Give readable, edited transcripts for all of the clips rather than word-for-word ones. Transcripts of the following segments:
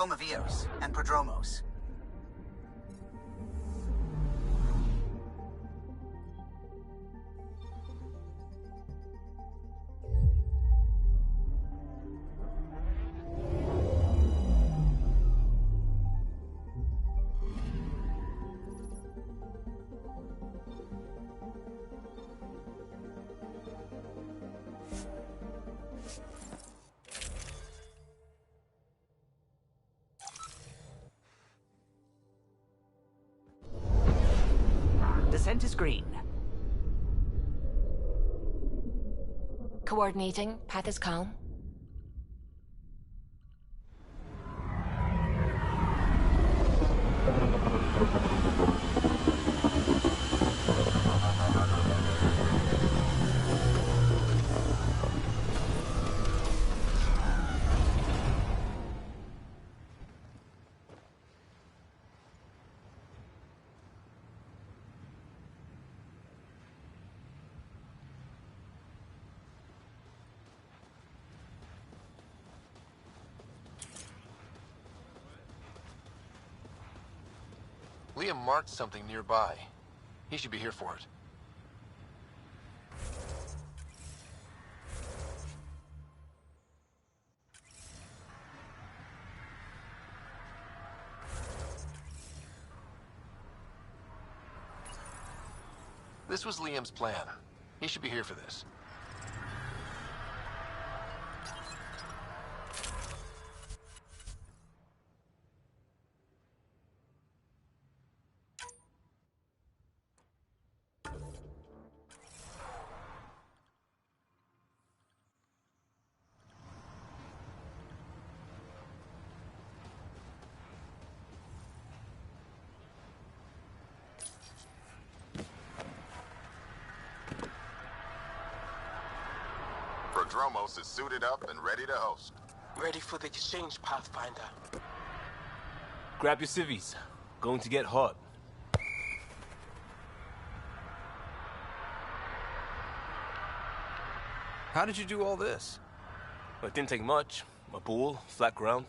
home of Eos and Prodromos. Descent is green. Coordinating. Path is calm. Liam marked something nearby. He should be here for it. This was Liam's plan. He should be here for this. Prodromos is suited up and ready to host. Ready for the exchange, Pathfinder. Grab your civvies. Going to get hot. How did you do all this? Well, it didn't take much. A ball, flat ground.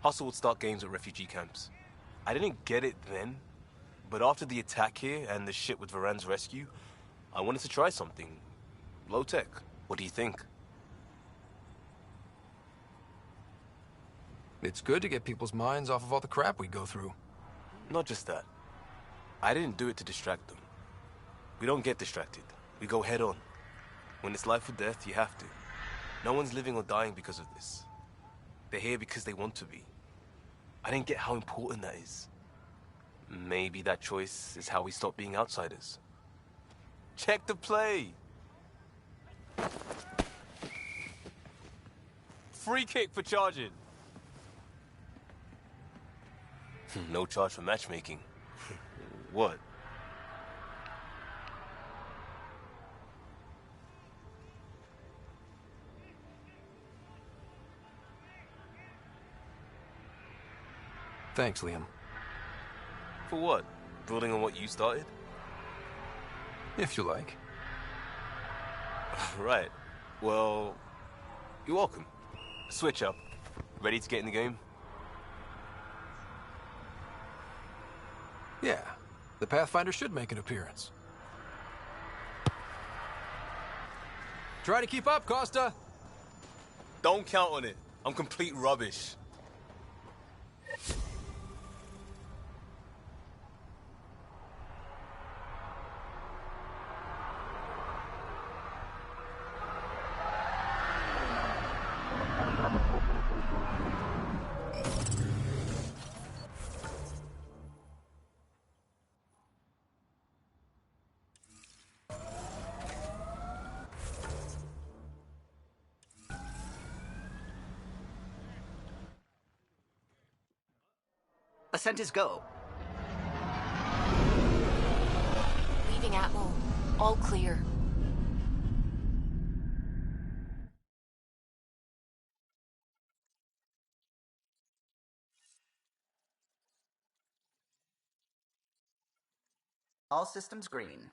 Hustle would start games at refugee camps. I didn't get it then, but after the attack here and the shit with Varan's rescue, I wanted to try something. Low tech. What do you think? It's good to get people's minds off of all the crap we go through. Not just that. I didn't do it to distract them. We don't get distracted. We go head on. When it's life or death, you have to. No one's living or dying because of this. They're here because they want to be. I didn't get how important that is. Maybe that choice is how we stop being outsiders. Check the play! Free kick for charging. No charge for matchmaking. What? Thanks, Liam. For what? Building on what you started? If you like. Right. Well, you're welcome. Switch up. Ready to get in the game? Yeah, the Pathfinder should make an appearance. Try to keep up, Costa! Don't count on it. I'm complete rubbish. Ascent is go. Leaving Atwell. All clear. All systems green.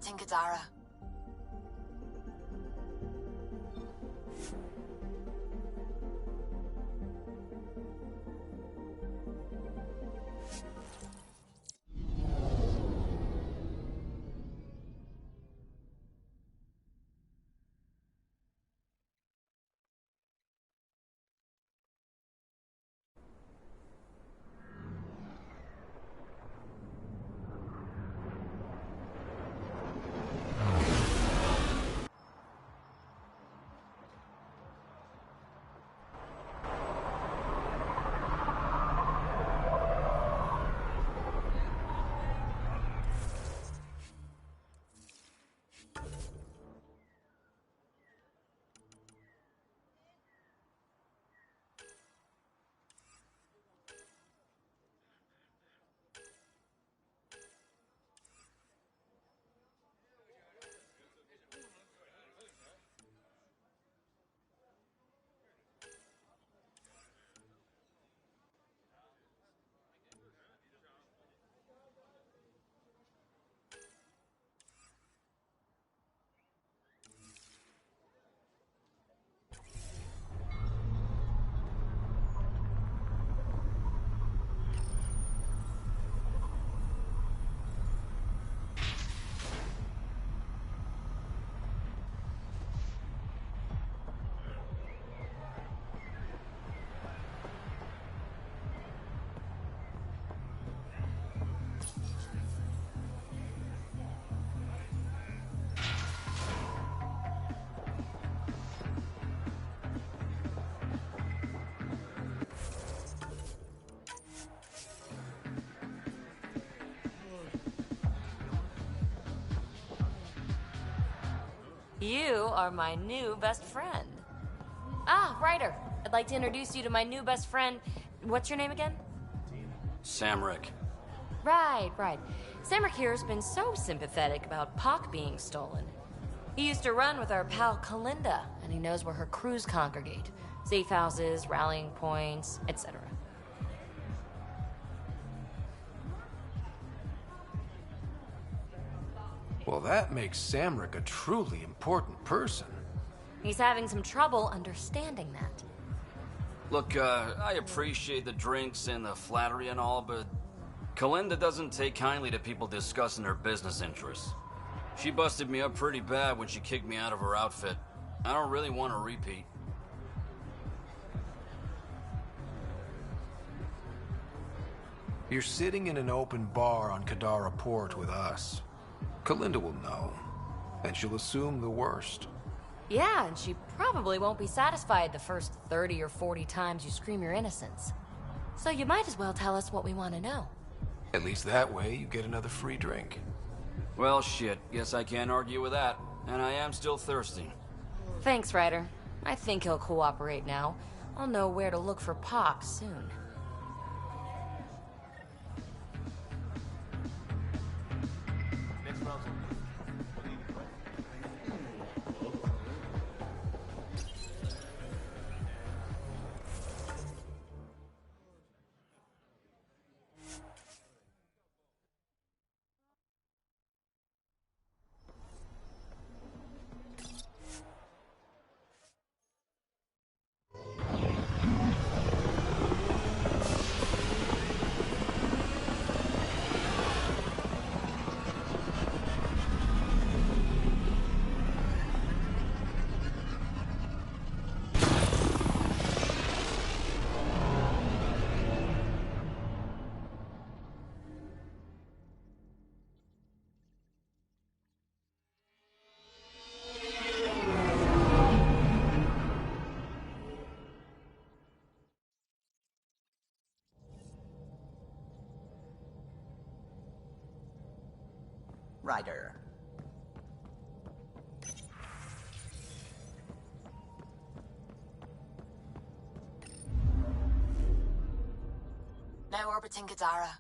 orbiting Kadara. You are my new best friend. Ah, Ryder. I'd like to introduce you to my new best friend. What's your name again? Samrick. Right. Samrick here's been so sympathetic about Pock being stolen. He used to run with our pal Kalinda, and he knows where her crews congregate. Safe houses, rallying points, etc. Well, that makes Samrick a truly important person. He's having some trouble understanding that. Look, I appreciate the drinks and the flattery and all, but Kalinda doesn't take kindly to people discussing her business interests. She busted me up pretty bad when she kicked me out of her outfit. I don't really want to repeat. You're sitting in an open bar on Kadara Port with us. Kalinda will know, and she'll assume the worst. Yeah, and she probably won't be satisfied the first 30 or 40 times you scream your innocence. So you might as well tell us what we want to know. At least that way you get another free drink. Well, shit. Guess I can't argue with that. And I am still thirsty. Thanks, Ryder. I think he'll cooperate now. I'll know where to look for Pock soon. Ryder. Now orbiting Kadara.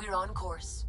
We're on course.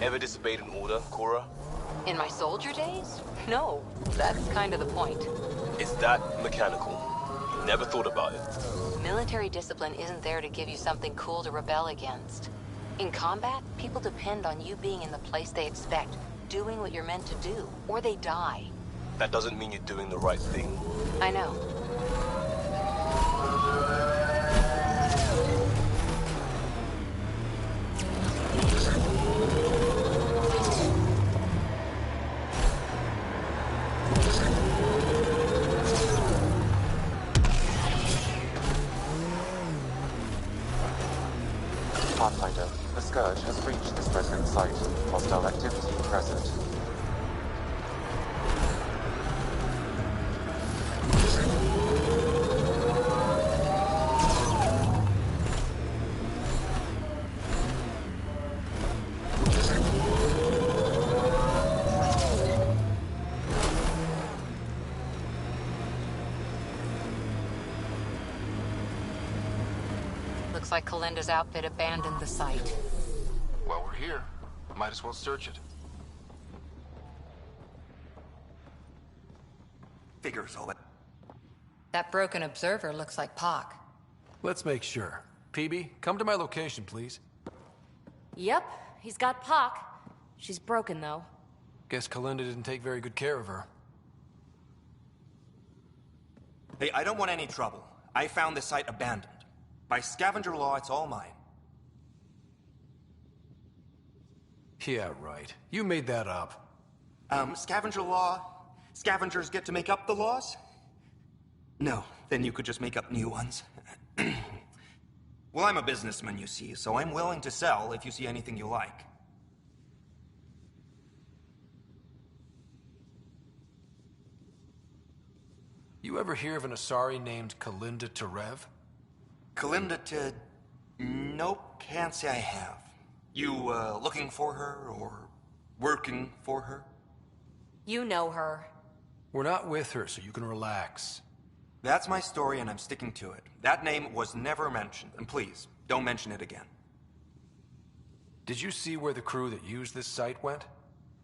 Ever disobeyed an order, Cora? In my soldier days? No, that's kind of the point. Is that mechanical? Never thought about it. Military discipline isn't there to give you something cool to rebel against. In combat, people depend on you being in the place they expect, doing what you're meant to do, or they die. That doesn't mean you're doing the right thing. I know. Pathfinder, the Scourge has reached this resonant site. Hostile activity present. Looks like Kalinda's outfit abandoned the site. Well, we're here. Might as well search it. Figures all that. That broken observer looks like Pock. Let's make sure. PB, come to my location, please. Yep, he's got Pock. She's broken, though. Guess Kalinda didn't take very good care of her. Hey, I don't want any trouble. I found this site abandoned. By scavenger law, it's all mine. Yeah, right. You made that up. Scavenger law? Scavengers get to make up the laws? No, then you could just make up new ones. Well, I'm a businessman, you see, so I'm willing to sell if you see anything you like. You ever hear of an Asari named Kalinda Terev? Kalinda to... Nope, can't say I have. You, looking for her, or working for her? You know her. We're not with her, so you can relax. That's my story, and I'm sticking to it. That name was never mentioned, and please, don't mention it again. Did you see where the crew that used this site went?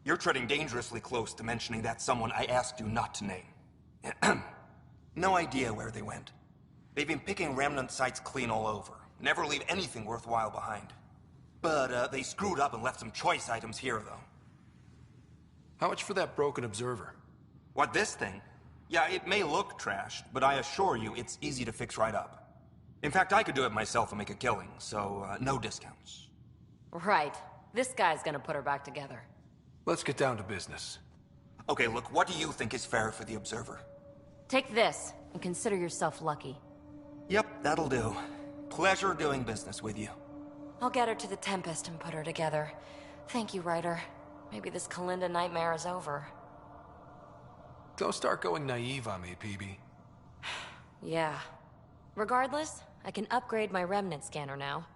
You're treading dangerously close to mentioning that someone I asked you not to name. No idea where they went. They've been picking remnant sites clean all over. Never leave anything worthwhile behind. But, they screwed up and left some choice items here, though. How much for that broken observer? What, this thing? Yeah, it may look trashed, but I assure you it's easy to fix right up. In fact, I could do it myself and make a killing, so, no discounts. Right. This guy's gonna put her back together. Let's get down to business. Okay, look, what do you think is fair for the observer? Take this, and consider yourself lucky. Yep, that'll do. Pleasure doing business with you. I'll get her to the Tempest and put her together. Thank you, Ryder. Maybe this Kalinda nightmare is over. Don't start going naive on me, PB. Yeah. Regardless, I can upgrade my remnant scanner now.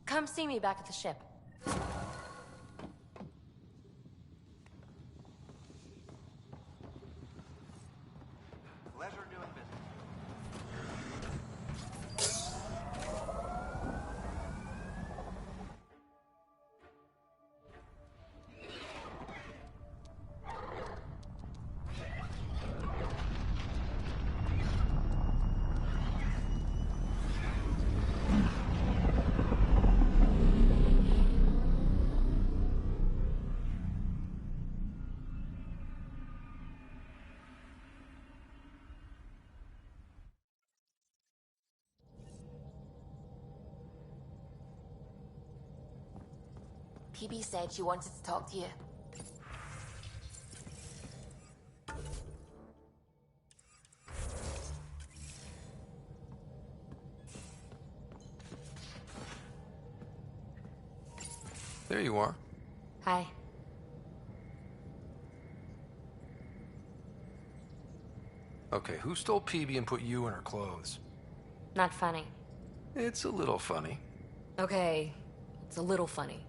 Come see me back at the ship. Pleasure doing business. PB said she wanted to talk to you. There you are. Hi. Okay, who stole PB and put you in her clothes? Not funny. It's a little funny. Okay, it's a little funny.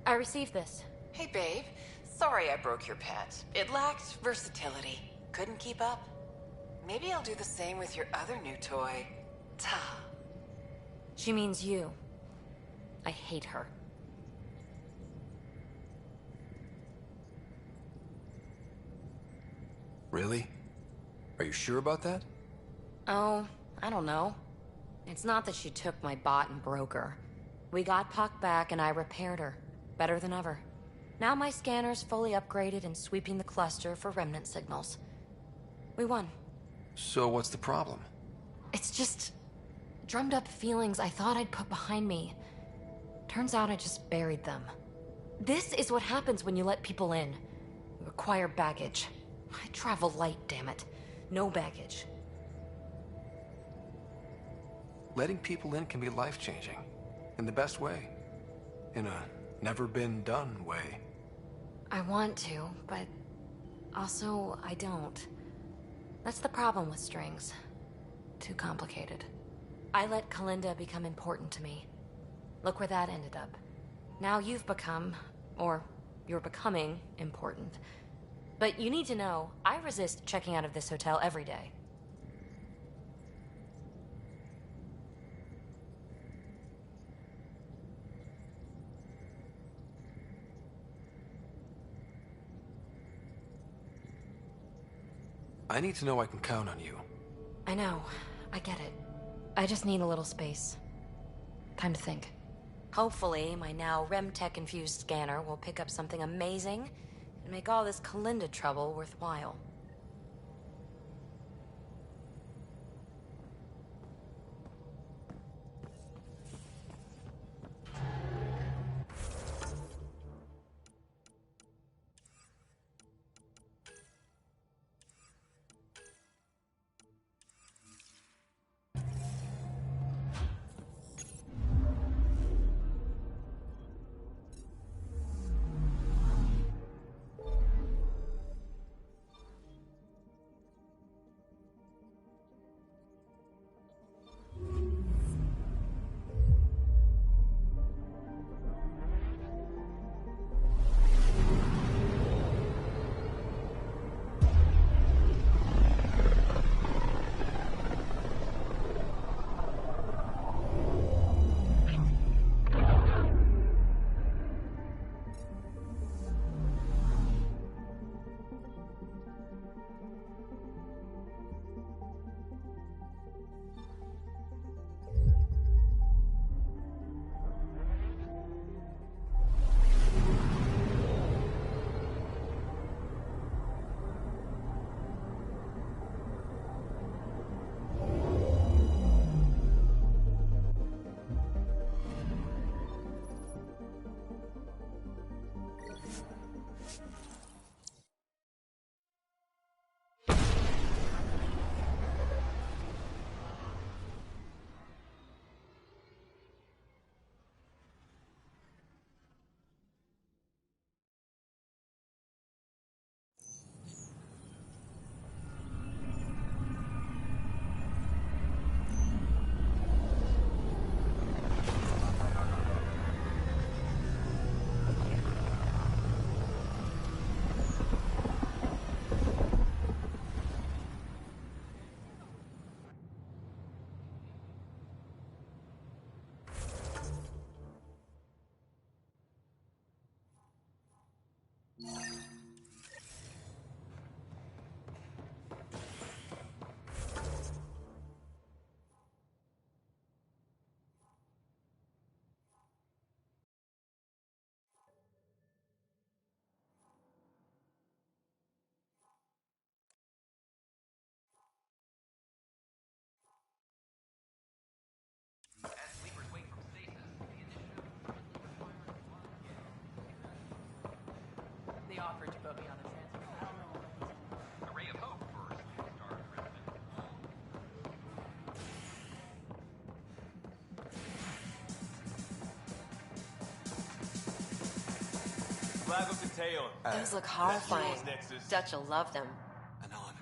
I received this. Hey, babe. Sorry I broke your pet. It lacked versatility. Couldn't keep up. Maybe I'll do the same with your other new toy. Ta. She means you. I hate her. Really? Are you sure about that? Oh, I don't know. It's not that she took my bot and broke her. We got Puck back and I repaired her. Better than ever. Now my scanner's fully upgraded and sweeping the cluster for remnant signals. We won. So what's the problem? It's just drummed up feelings I thought I'd put behind me. Turns out I just buried them. This is what happens when you let people in. You acquire baggage. I travel light, damn it. No baggage. Letting people in can be life-changing. In the best way. In a never-been-done way. I want to, but also I don't. That's the problem with strings. Too complicated. I let Kalinda become important to me. Look where that ended up. Now you've become, or you're becoming, important. But you need to know, I resist checking out of this hotel every day. I need to know I can count on you. I know. I get it. I just need a little space. Time to think. Hopefully, my now RemTech-infused scanner will pick up something amazing and make all this Kalinda trouble worthwhile. They offered to put me on a transfer. A ray of hope for Star President. Flag of the tail. Those look horrifying. Dutch will love them. Anon.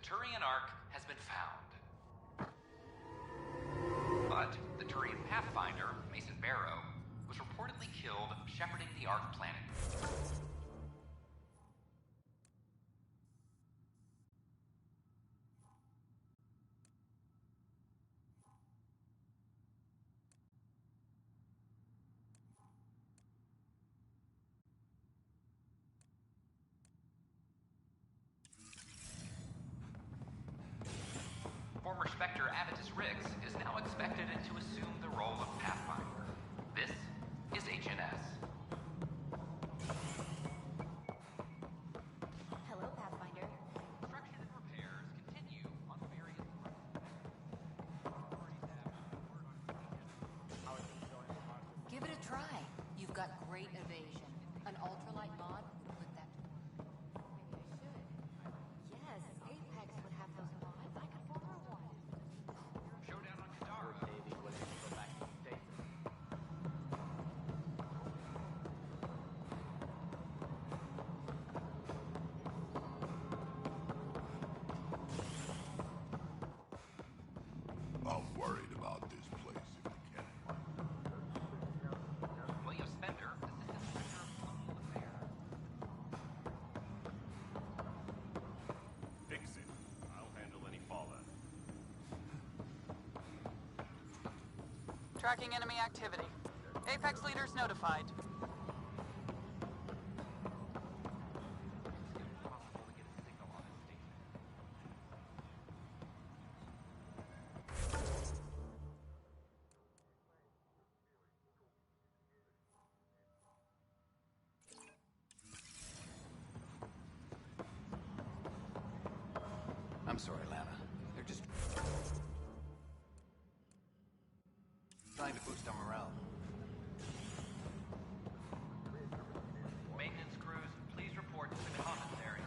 Turian Ark has been found. The Turian Ark has been found. But the Turian Pathfinder, Mason Barrow, was reportedly killed shepherding the Ark planet. Former Spectre Avitus Riggs is now expected to assume the role of Pathfinder. This is HNS. Hello, Pathfinder. Construction and repairs continue on various fronts. Give it a try. You've got great evasion. An ultralight mod would put that to work. Maybe I should. Yes, Apex would have those mods. I could borrow one. Showdown on Kadara. Navy willing to go back to the States. I'm worried about this place if I can. William Spender, Assistant Director of Colonial Affairs. Fix it. I'll handle any fallout. Tracking enemy activity. Apex leaders notified. Impossible to get a signal on his station. I'm sorry, Lana. They're just trying to boost our morale. Maintenance crews, please report to the commissary.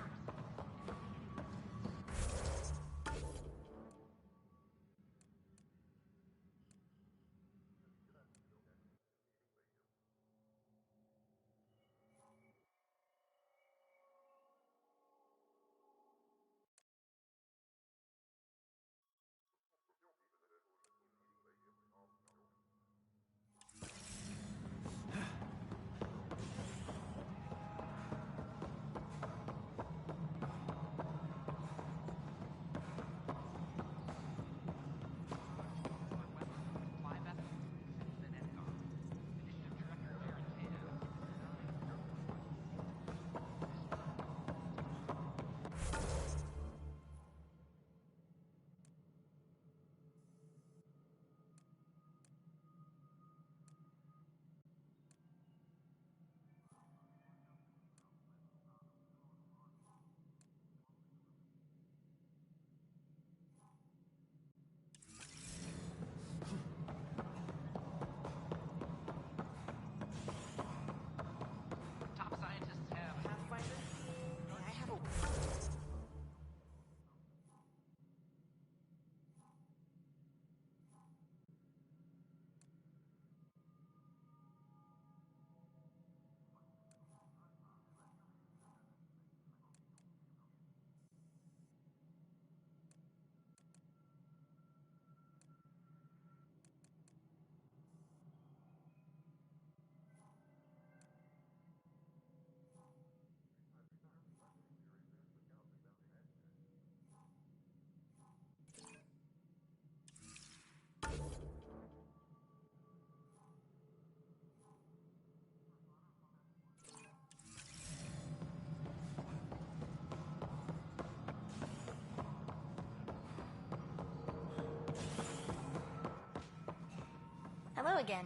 Hello again.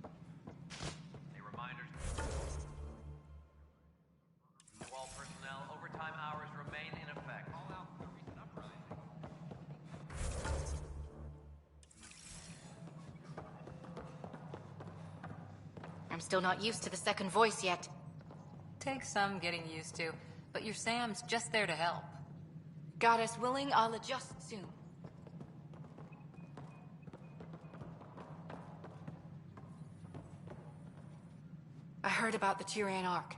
A reminder to all personnel, overtime hours remain in effect. Call out for the recent uprising. I'm still not used to the second voice yet. Takes some getting used to, but your Sam's just there to help. Goddess willing, I'll adjust soon. I heard about the Tyrian Ark.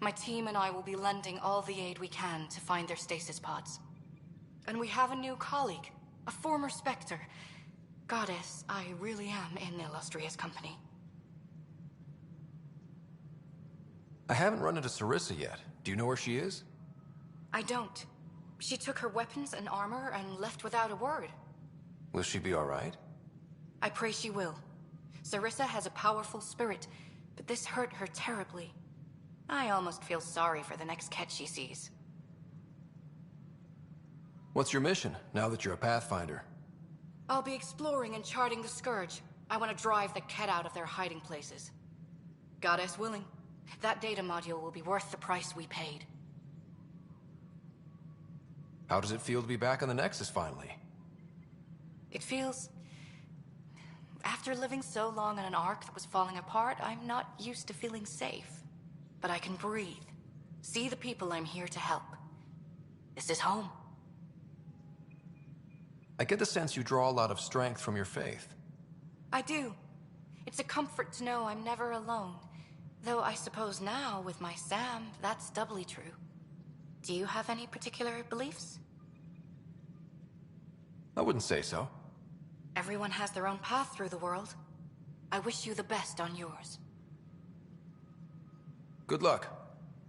My team and I will be lending all the aid we can to find their stasis pods. And we have a new colleague, a former Spectre. Goddess, I really am in illustrious company. I haven't run into Sarissa yet. Do you know where she is? I don't. She took her weapons and armor and left without a word. Will she be alright? I pray she will. Sarissa has a powerful spirit, but this hurt her terribly. I almost feel sorry for the next Ket she sees. What's your mission, now that you're a Pathfinder? I'll be exploring and charting the Scourge. I want to drive the Ket out of their hiding places. Goddess willing, that data module will be worth the price we paid. How does it feel to be back on the Nexus finally? It feels... After living so long on an Ark that was falling apart, I'm not used to feeling safe. But I can breathe. See the people I'm here to help. This is home. I get the sense you draw a lot of strength from your faith. I do. It's a comfort to know I'm never alone. Though I suppose now, with my Sam, that's doubly true. Do you have any particular beliefs? I wouldn't say so. Everyone has their own path through the world. I wish you the best on yours. Good luck,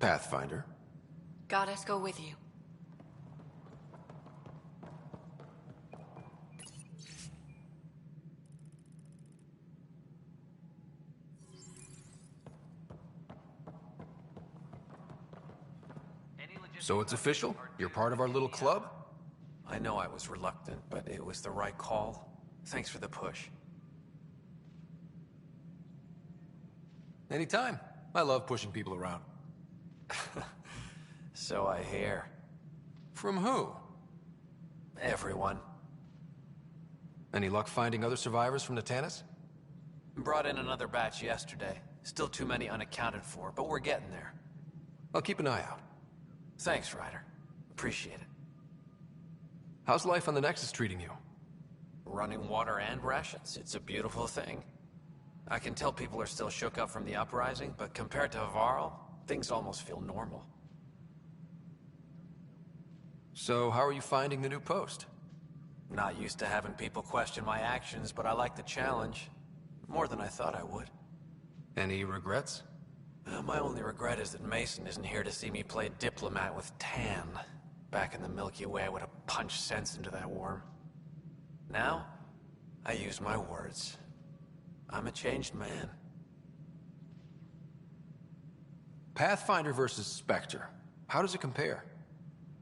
Pathfinder. Goddess go with you. So it's official? You're part of our little club? I know I was reluctant, but it was the right call. Thanks for the push. Anytime. I love pushing people around. So I hear. From who? Everyone. Any luck finding other survivors from Natanis? Brought in another batch yesterday. Still too many unaccounted for, but we're getting there. I'll keep an eye out. Thanks, Ryder. Appreciate it. How's life on the Nexus treating you? Running water and rations. It's a beautiful thing. I can tell people are still shook up from the uprising, but compared to Varl, things almost feel normal. So, how are you finding the new post? Not used to having people question my actions, but I like the challenge. More than I thought I would. Any regrets? My only regret is that Mason isn't here to see me play diplomat with Tan. Back in the Milky Way, I would have punched sense into that worm. Now, I use my words. I'm a changed man. Pathfinder versus Spectre. How does it compare?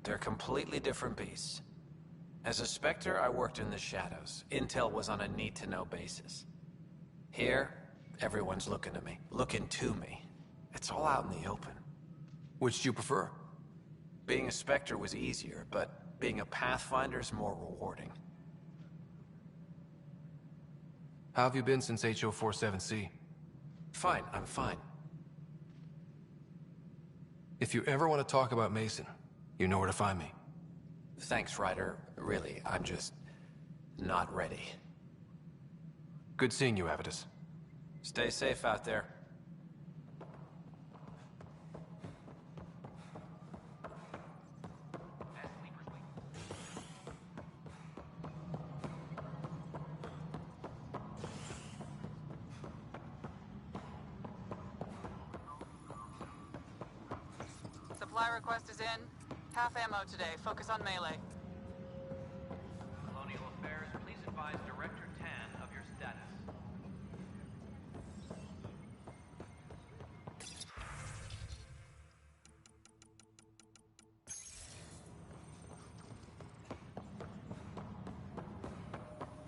They're completely different beasts. As a Spectre, I worked in the shadows. Intel was on a need-to-know basis. Here, everyone's looking at me, looking to me. It's all out in the open. Which do you prefer? Being a Spectre was easier, but being a Pathfinder is more rewarding. How have you been since HO47C? Fine, I'm fine. If you ever want to talk about Mason, you know where to find me. Thanks, Ryder. Really, I'm just not ready. Good seeing you, Avitus. Stay safe out there. Supply request is in. Half ammo today. Focus on melee. Colonial Affairs, please advise Director Tan of your status.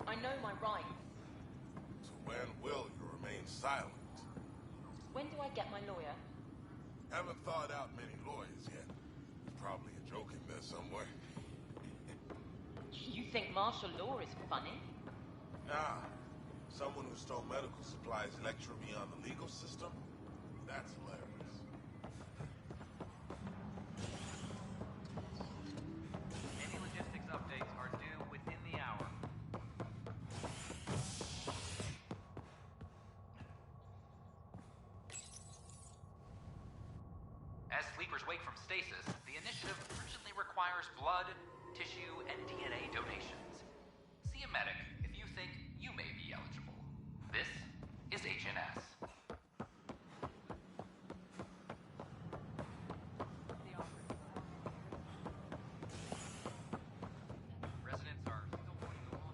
I know my rights. So when silent. When do I get my lawyer? Haven't thought out many lawyers yet. Probably a joke in there somewhere. You think martial law is funny? Nah. Someone who stole medical supplies lecturing me on the legal system? That's hilarious. Any logistics updates are due within the hour. As sleepers wake from stasis, the initiative urgently requires blood, tissue, and DNA donations. See a medic if you think you may be eligible. This is HNS. Residents are still going along.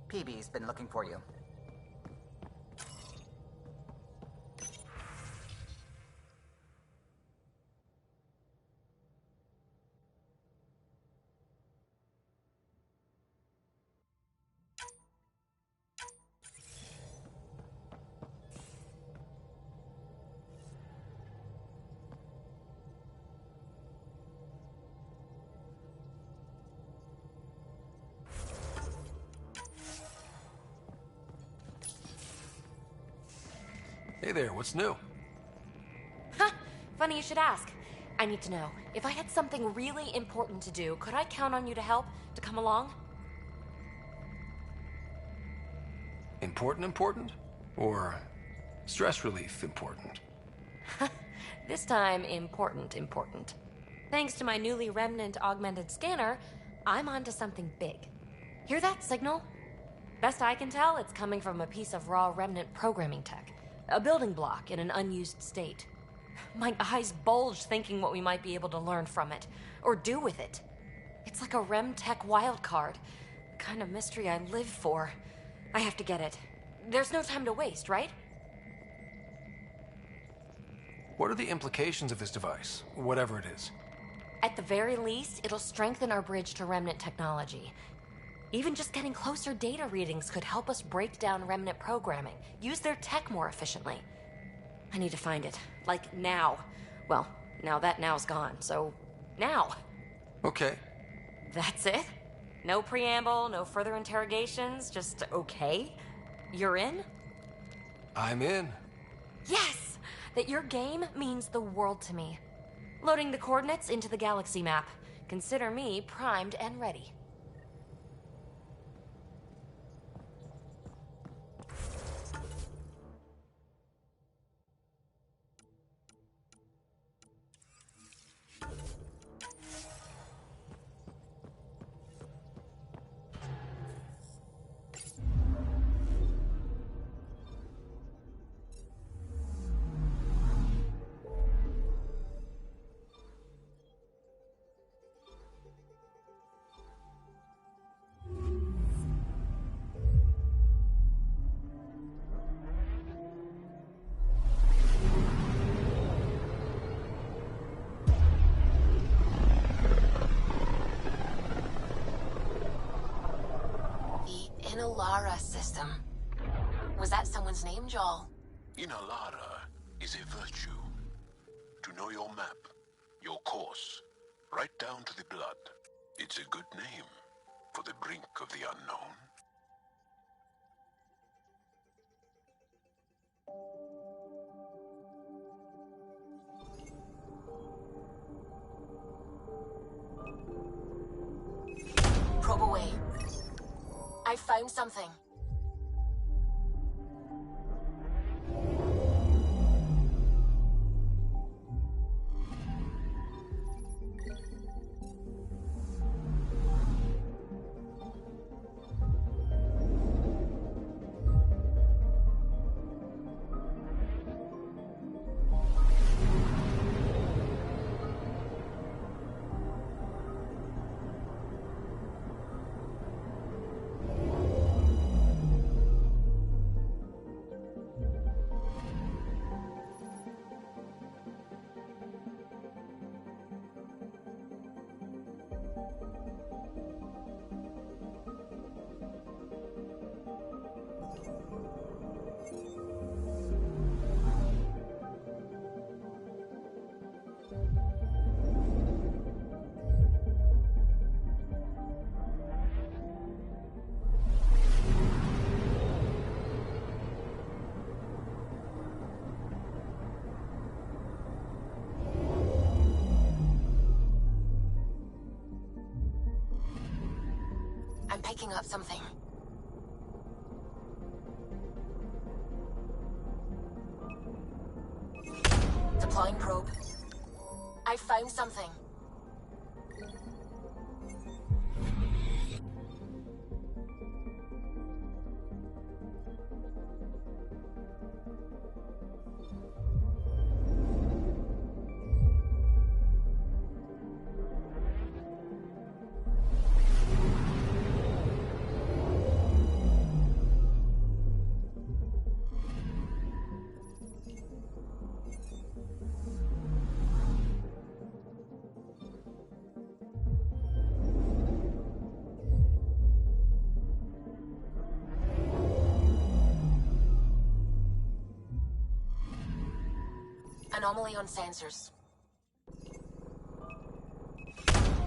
PB's been looking for you. Hey there, what's new? Huh, funny you should ask. I need to know, if I had something really important to do, could I count on you to help, to come along? Important? Or stress relief important? This time, important. Thanks to my newly Remnant augmented scanner, I'm onto something big. Hear that signal? Best I can tell, it's coming from a piece of raw Remnant programming tech. A building block in an unused state. My eyes bulge thinking what we might be able to learn from it, or do with it. It's like a Rem Tech wildcard. The kind of mystery I live for. I have to get it. There's no time to waste, right? What are the implications of this device, whatever it is? At the very least, it'll strengthen our bridge to Remnant technology. Even just getting closer data readings could help us break down Remnant programming, use their tech more efficiently. I need to find it. Like, now. Well, now that now's gone, so now. Okay. That's it? No preamble, no further interrogations, just okay? You're in? I'm in. Yes! That your game means the world to me. Loading the coordinates into the galaxy map. Consider me primed and ready. Inalara system. Was that someone's name, Joel? Inalara is a virtue. To know your map, your course, right down to the blood. It's a good name for the brink of the unknown. Probe away. I found something. picking up something. Deploying probe. I found something. Anomaly on sensors.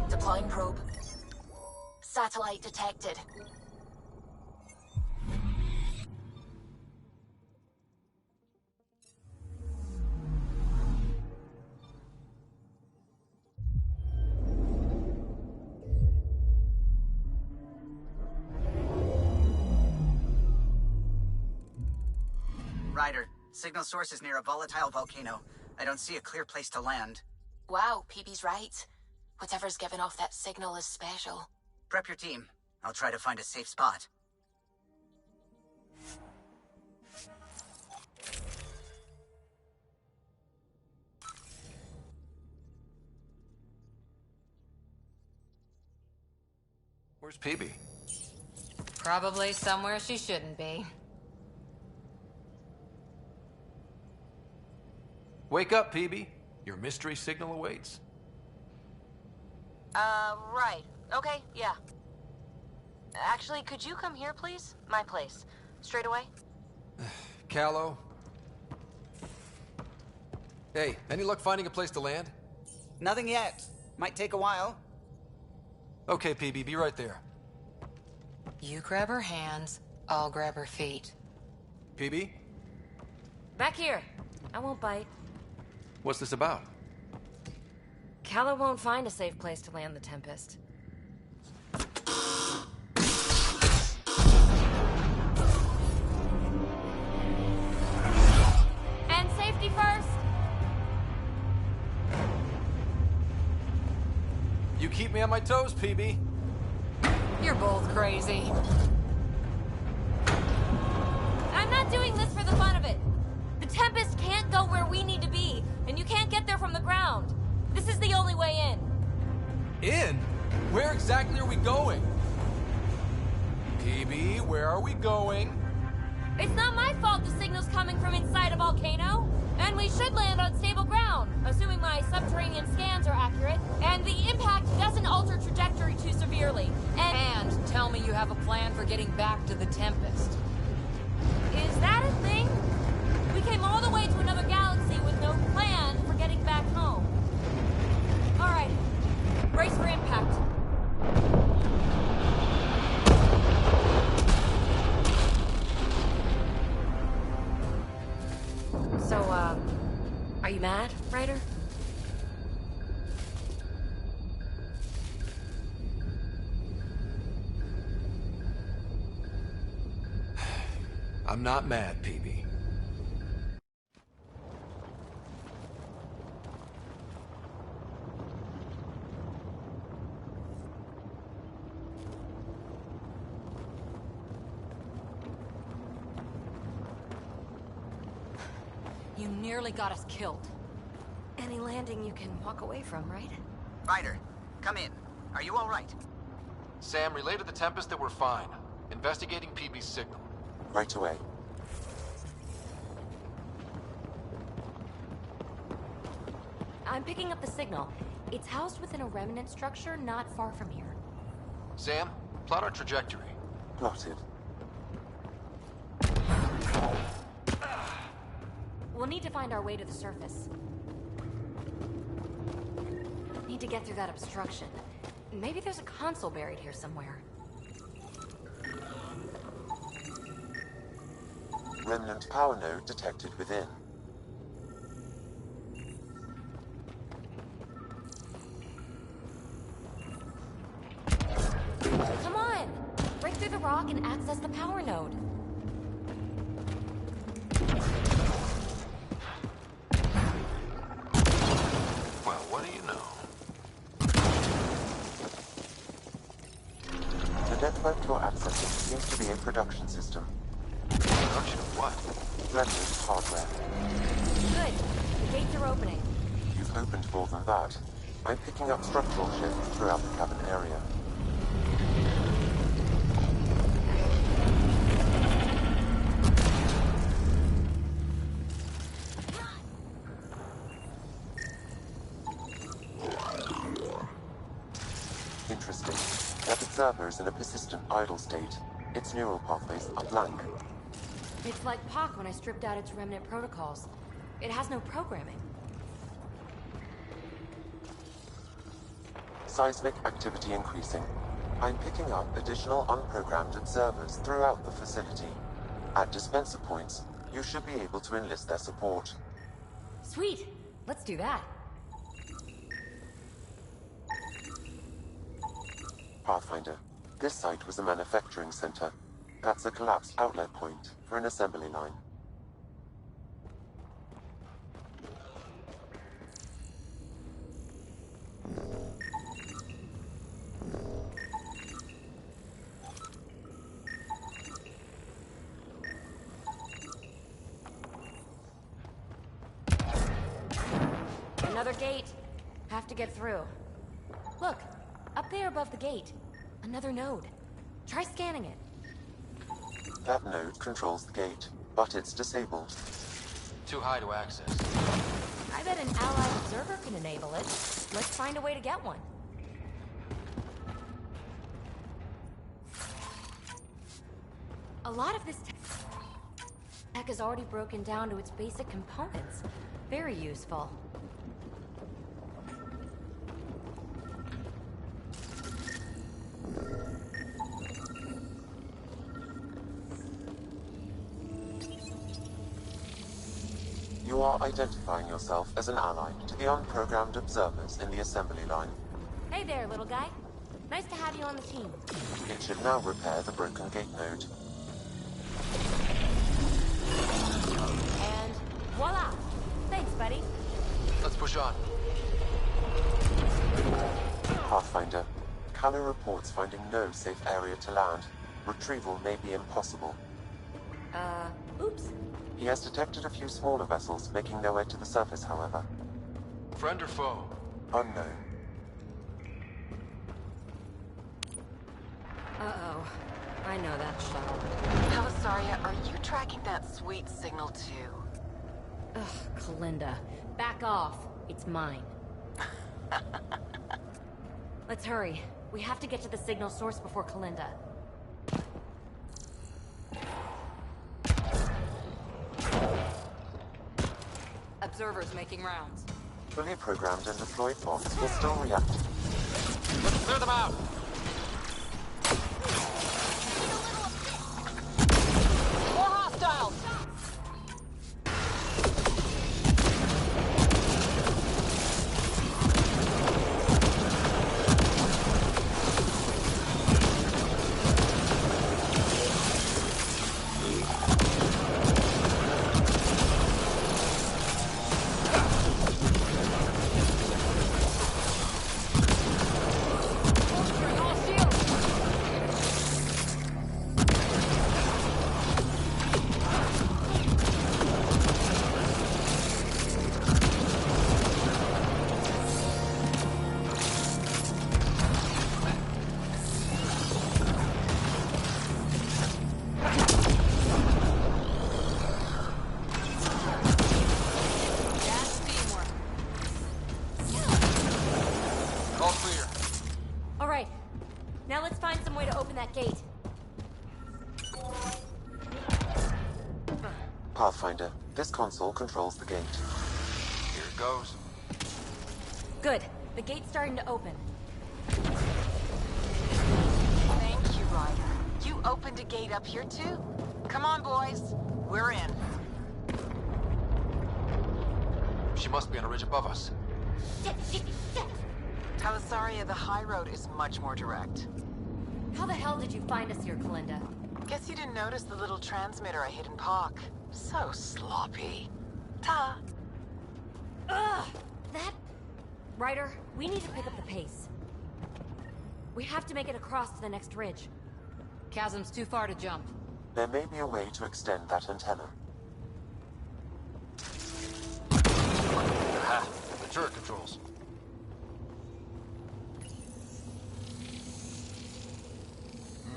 Deploying probe. Satellite detected. Ryder, signal source is near a volatile volcano. I don't see a clear place to land. Wow, PB's right. Whatever's giving off that signal is special. Prep your team. I'll try to find a safe spot. Where's PB? Probably somewhere she shouldn't be. Wake up, PB. Your mystery signal awaits. Right. Okay, yeah. Actually, could you come here, please? My place. Straight away? Callow? Hey, any luck finding a place to land? Nothing yet. Might take a while. Okay, PB, be right there. You grab her hands, I'll grab her feet. PB? Back here. I won't bite. What's this about? Calla won't find a safe place to land the Tempest. And safety first! You keep me on my toes, PB. You're both crazy. I'm not doing this for the fun of it. The Tempest can't go where we need to be, and you can't get there from the ground. This is the only way in. In? Where exactly are we going? PB, where are we going? It's not my fault the signal's coming from inside a volcano. And we should land on stable ground, assuming my subterranean scans are accurate, and the impact doesn't alter trajectory too severely. And tell me you have a plan for getting back to the Tempest. Is that a thing? We came all the way to another galaxy with no plan for getting back home. All right, brace for impact. So, are you mad, Ryder? I'm not mad, PB. You nearly got us killed. Any landing you can walk away from, right? Ryder, come in. Are you all right? Sam, relay to the Tempest that we're fine. Investigating PB's signal. Right away. I'm picking up the signal. It's housed within a remnant structure not far from here. Sam, plot our trajectory. Plotted. We'll need to find our way to the surface. Need to get through that obstruction. Maybe there's a console buried here somewhere. Remnant power node detected within. Come on! remnant hardware. Good. The gates are opening. You've opened more than that. I'm picking up structural shifts throughout the cabin area. Interesting. That observer is in a persistent idle state. Its neural pathways are blank. It's like Pak when I stripped out its remnant protocols. It has no programming. Seismic activity increasing. I'm picking up additional unprogrammed observers throughout the facility. At dispenser points, you should be able to enlist their support. Sweet. Let's do that. Pathfinder, this site was a manufacturing center. That's a collapsed outlet point for an assembly line. Another gate. Have to get through. Look, up there above the gate. Another node. Try scanning it. That node controls the gate, but it's disabled. Too high to access. I bet an allied observer can enable it. Let's find a way to get one. A lot of this tech is already broken down to its basic components. Very useful. You are identifying yourself as an ally to the unprogrammed observers in the assembly line. Hey there, little guy. Nice to have you on the team. It should now repair the broken gate node. And voila! Thanks, buddy. Let's push on. Pathfinder, Calla reports finding no safe area to land. Retrieval may be impossible. Oops. He has detected a few smaller vessels making their way to the surface, however. Friend or foe? Unknown. Uh-oh. I know that shuttle. Talisaria, are you tracking that sweet signal too? Ugh, Kalinda. Back off. It's mine. Let's hurry. We have to get to the signal source before Kalinda. Observers making rounds. Fully programmed and deployed bots will still react. Let's clear them out! More hostiles! Pathfinder, this console controls the gate. Here it goes. Good. The gate's starting to open. Thank you, Ryder. You opened a gate up here too? Come on, boys. We're in. She must be on a ridge above us. Talisaria, the high road is much more direct. How the hell did you find us here, Kalinda? Guess you didn't notice the little transmitter I hid in Pak. So sloppy. Ta. Ugh! That... Ryder, we need to pick up the pace. We have to make it across to the next ridge. Chasm's too far to jump. There may be a way to extend that antenna. turret controls.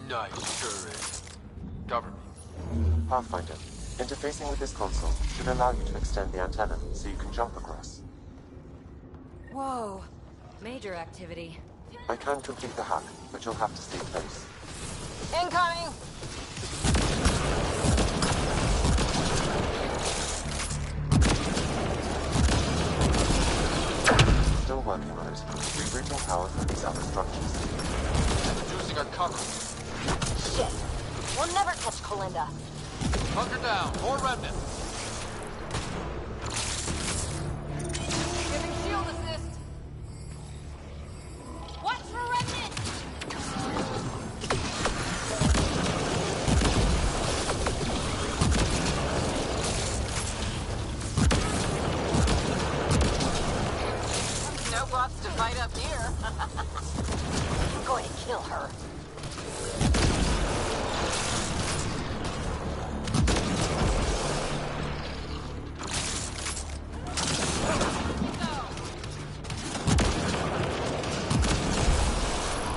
Nice turret. Cover me. Pathfinder, interfacing with this console should allow you to extend the antenna so you can jump across. Whoa. Major activity. I can complete the hack, but you'll have to stay close. Incoming! Still working on it. Rerouting power from these other structures. Reducing our cover. Shit. We'll never catch Colinda. Hunker down. More remnant. Giving shield assist. Watch for remnant! No bots to fight up here. I'm going to kill her.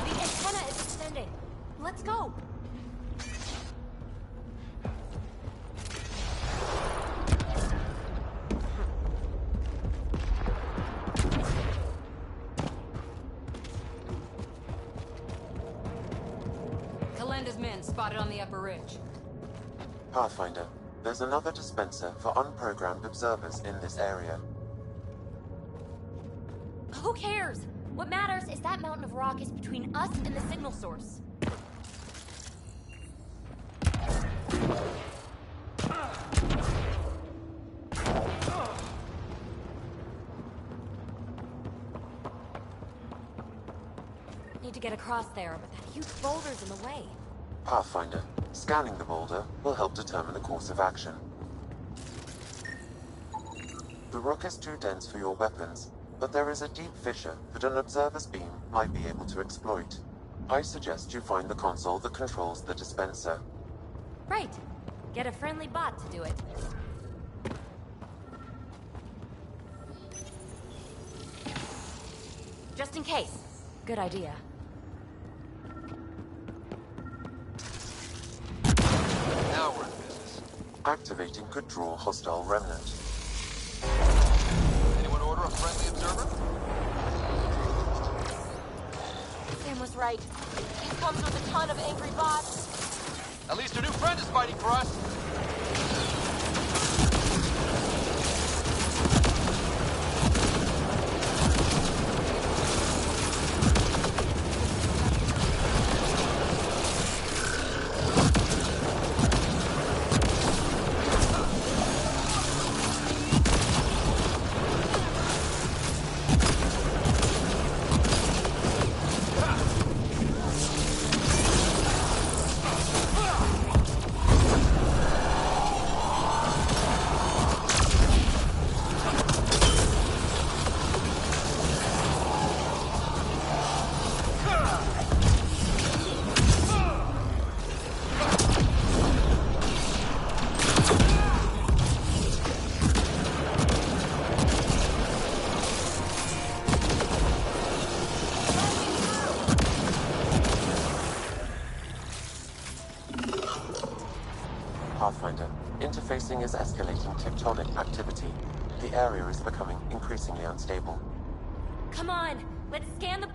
The antenna is extending. Let's go. Kalenda's men spotted on the upper ridge. Pathfinder, there's another dispenser for unprogrammed observers in this area. Who cares? What matters is that mountain of rock is between us and the signal source. Need to get across there, but that huge boulder's in the way. Pathfinder, scanning the boulder will help determine the course of action. The rock is too dense for your weapons, but there is a deep fissure that an observer's beam might be able to exploit. I suggest you find the console that controls the dispenser. Right. Get a friendly bot to do it. Just in case. Good idea. Now we're in business. Activating could draw hostile remnant. Anyone order a friendly observer? Sam was right. He comes with a ton of angry bots. At least a new friend is fighting for us. Pathfinder, interfacing is escalating tectonic activity. The area is becoming increasingly unstable. Come on, let's scan the...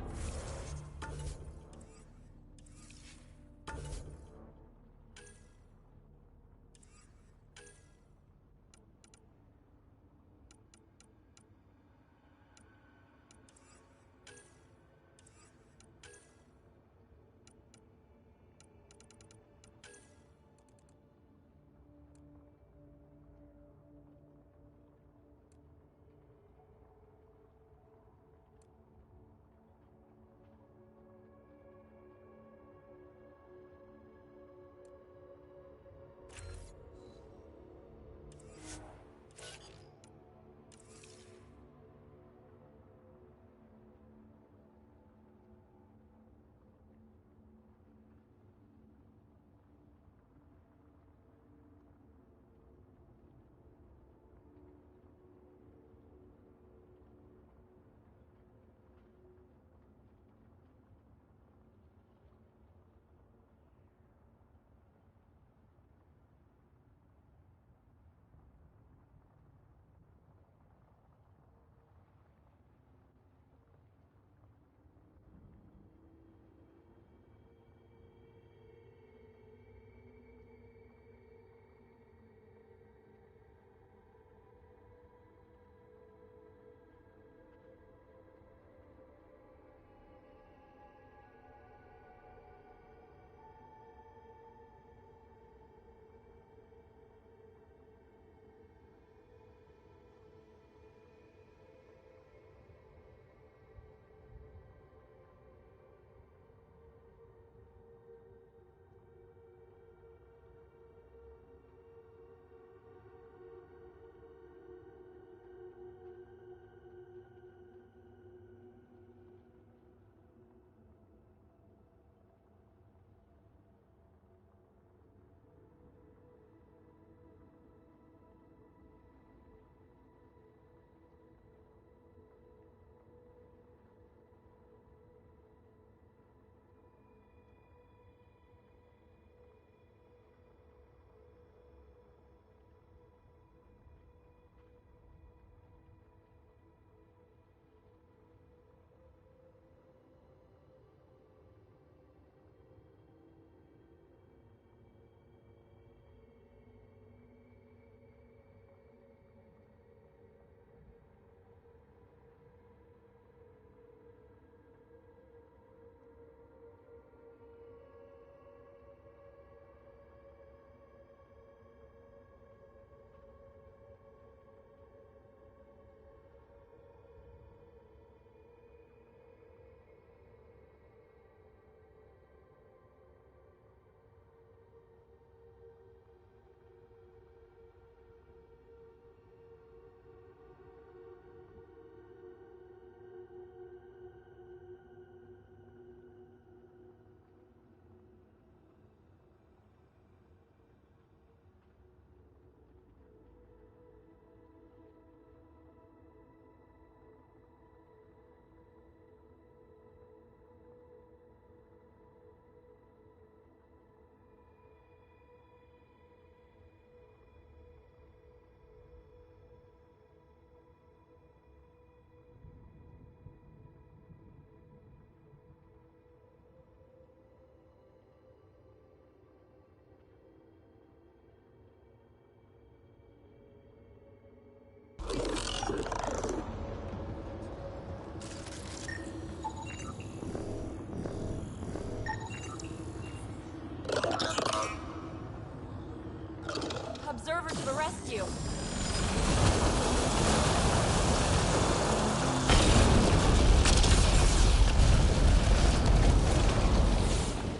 Observer to the rescue.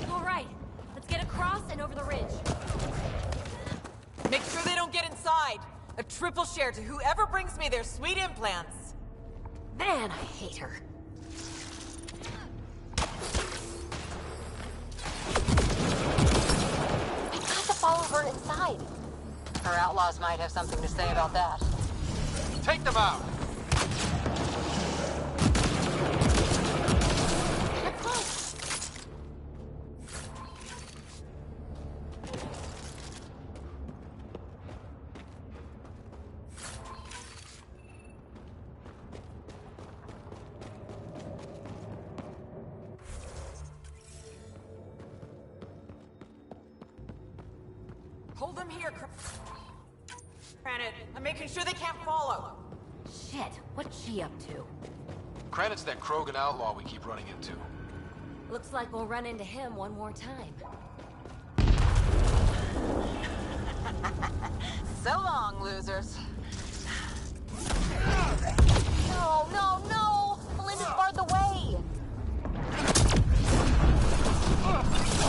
All right, let's get across and over the ridge. Make sure they don't get inside. A triple share to whoever brings me their sweet implants. Man, I hate her. I got to follow her inside. Her outlaws might have something to say about that. Take them out! They're close. Hold them here, Granite. I'm making sure they can't follow. Shit, what's she up to? Granite's that Krogan outlaw we keep running into. Looks like we'll run into him one more time. So long, losers. No, no, no! Melinda's barred the way!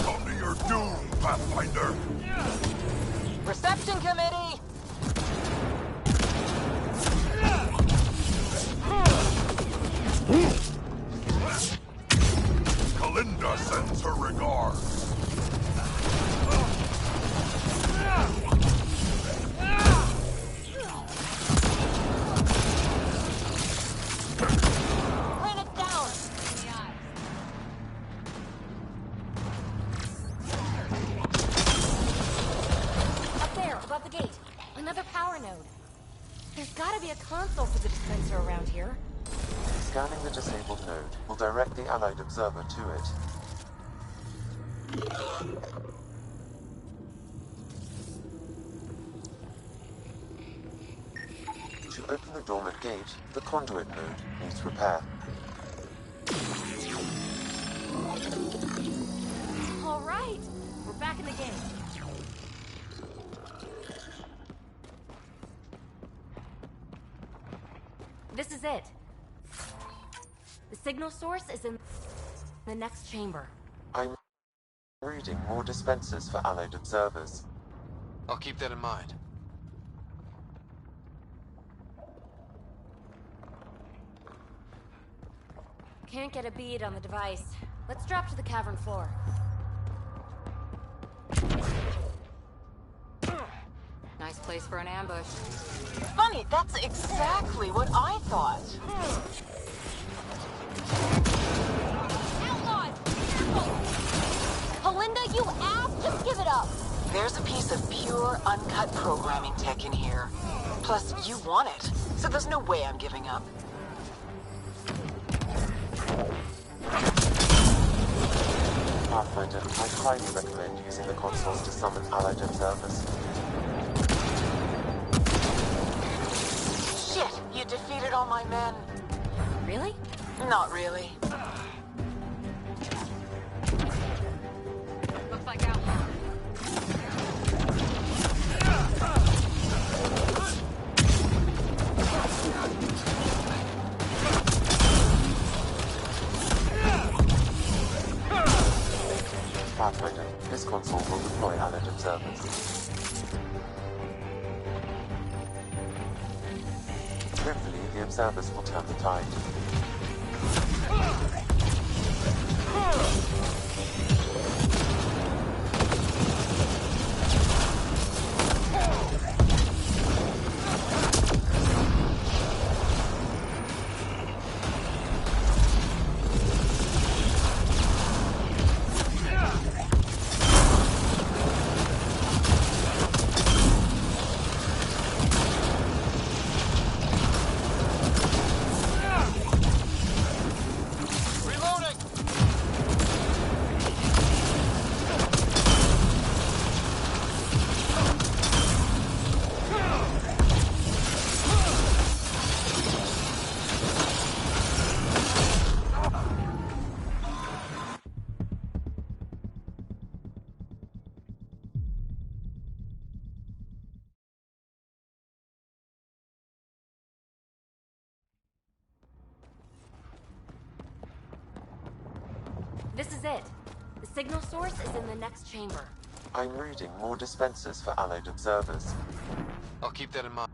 Come to your doom, Pathfinder! Reception committee! Kalinda sends her regards. Granite down! Up there, above the gate. Another power node. There's gotta be a console for the dispenser around here. Scanning the disabled node will direct the Allied observer to it. To open the dormant gate, the conduit node needs repair. All right, we're back in the game. This is it. The signal source is in the next chamber. I'm reading more dispensers for Allied observers. I'll keep that in mind. Can't get a bead on the device. Let's drop to the cavern floor. Nice place for an ambush. Funny, that's exactly what I thought. Outlaws! Kalinda, you ass! Just give it up! There's a piece of pure, uncut programming tech in here. Plus, you want it, so there's no way I'm giving up. Pathfinder, I highly recommend using the consoles to summon Allied observers. Shit, you defeated all my men. Really? Not really. Looks like outlaws. Pathfinder, this console will deploy Allied observers. Hopefully, the observers will turn the tide. it. The signal source is in the next chamber. I'm reading more dispensers for allied observers. I'll keep that in mind.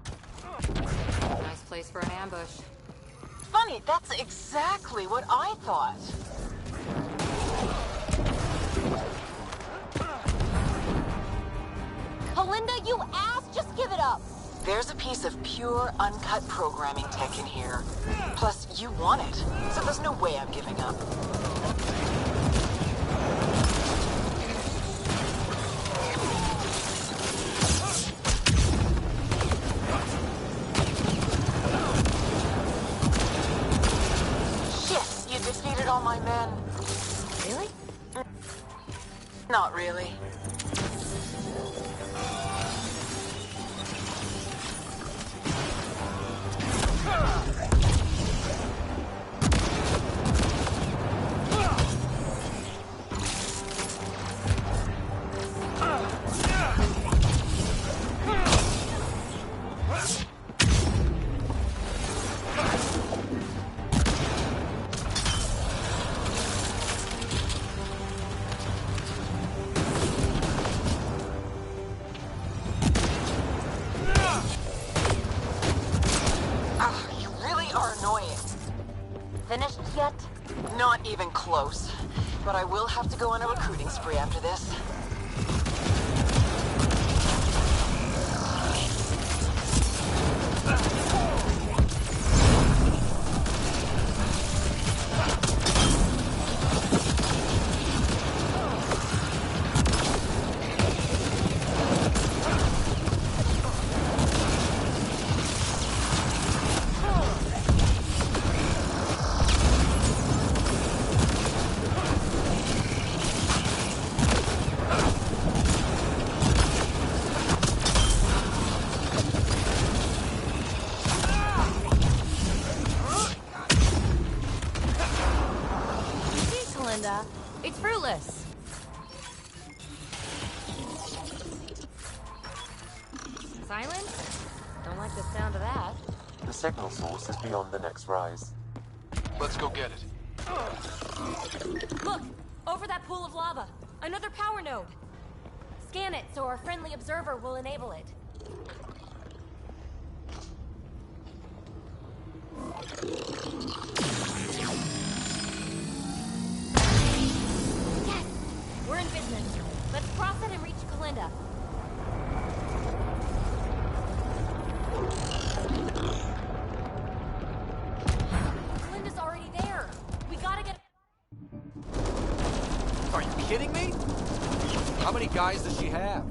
Nice place for an ambush. Funny, that's exactly what I thought. Kalinda, you ass! Just give it up! There's a piece of pure, uncut programming tech in here. Plus, you want it, so there's no way I'm giving up. Shit, you defeated all my men. Really? Not really. Finished yet? Not even close. But I will have to go on a recruiting spree after this. It's fruitless. Silence? Don't like the sound of that. The signal source is beyond the next rise. Let's go get it. Look! Over that pool of lava! Another power node! Scan it so our friendly observer will enable it. Yes! We're in business. Let's cross it and reach Kalinda. Kalinda's already there. We gotta get... Are you kidding me? How many guys does she have?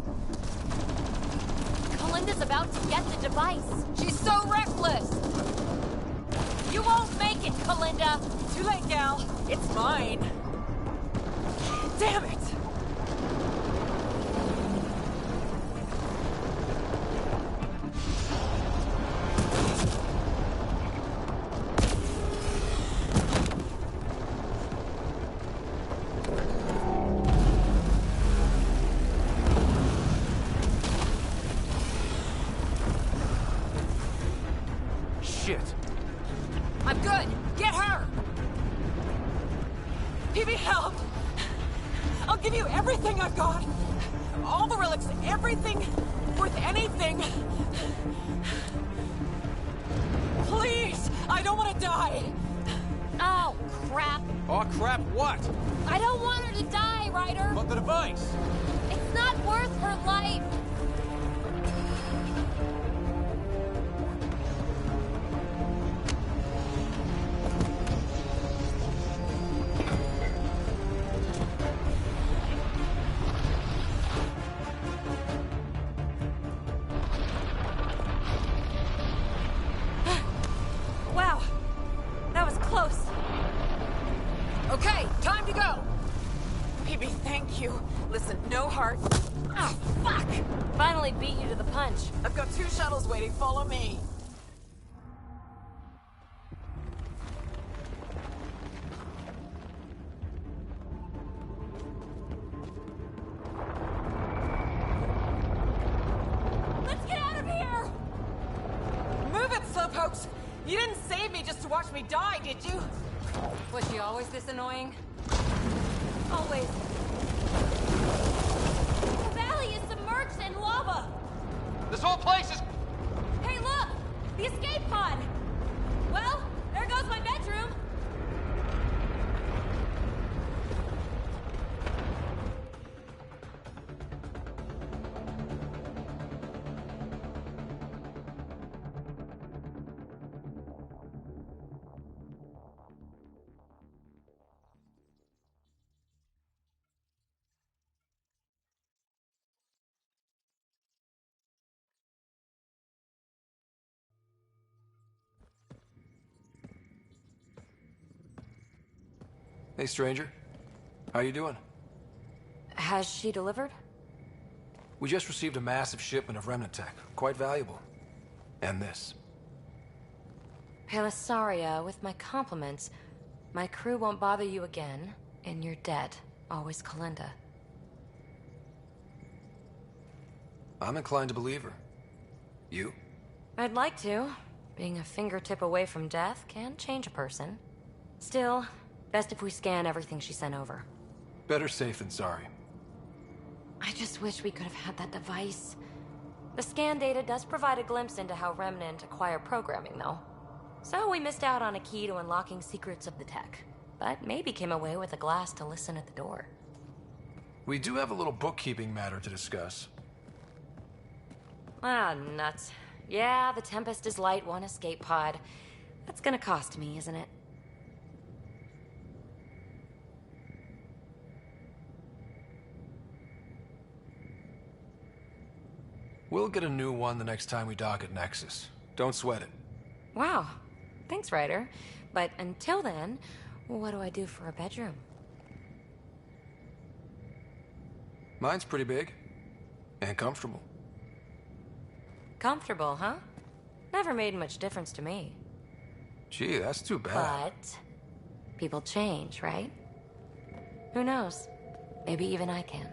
Kalinda's about to get the device. She's so reckless. You won't make it, Kalinda. Too late, gal. It's mine. Damn it! Shit. I'm good. Get her! PB, help! I'll give you everything I've got. All the relics, everything worth anything. Please, I don't want to die. Oh, crap. Oh, crap, what? I don't want her to die, Ryder. But the device. It's not worth her life. Wow, that was close. Okay, time to go. PB, thank you. Listen, no heart. Ah, fuck! Finally beat you to the punch. I've got 2 shuttles waiting. Follow me. Let's get out of here! Move it, slowpokes! You didn't save me just to watch me die, did you? Was she always this annoying? Always. The valley is submerged in lava! This whole place is... Hey, look! The escape pod! Well, there goes my bedroom! Hey, stranger. How you doing? Has she delivered? We just received a massive shipment of remnant tech. Quite valuable. And this. Pelisaria, with my compliments. My crew won't bother you again, and you're dead. Always Kalinda. I'm inclined to believe her. You? I'd like to. Being a fingertip away from death can change a person. Still, best if we scan everything she sent over. Better safe than sorry. I just wish we could have had that device. The scan data does provide a glimpse into how Remnant acquire programming, though. So we missed out on a key to unlocking secrets of the tech. But maybe came away with a glass to listen at the door. We do have a little bookkeeping matter to discuss. Ah, nuts. Yeah, the Tempest is light, one escape pod. That's gonna cost me, isn't it? We'll get a new one the next time we dock at Nexus. Don't sweat it. Wow. Thanks, Ryder. But until then, what do I do for a bedroom? Mine's pretty big. And comfortable. Comfortable, huh? Never made much difference to me. Gee, that's too bad. But people change, right? Who knows? Maybe even I can.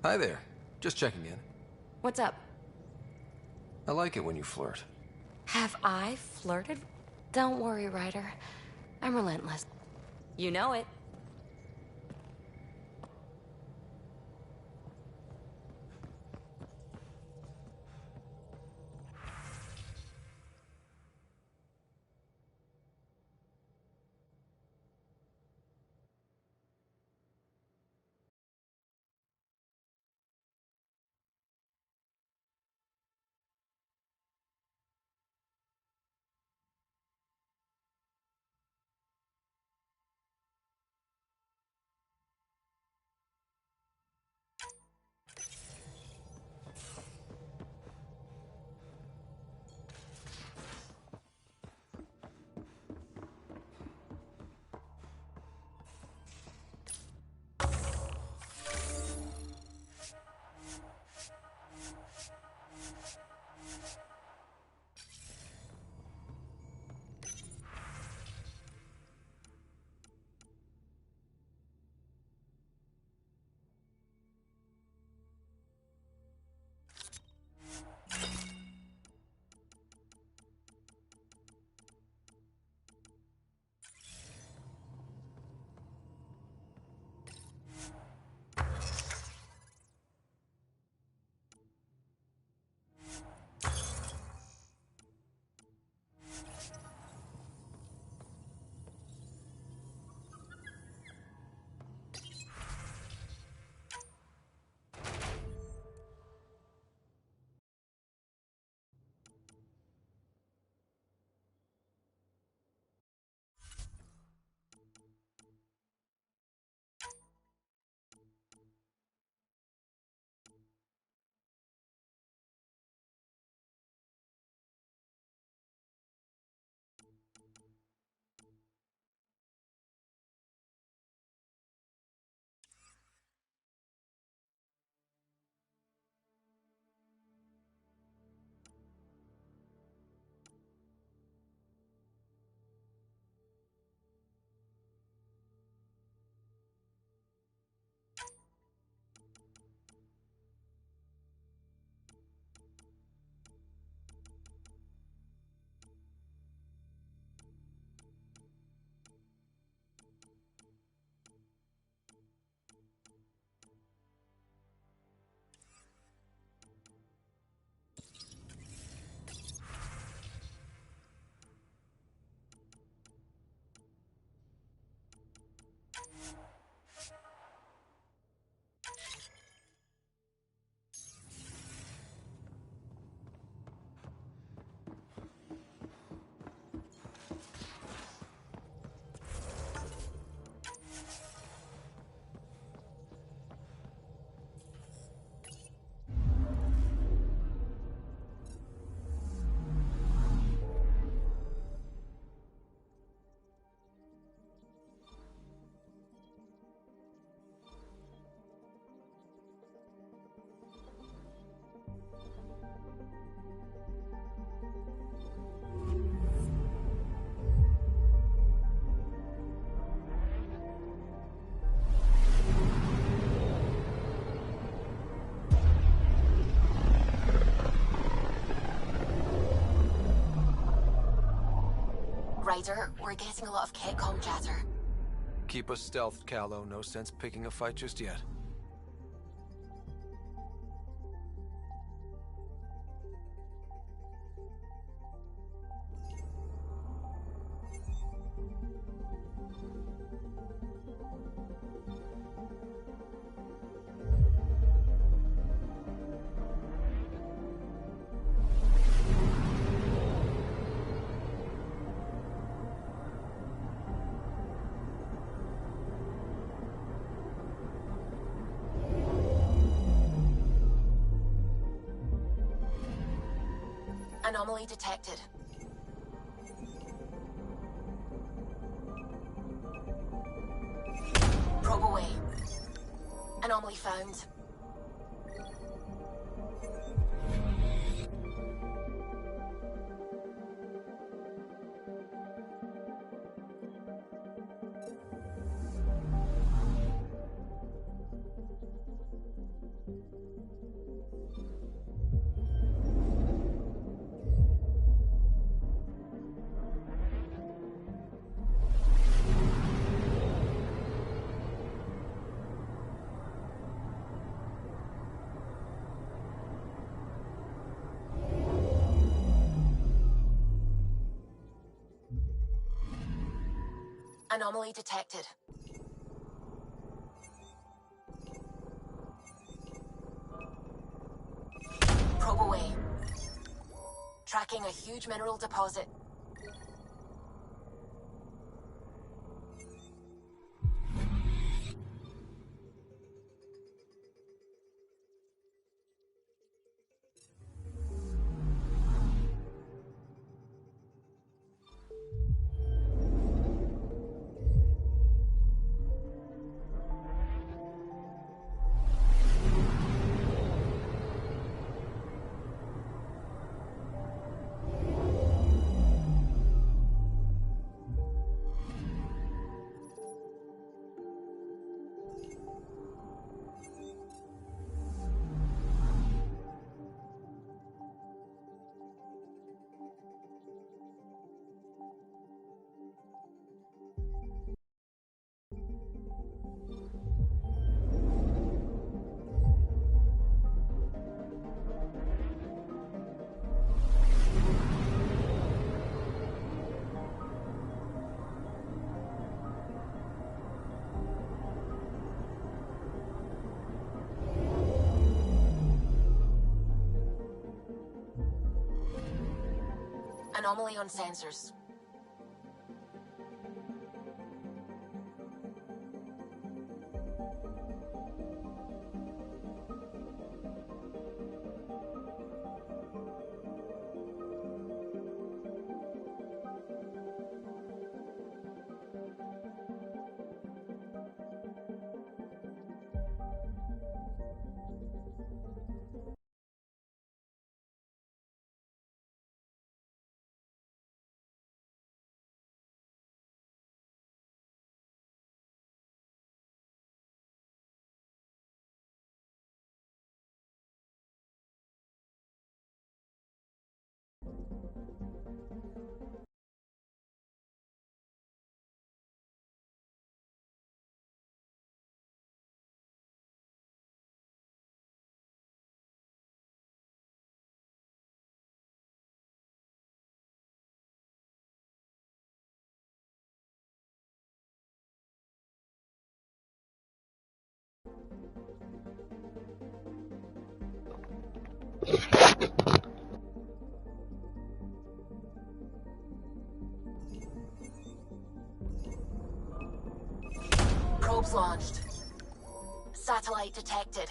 Hi there. Just checking in. What's up? I like it when you flirt. Have I flirted? Don't worry, Ryder. I'm relentless. You know it. Ryder, we're getting a lot of Ketcom chatter. Keep us stealthed, Callow. No sense picking a fight just yet. Anomaly detected. Probe away. Anomaly found. Anomaly detected. Probe away. Tracking a huge mineral deposit. Anomaly on sensors. Probes launched. Satellite detected.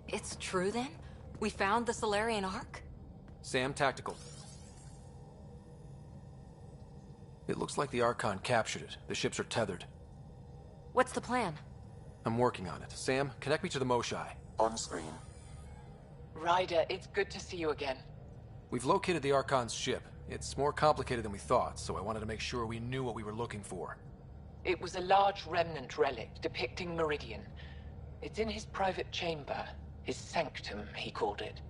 It's true then? We found the Solarian Ark? Sam, tactical. It looks like the Archon captured it. The ships are tethered. What's the plan? I'm working on it. Sam, connect me to the Moshai. On screen. Ryder, it's good to see you again. We've located the Archon's ship. It's more complicated than we thought, so I wanted to make sure we knew what we were looking for. It was a large remnant relic depicting Meridian. It's in his private chamber. His sanctum, he called it.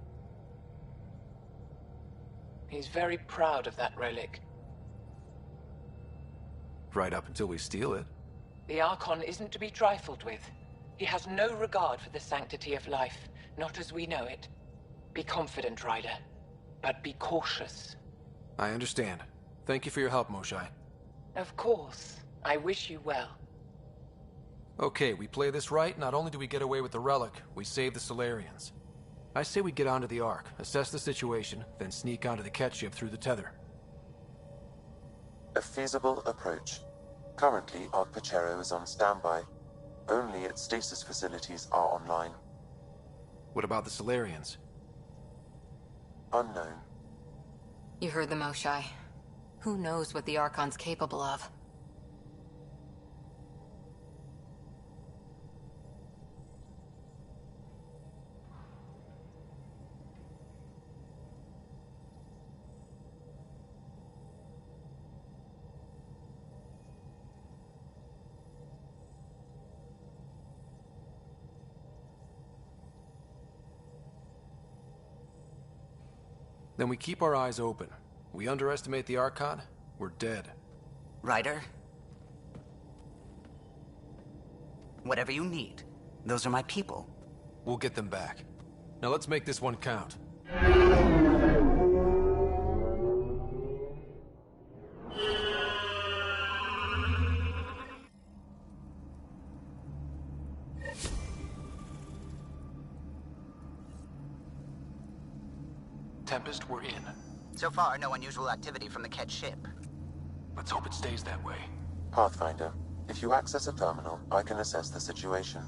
He's very proud of that relic. Right up until we steal it. The Archon isn't to be trifled with. He has no regard for the sanctity of life, not as we know it. Be confident, Ryder, but be cautious. I understand. Thank you for your help, Moshai. Of course. I wish you well. Okay, we play this right, not only do we get away with the relic, we save the Solarians. I say we get onto the Ark, assess the situation, then sneak onto the Ket ship through the tether. A feasible approach. Currently, Ark Pachero is on standby. Only its stasis facilities are online. What about the Solarians? Unknown. You heard the Moshai. Who knows what the Archon's capable of? Then we keep our eyes open. We underestimate the Archon, we're dead. Ryder? Whatever you need. Those are my people. We'll get them back. Now let's make this one count. Tempest, we're in. So far, no unusual activity from the Ket ship. Let's hope it stays that way. Pathfinder, if you access a terminal, I can assess the situation.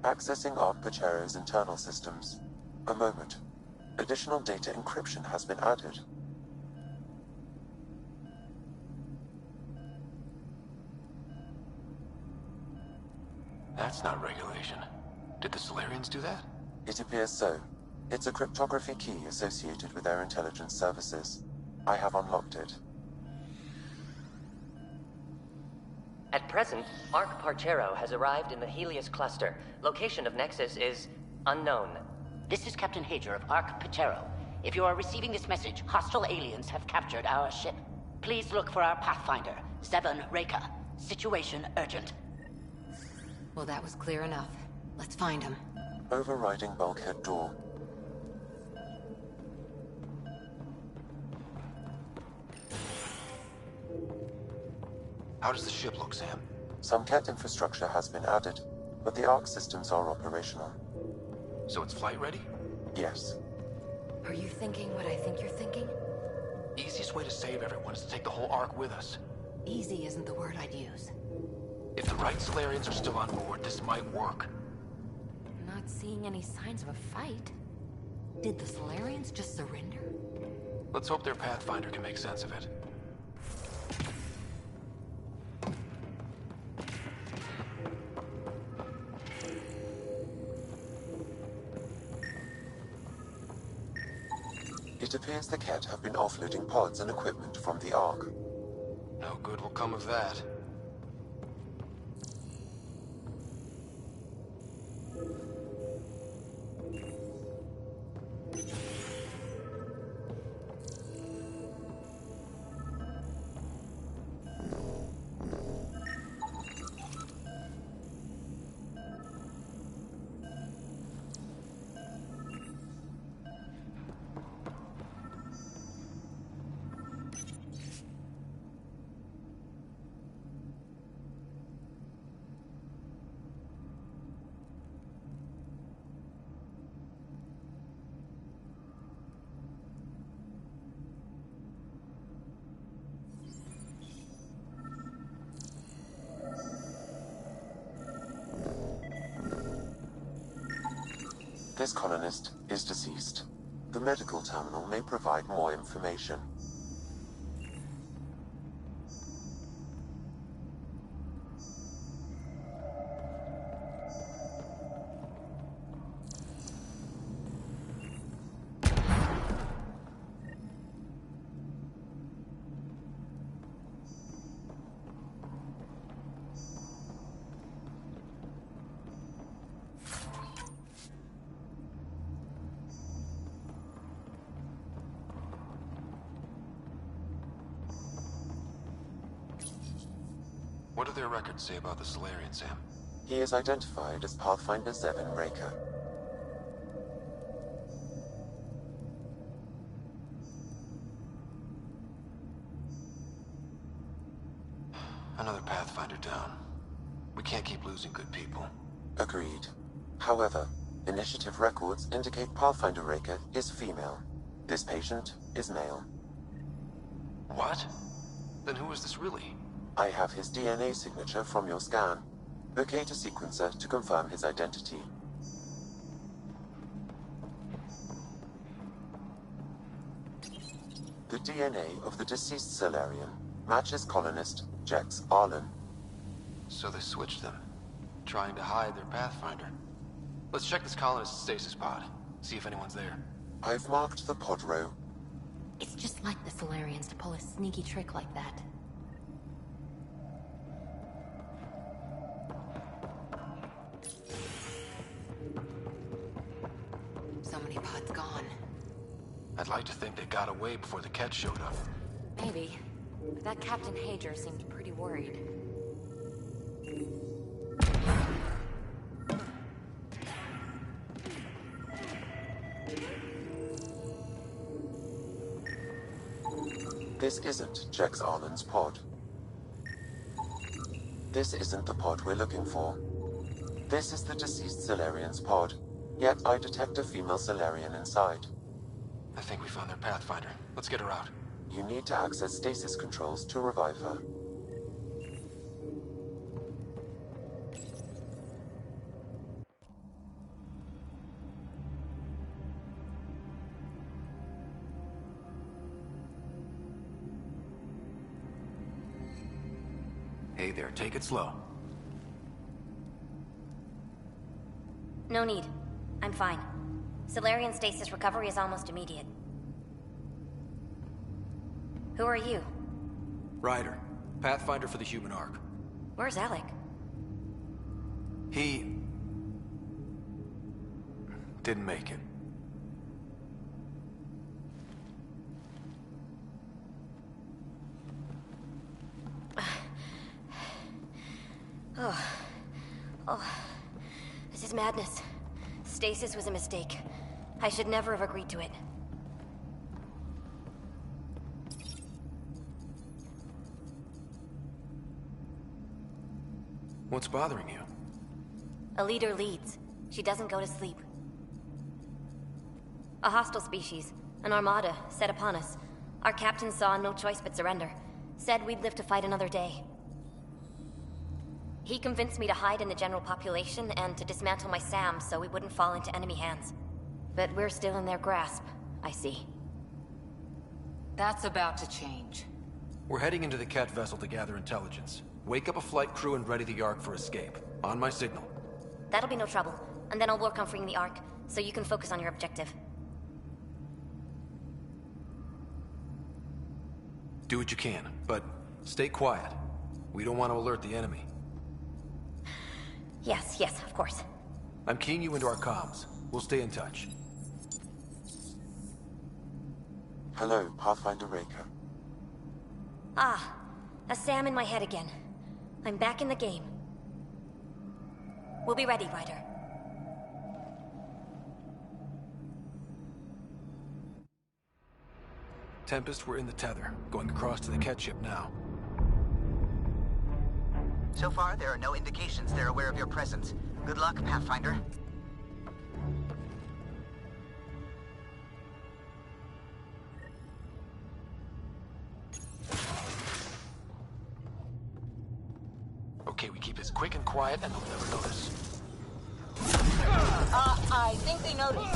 Accessing Arc Pachero's internal systems. A moment. Additional data encryption has been added. That's not regulation. Did the Solarians do that? It appears so. It's a cryptography key associated with their intelligence services. I have unlocked it. At present, Arc Parchero has arrived in the Helios cluster. Location of Nexus is unknown. This is Captain Hager of Arc Parchero. If you are receiving this message, hostile aliens have captured our ship. Please look for our Pathfinder, Zevon Reka. Situation urgent. Well, that was clear enough. Let's find him. Overriding bulkhead door. How does the ship look, Sam? Some Ket infrastructure has been added, but the Arc systems are operational. So it's flight ready? Yes. Are you thinking what I think you're thinking? Easiest way to save everyone is to take the whole Ark with us. Easy isn't the word I'd use. If the right Solarians are still on board, this might work. I'm not seeing any signs of a fight. Did the Solarians just surrender? Let's hope their Pathfinder can make sense of it. It appears the Ket have been offloading pods and equipment from the Ark. No good will come of that. This colonist is deceased. The medical terminal may provide more information. What do their records say about the Solarian, Sam? He is identified as Pathfinder Zevin Raker. Another Pathfinder down. We can't keep losing good people. Agreed. However, initiative records indicate Pathfinder Raker is female. This patient is male. What? Then who is this really? I have his DNA signature from your scan. Locate a sequencer to confirm his identity. The DNA of the deceased Solarian matches colonist Jex Arlen. So they switched them, trying to hide their Pathfinder. Let's check this colonist's stasis pod, see if anyone's there. I've marked the pod row. It's just like the Solarians to pull a sneaky trick like that. So many pods gone. I'd like to think they got away before the Ket showed up. Maybe. But that Captain Hager seemed pretty worried. This isn't Jex Arlen's pod. This isn't the pod we're looking for. This is the deceased Solarian's pod, yet I detect a female Solarian inside. I think we found their Pathfinder. Let's get her out. You need to access stasis controls to revive her. Hey there, take it slow. No need. I'm fine. Solarian stasis recovery is almost immediate. Who are you? Ryder, Pathfinder for the human Ark. Where's Alec? He... didn't make it. Oh. This is madness. Stasis was a mistake. I should never have agreed to it. What's bothering you? A leader leads. She doesn't go to sleep. A hostile species, an armada, set upon us. Our captain saw no choice but surrender. Said we'd live to fight another day. He convinced me to hide in the general population and to dismantle my SAM so we wouldn't fall into enemy hands. But we're still in their grasp, I see. That's about to change. We're heading into the Cat vessel to gather intelligence. Wake up a flight crew and ready the Ark for escape. On my signal. That'll be no trouble. And then I'll work on freeing the Ark, so you can focus on your objective. Do what you can, but stay quiet. We don't want to alert the enemy. Yes, of course. I'm keying you into our comms. We'll stay in touch. Hello, Pathfinder Raker. Ah, a SAM in my head again. I'm back in the game. We'll be ready, Ryder. Tempest, we're in the tether. Going across to the Cat ship now. So far, there are no indications they're aware of your presence. Good luck, Pathfinder. Okay, we keep this quick and quiet and they'll never notice. I think they noticed.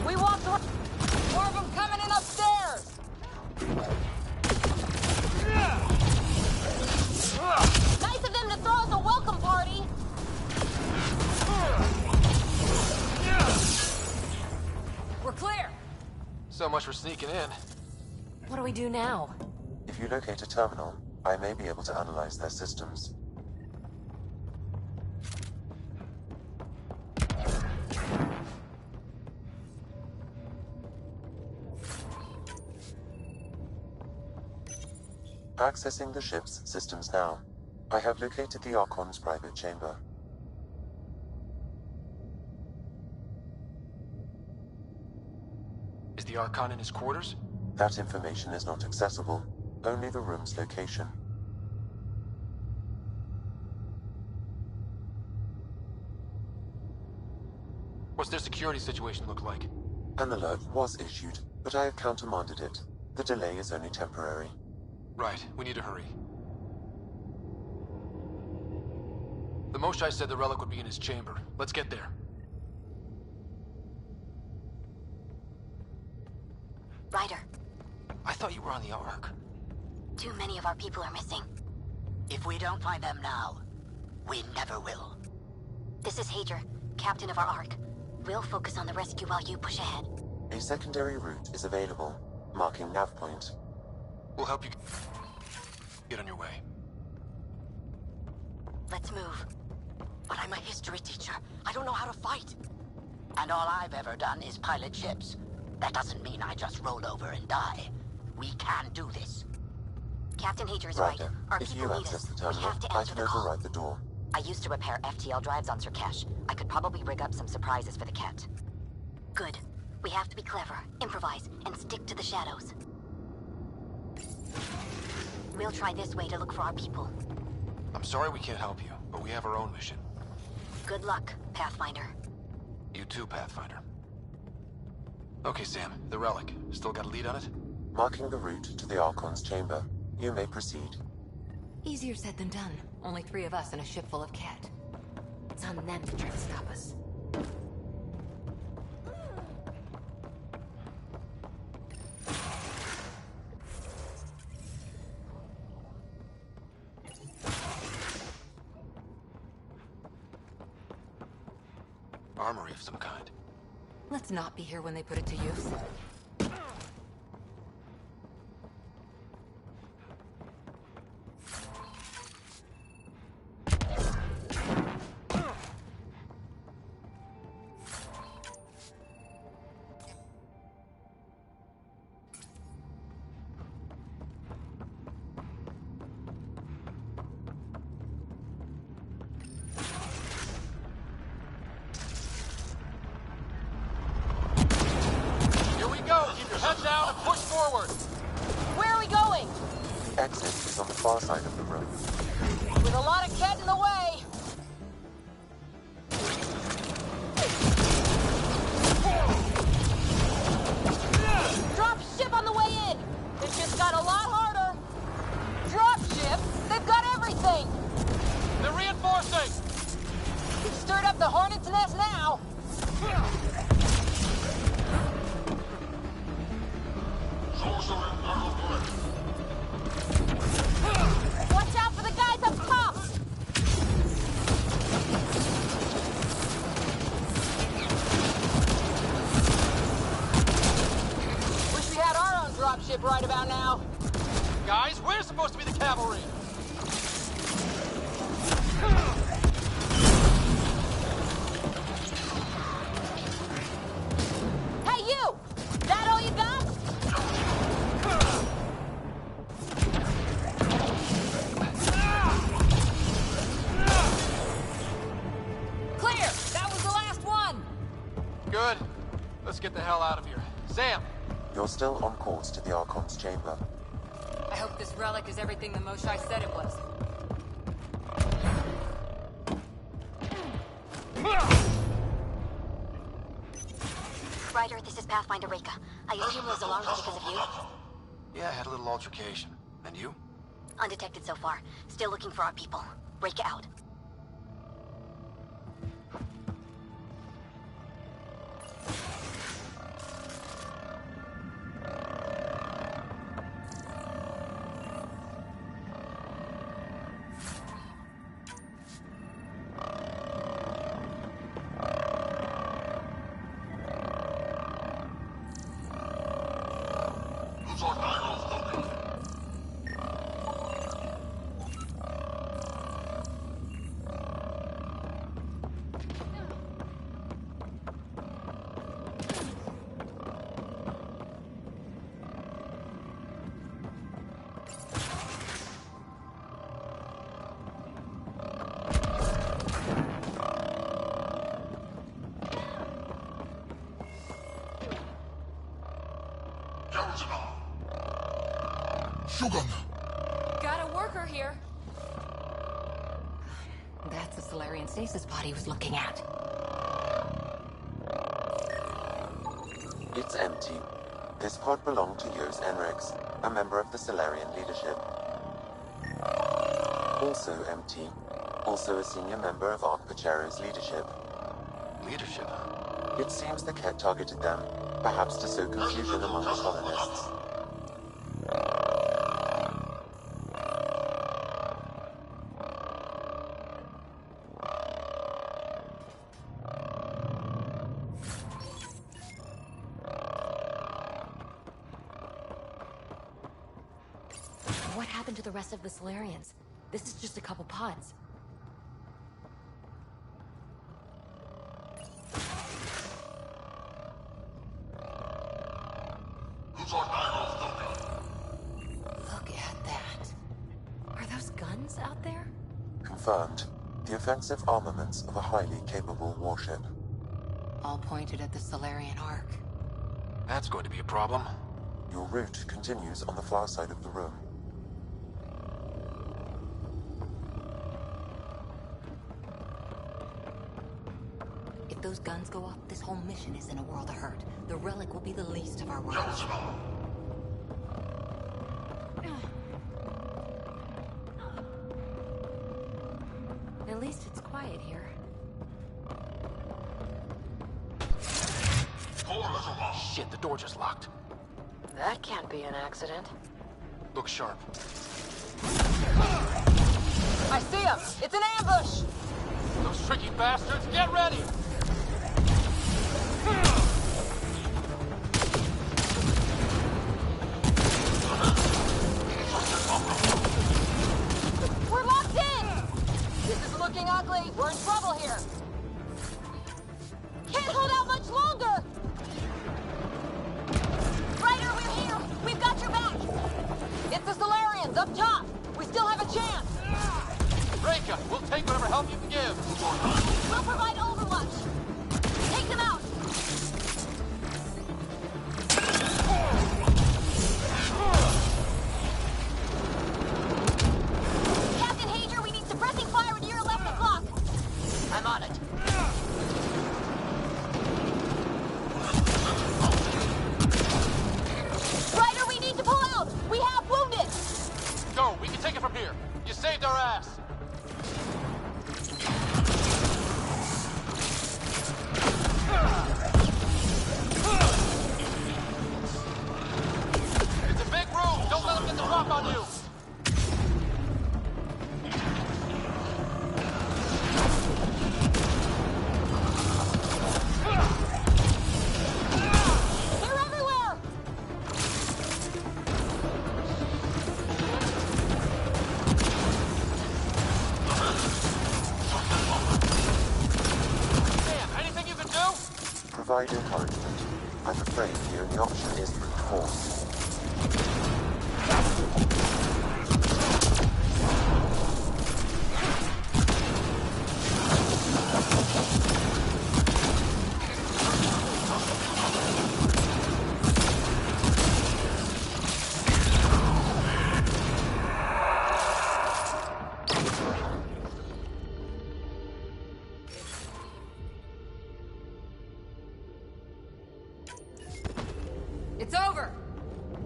We walked around. More of them coming in upstairs. Nice of them to throw us a welcome party. We're clear. So much for sneaking in. What do we do now? If you locate a terminal, I may be able to analyze their systems. Accessing the ship's systems now. I have located the Archon's private chamber. Is the Archon in his quarters? That information is not accessible. Only the room's location. What's their security situation look like? An alert was issued, but I have countermanded it. The delay is only temporary. Right, we need to hurry. The Moshai said the relic would be in his chamber. Let's get there. Ryder, I thought you were on the Ark. too many of our people are missing. If we don't find them now, we never will. This is Hager, captain of our Ark. We'll focus on the rescue while you push ahead. A secondary route is available, marking nav point. We'll help you get on your way. Let's move. But I'm a history teacher. I don't know how to fight. And all I've ever done is pilot ships. That doesn't mean I just roll over and die. We can do this. Captain Hager is right. Ryder, Our if people you need access us. the We terminal, have to I answer can the call. override the door. I used to repair FTL drives on Surkesh. I could probably rig up some surprises for the Cat. Good. We have to be clever, improvise, and stick to the shadows. We'll try this way to look for our people. I'm sorry we can't help you, but we have our own mission. Good luck, Pathfinder. You too, Pathfinder. Okay, Sam, the relic. Still got a lead on it? Marking the route to the Archon's chamber. You may proceed. Easier said than done. Only 3 of us and a ship full of Cat. It's on them to try to stop us. Armory of some kind. Let's not be here when they put it to use. Exit is on the far side of the room. With a lot of Cat in the way. ship right about now. Guys, we're supposed to be the cavalry. Hey, you! That all you got? Clear! That was the last one! Good. Let's get the hell out of here. Sam! You're still on course to the Archon's chamber. I hope this relic is everything the Moshai said it was. Ryder, this is Pathfinder Reka. I assume those alarms are because of you? Yeah, I had a little altercation. And you? Undetected so far. Still looking for our people. Reka out. Got a worker here. That's the Solarian stasis pod he was looking at. It's empty. This pod belonged to Yos Enrix, a member of the Solarian leadership. Also empty. Also a senior member of Ark Pachero's leadership. Leadership? It seems the Ket targeted them, perhaps to sow confusion among the colonists. What happened to the rest of the Solarians? This is just a couple pods. Look at that. Are those guns out there? Confirmed. The offensive armaments of a highly capable warship. All pointed at the Solarian Ark. That's going to be a problem. Your route continues on the far side of the room. If those guns go off, this whole mission is in a world of hurt. The relic will be the least of our worries. At least it's quiet here. Shit, the door just locked. That can't be an accident. Look sharp. I see him! It's an ambush! Those tricky bastards, get ready! We're locked in! This is looking ugly. We're in trouble here. Can't hold out much longer! Ryder, we're here! We've got your back! It's the Solarians, up top! We still have a chance! Reka, we'll take whatever help you can give. We'll provide overwatch! encouragement. I'm afraid the only option is brute force. It's over!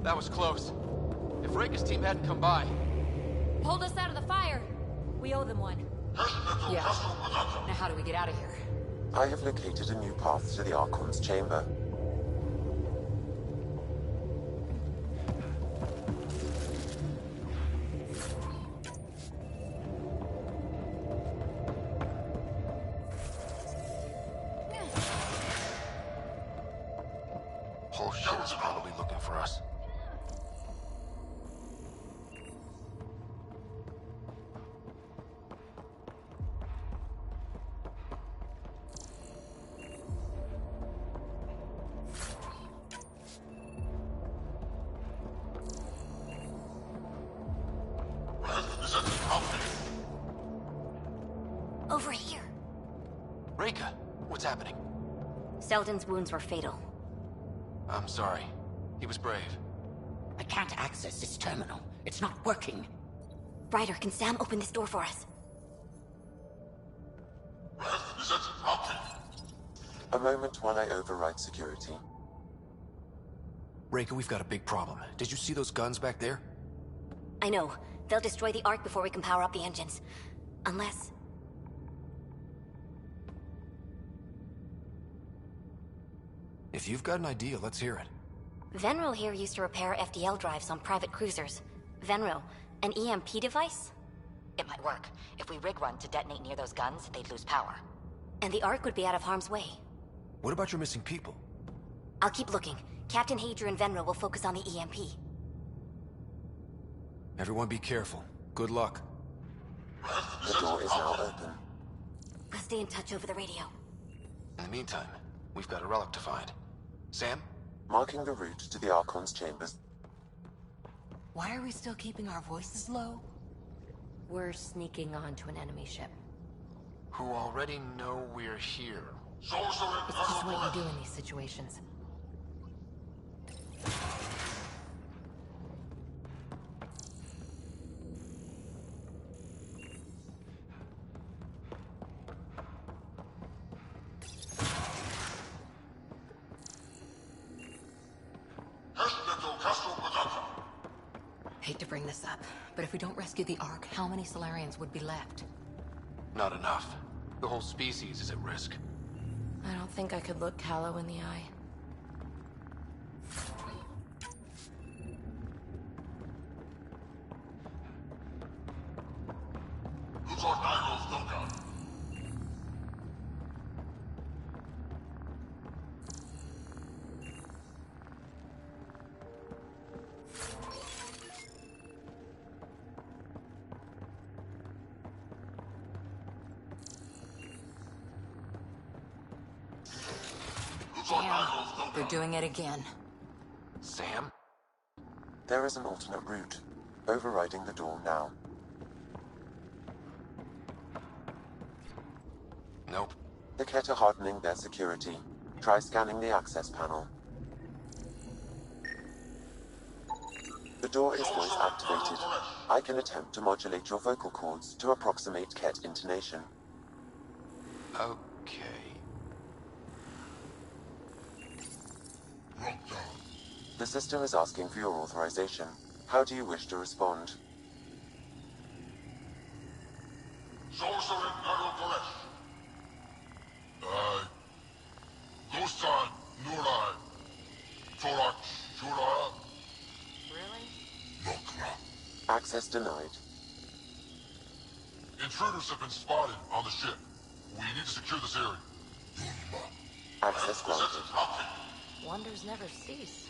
That was close. If Reika's team hadn't come by... Pulled us out of the fire. We owe them one. Yeah. Now how do we get out of here? I have located a new path to the Archon's chamber. Whole shit is probably looking for us. Over here. Reika, what's happening? Selden's wounds were fatal. I'm sorry. He was brave. I can't access this terminal. It's not working. Ryder, can Sam open this door for us? A moment while I override security. Reika, we've got a big problem. Did you see those guns back there? I know. They'll destroy the Ark before we can power up the engines. Unless... If you've got an idea, let's hear it. Venril here used to repair FDL drives on private cruisers. Venril, an EMP device? It might work. If we rig one to detonate near those guns, they'd lose power. And the Ark would be out of harm's way. What about your missing people? I'll keep looking. Captain Hadrian and Venril will focus on the EMP. Everyone be careful. Good luck. The door is now open. We'll stay in touch over the radio. In the meantime, we've got a relic to find. Sam? Marking the route to the Archon's chambers. Why are we still keeping our voices low? We're sneaking onto an enemy ship. Who already know we're here. It's just what you do in these situations. Hate to bring this up, but if we don't rescue the Ark, how many Solarians would be left? Not enough. The whole species is at risk. I don't think I could look Callow in the eye. Damn, they're doing it again. Sam? There is an alternate route. Overriding the door now. Nope. The Kett are hardening their security. Try scanning the access panel. The door is voice activated. I can attempt to modulate your vocal cords to approximate Kett intonation. Okay. The system is asking for your authorization. How do you wish to respond? Really? Access denied. Intruders have been spotted on the ship. We need to secure this area. Access granted. Wonders never cease.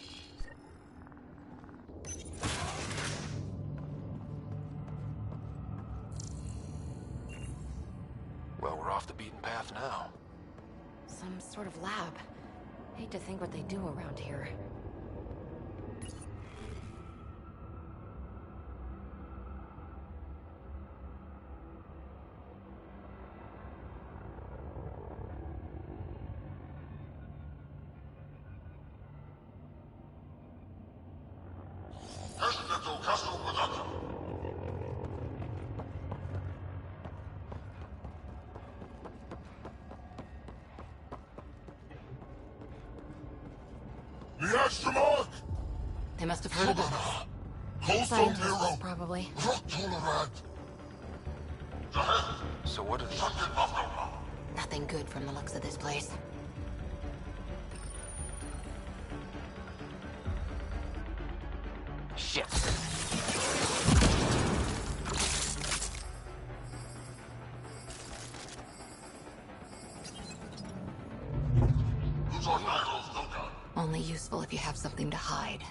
Well, we're off the beaten path now. Some sort of lab. Hate to think what they do around here. They must have heard of it. Scientists, probably. So what are these? Nothing good from the looks of this place. Shit. Only useful if you have something to hide.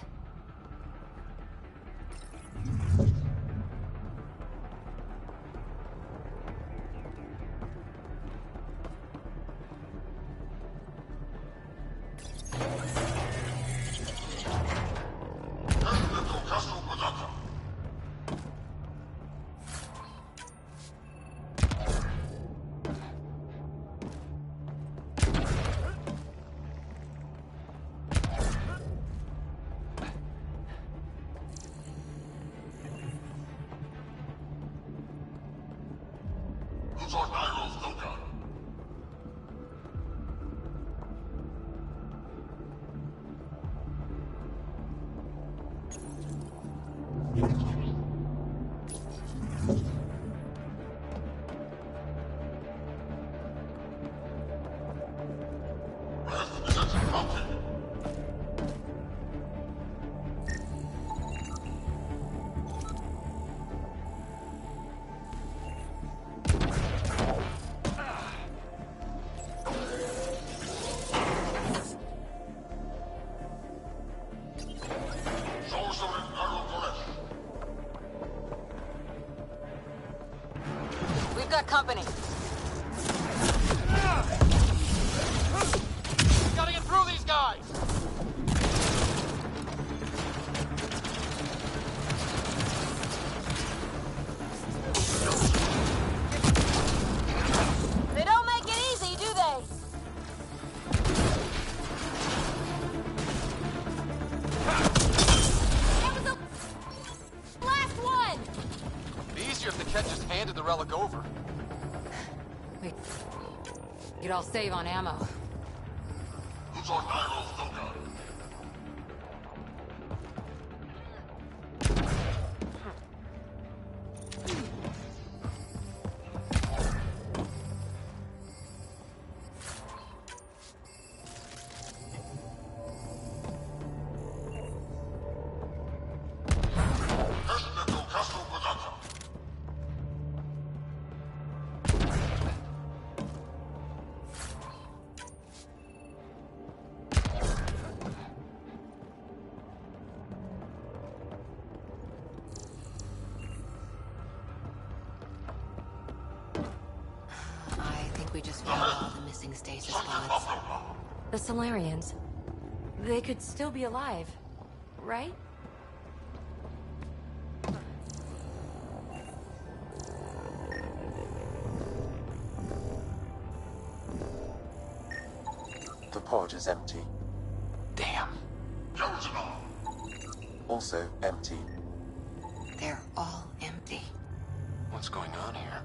We've got company. Gotta get through these guys! They don't make it easy, do they? That was the last one! Be easier if the Ket just handed the relic over. You'd all save on ammo. We just found all the missing stasis pods. The Solarians. They could still be alive, right? The pod is empty. Damn. Also empty. They're all empty. What's going on here?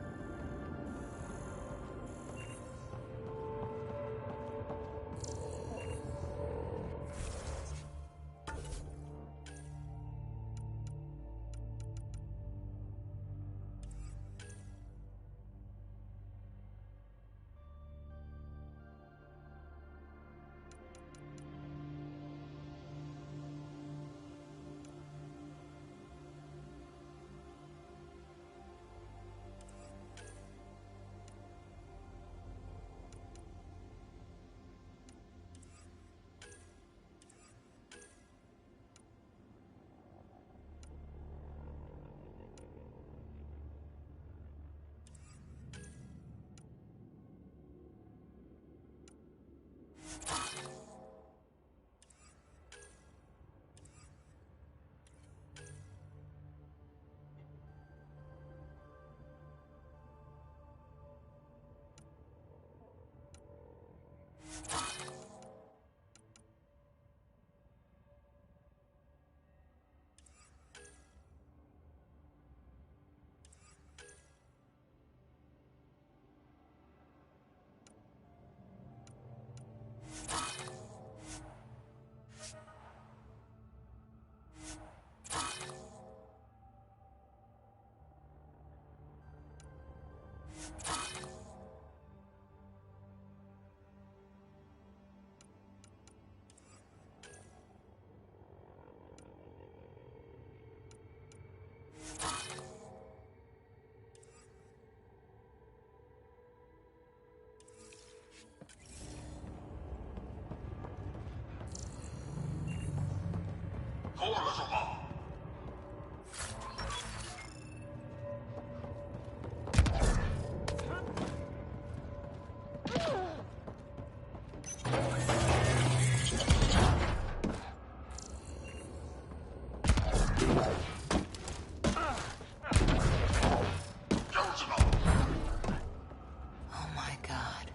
Oh my god.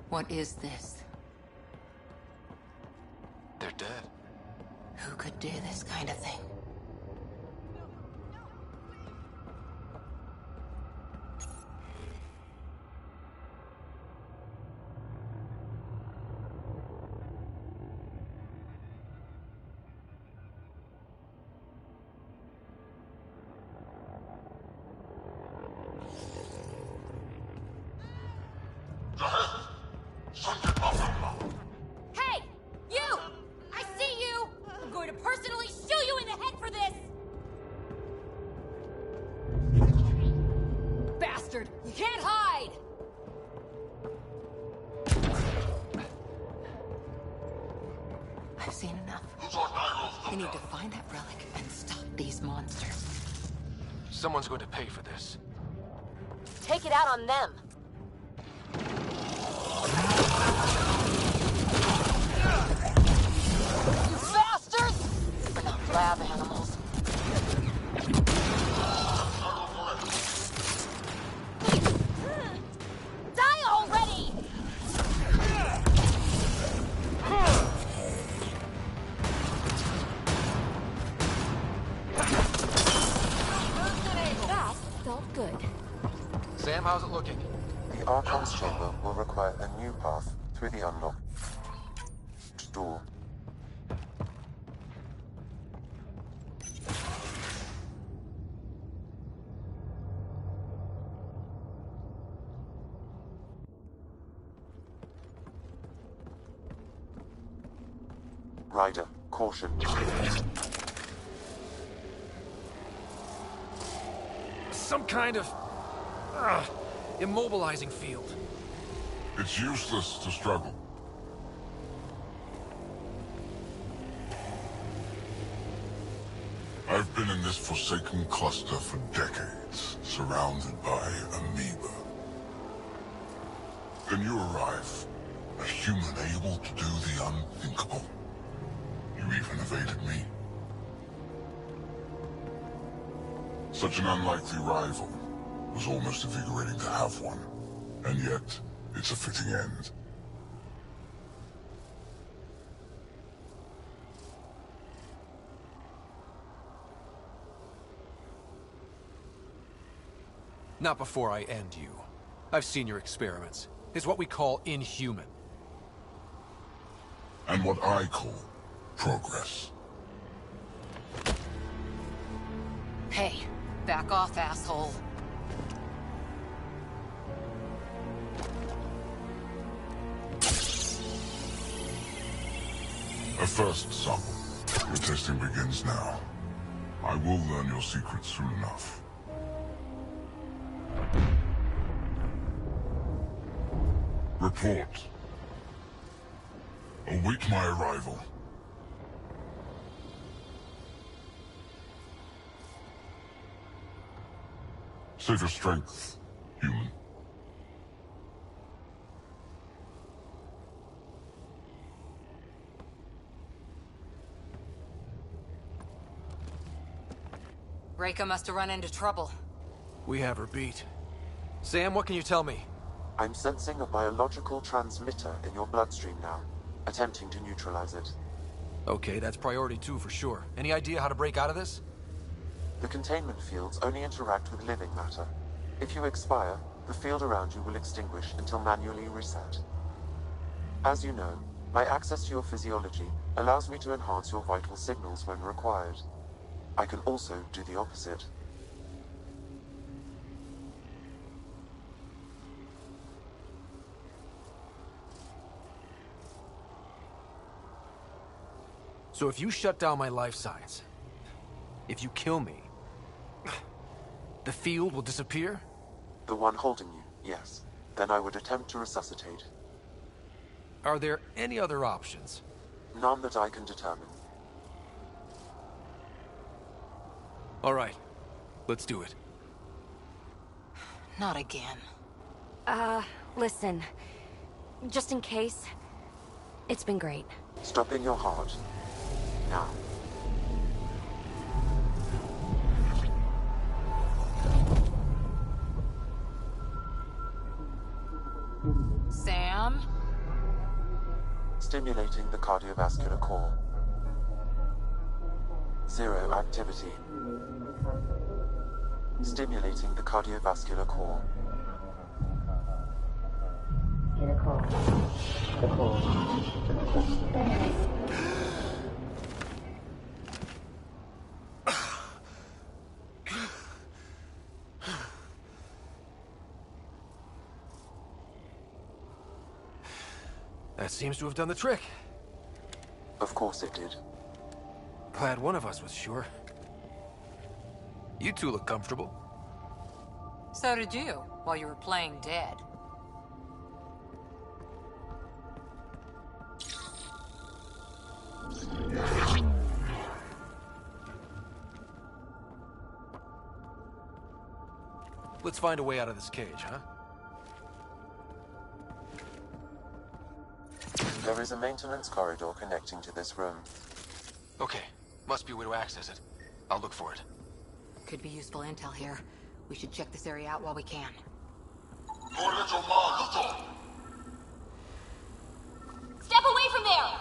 What is this? They're dead. Who could do this kind of thing? Hey! You! I see you! I'm going to personally shoot you in the head for this! Bastard! You can't hide! I've seen enough. We need to find that relic and stop these monsters. Someone's going to pay for this. Take it out on them. You bastards! We're not lab animals. Die already! That felt good. Sam, how's it looking? The Archon's chamber will require a new path through the unlocked door. Ryder, caution. Some kind of... immobilizing field. It's useless to struggle. I've been in this forsaken cluster for decades, surrounded by amoeba. Then you arrive, a human able to do the unthinkable. You even evaded me. Such an unlikely rival. Was almost invigorating to have one. And yet, it's a fitting end. Not before I end you. I've seen your experiments. It's what we call inhuman. And what I call progress. Hey, back off, asshole. A first sample. Your testing begins now. I will learn your secrets soon enough. Report. Await my arrival. Save your strength, human. Reika must have run into trouble. We have her beat. Sam, what can you tell me? I'm sensing a biological transmitter in your bloodstream now, attempting to neutralize it. Okay, that's priority 2 for sure. Any idea how to break out of this? The containment fields only interact with living matter. If you expire, the field around you will extinguish until manually reset. As you know, my access to your physiology allows me to enhance your vital signals when required. I can also do the opposite. So if you shut down my life signs, if you kill me, the field will disappear? The one holding you, yes. Then I would attempt to resuscitate. Are there any other options? None that I can determine. All right, let's do it. Not again. Listen. Just in case, it's been great. Stop in your heart. Now. Sam? Stimulating the cardiovascular core. Zero activity. Stimulating the cardiovascular core. That seems to have done the trick. Of course it did. Glad one of us was sure. You two look comfortable. So did you, while you were playing dead. Let's find a way out of this cage, huh? There is a maintenance corridor connecting to this room. Okay, must be a way to access it. I'll look for it. Could be useful intel here. We should check this area out while we can. Step away from there!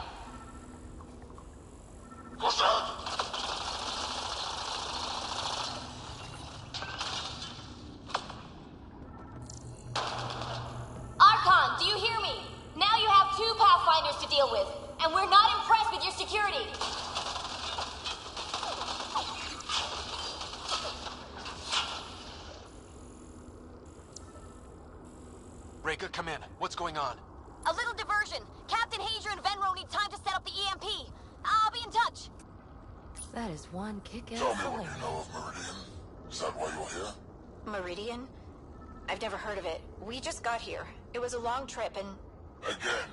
Archon, do you hear me? Now you have 2 Pathfinders to deal with, and we're not impressed with your security. Reka, come in. What's going on? A little diversion. Captain Hager and Venro need time to set up the EMP. I'll be in touch. That is one kick-ass Tell me Solarian. what you know of Meridian. Is that why you're here? Meridian? I've never heard of it. We just got here. It was a long trip and... Again,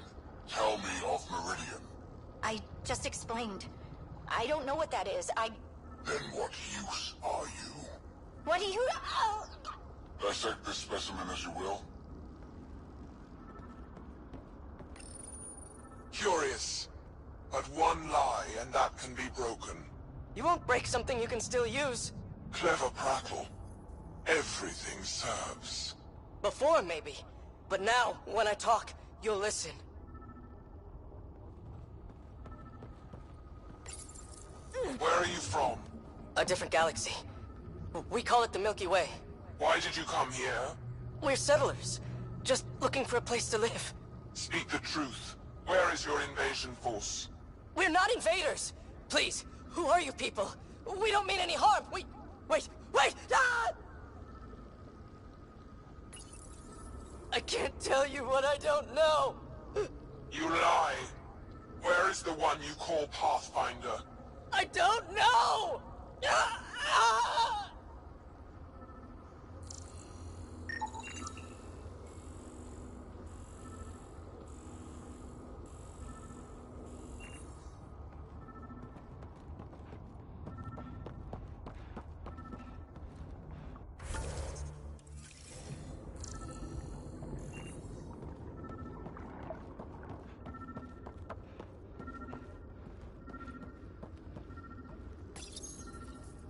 tell me of Meridian. I just explained. I don't know what that is. Then what use are you? What do you... Oh. Dissect this specimen as you will. Curious. But one lie, and that can be broken. You won't break something you can still use. Clever prattle. Everything serves. Before, maybe. But now, when I talk, you'll listen. Where are you from? A different galaxy. We call it the Milky Way. Why did you come here? We're settlers. Just looking for a place to live. Speak the truth. Where is your invasion force? We're not invaders! Please, who are you people? We don't mean any harm! Wait! Ah! I can't tell you what I don't know! You lie. Where is the one you call Pathfinder? I don't know! Ah!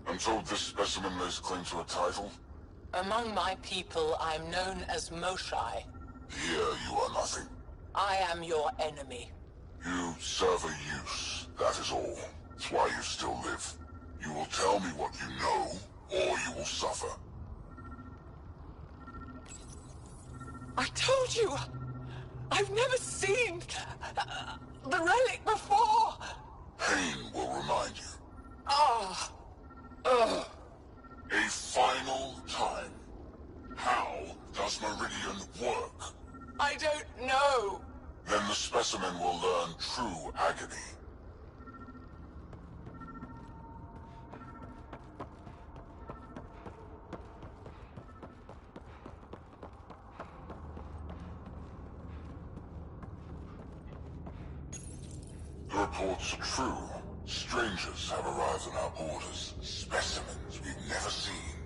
I'm told this specimen lays claim to a title. Among my people, I'm known as Moshai. Here you are nothing. I am your enemy. You serve a use, that is all. It's why you still live. You will tell me what you know, or you will suffer. I told you! I've never seen the relic before! Pain will remind you. Ah! A final time. How does Meridian work? I don't know! Then the specimen will learn true agony. reports are true, strangers have arrived on our borders. Specimens we've never seen.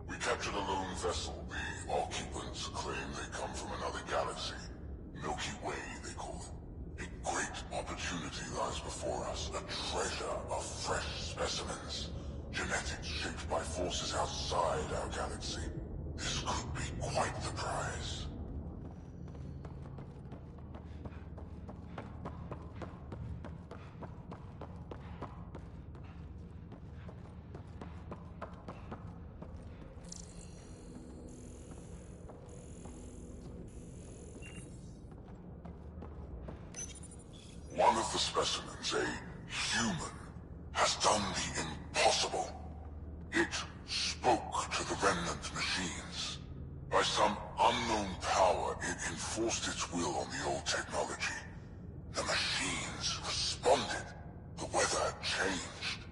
We captured a lone vessel. The occupants claim they come from another galaxy. Milky Way, they call it. A great opportunity lies before us. A treasure of fresh specimens. Genetics shaped by forces outside our galaxy. This could be quite the prize. One of the specimens, a human, has done the impossible. It spoke to the remnant machines. By some unknown power, it enforced its will on the old technology. The machines responded. The weather changed.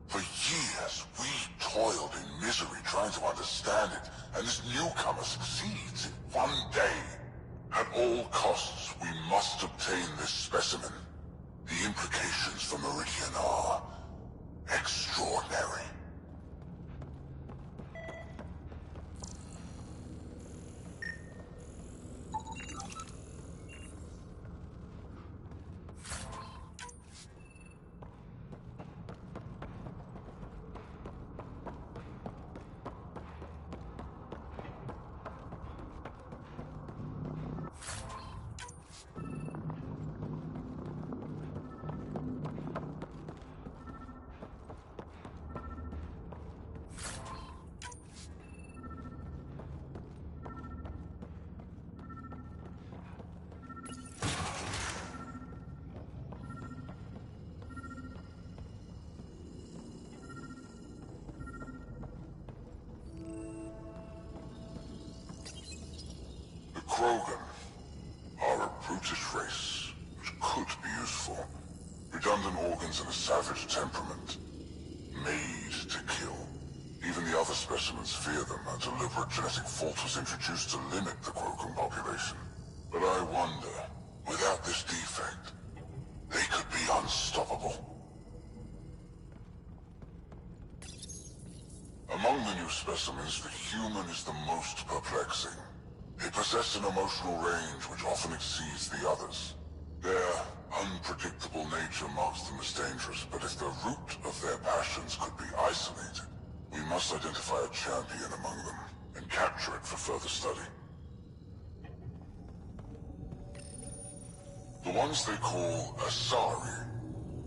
For years, we toiled in misery trying to understand it, and this newcomer succeeds in one day. At all costs, we must obtain this specimen. The implications for Meridian are extraordinary. Krogan are a brutish race, which could be useful. Redundant organs and a savage temperament. Made to kill. Even the other specimens fear them. A deliberate genetic fault was introduced to limit the Krogan population. But I wonder, without this defect, they could be unstoppable. Among the new specimens, the human is the most perplexing. They possess an emotional range which often exceeds the others. Their unpredictable nature marks them as dangerous, but if the root of their passions could be isolated, we must identify a champion among them and capture it for further study. The ones they call Asari,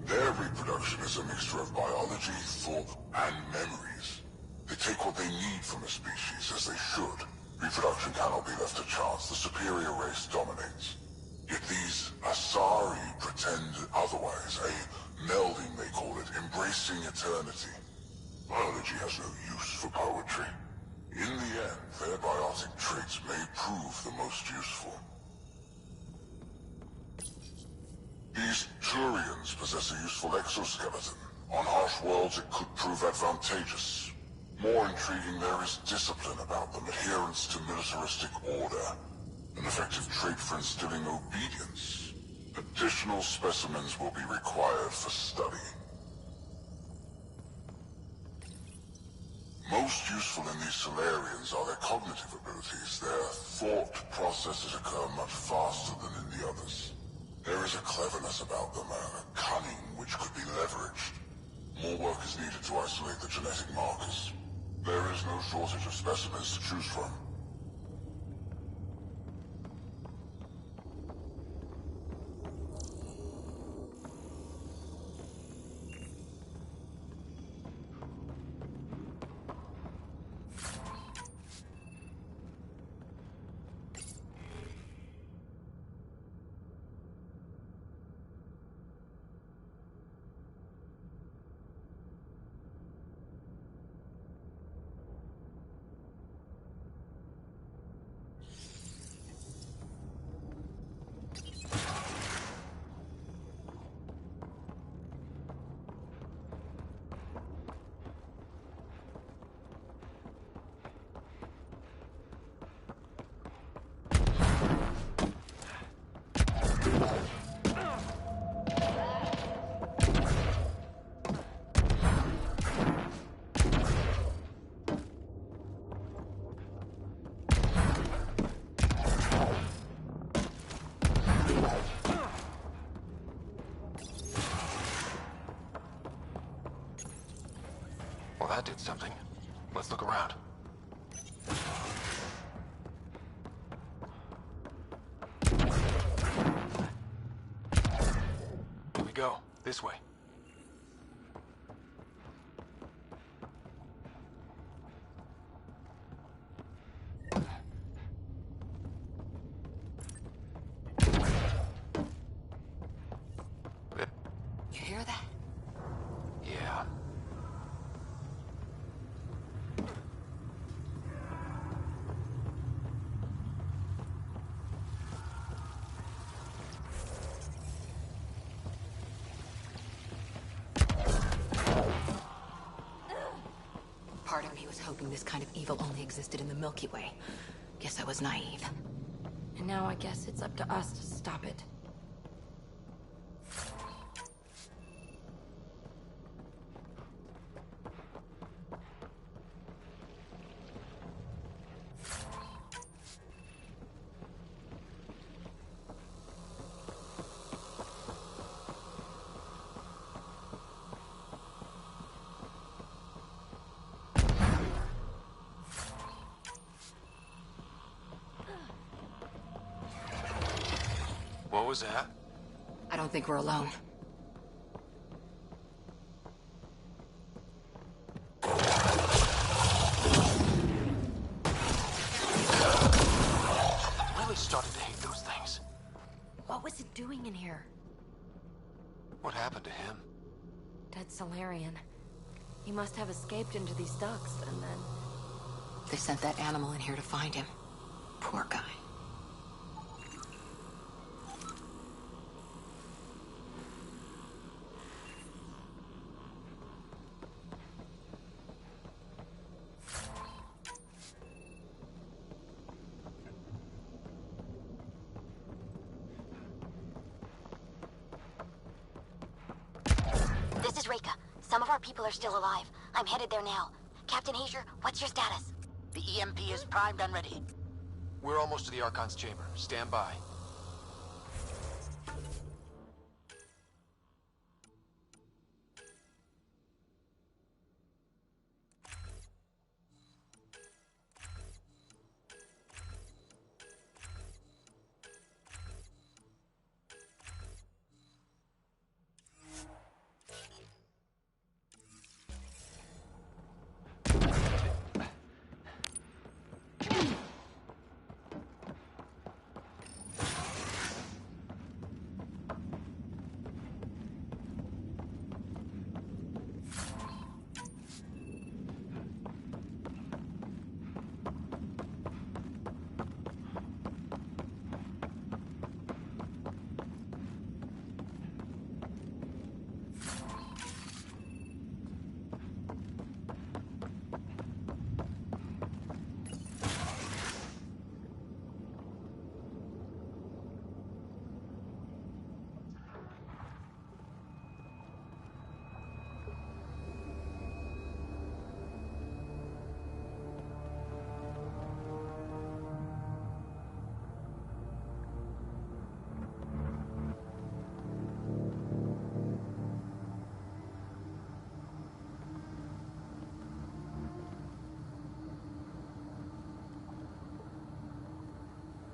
their reproduction is a mixture of biology, thought, and memories. They take what they need from a species, as they should. Reproduction cannot be left to chance. The superior race dominates. Yet these Asari pretend otherwise. A melding, they call it, embracing eternity. Biology has no use for poetry. In the end, their biotic traits may prove the most useful. These Turians possess a useful exoskeleton. On harsh worlds, it could prove advantageous. More intriguing, there is discipline about them, adherence to militaristic order, an effective trait for instilling obedience. Additional specimens will be required for study. Most useful in these Solarians are their cognitive abilities. Their thought processes occur much faster than in the others. There is a cleverness about them, a cunning which could be leveraged. More work is needed to isolate the genetic markers. There is no shortage of specimens to choose from. Well, that did something. Let's look around. Here we go. This way. You hear that? Yeah. Part of me was hoping this kind of evil only existed in the Milky Way. Guess I was naive. And now I guess it's up to us to stop it. What was that? I don't think we're alone. Really started to hate those things. What was it doing in here? What happened to him? Dead Solarian. He must have escaped into these ducts, and then... They sent that animal in here to find him. Poor guy. This is Reka. Some of our people are still alive. I'm headed there now. Captain Hazer, what's your status? The EMP is primed and ready. We're almost to the Archon's chamber. Stand by.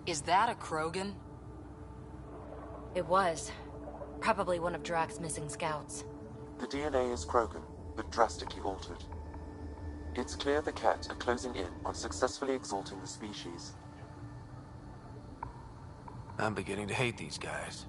Is that a Krogan? It was. Probably one of Drax's missing scouts. The DNA is Krogan, but drastically altered. It's clear the Cat are closing in on successfully exalting the species. I'm beginning to hate these guys.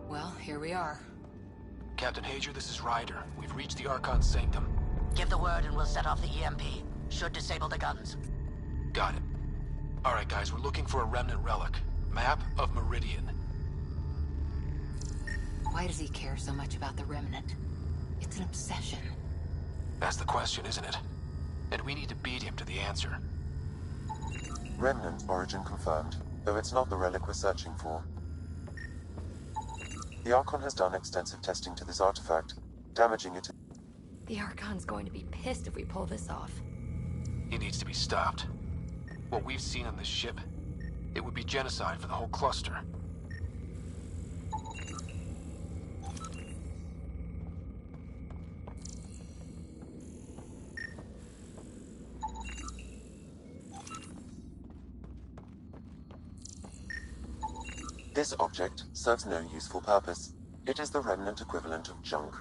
Well, here we are. Captain Hager, this is Ryder. We've reached the Archon's sanctum. Give the word and we'll set off the EMP. Should disable the guns. Got it. Alright guys, we're looking for a remnant relic. Map of Meridian. Why does he care so much about the Remnant? It's an obsession. That's the question, isn't it? And we need to beat him to the answer. Remnant origin confirmed, though it's not the relic we're searching for. The Archon has done extensive testing to this artifact, damaging it. The Archon's going to be pissed if we pull this off. He needs to be stopped. What we've seen on this ship, it would be genocide for the whole cluster. This object serves no useful purpose. It is the remnant equivalent of junk.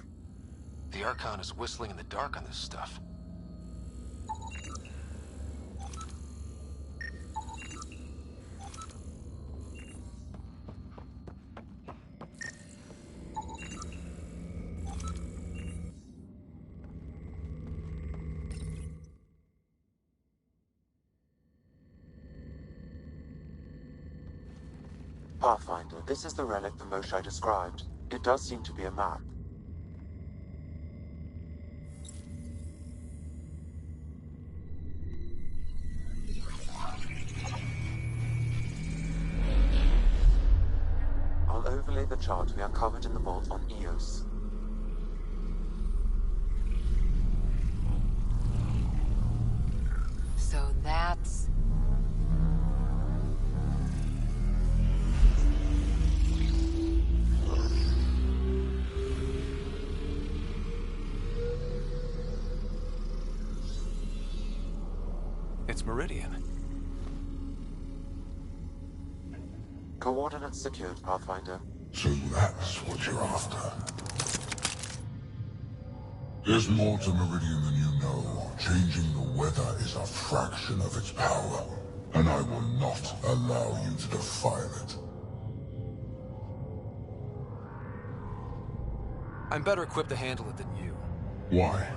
The Archon is whistling in the dark on this stuff. Pathfinder, this is the relic the Moshai described. It does seem to be a map. I'll overlay the chart we uncovered in the vault on Eos. So that's... It's Meridian. Coordinates secured, Pathfinder. So that's what you're after. There's more to Meridian than you know. Changing the weather is a fraction of its power, and I will not allow you to defile it. I'm better equipped to handle it than you. Why?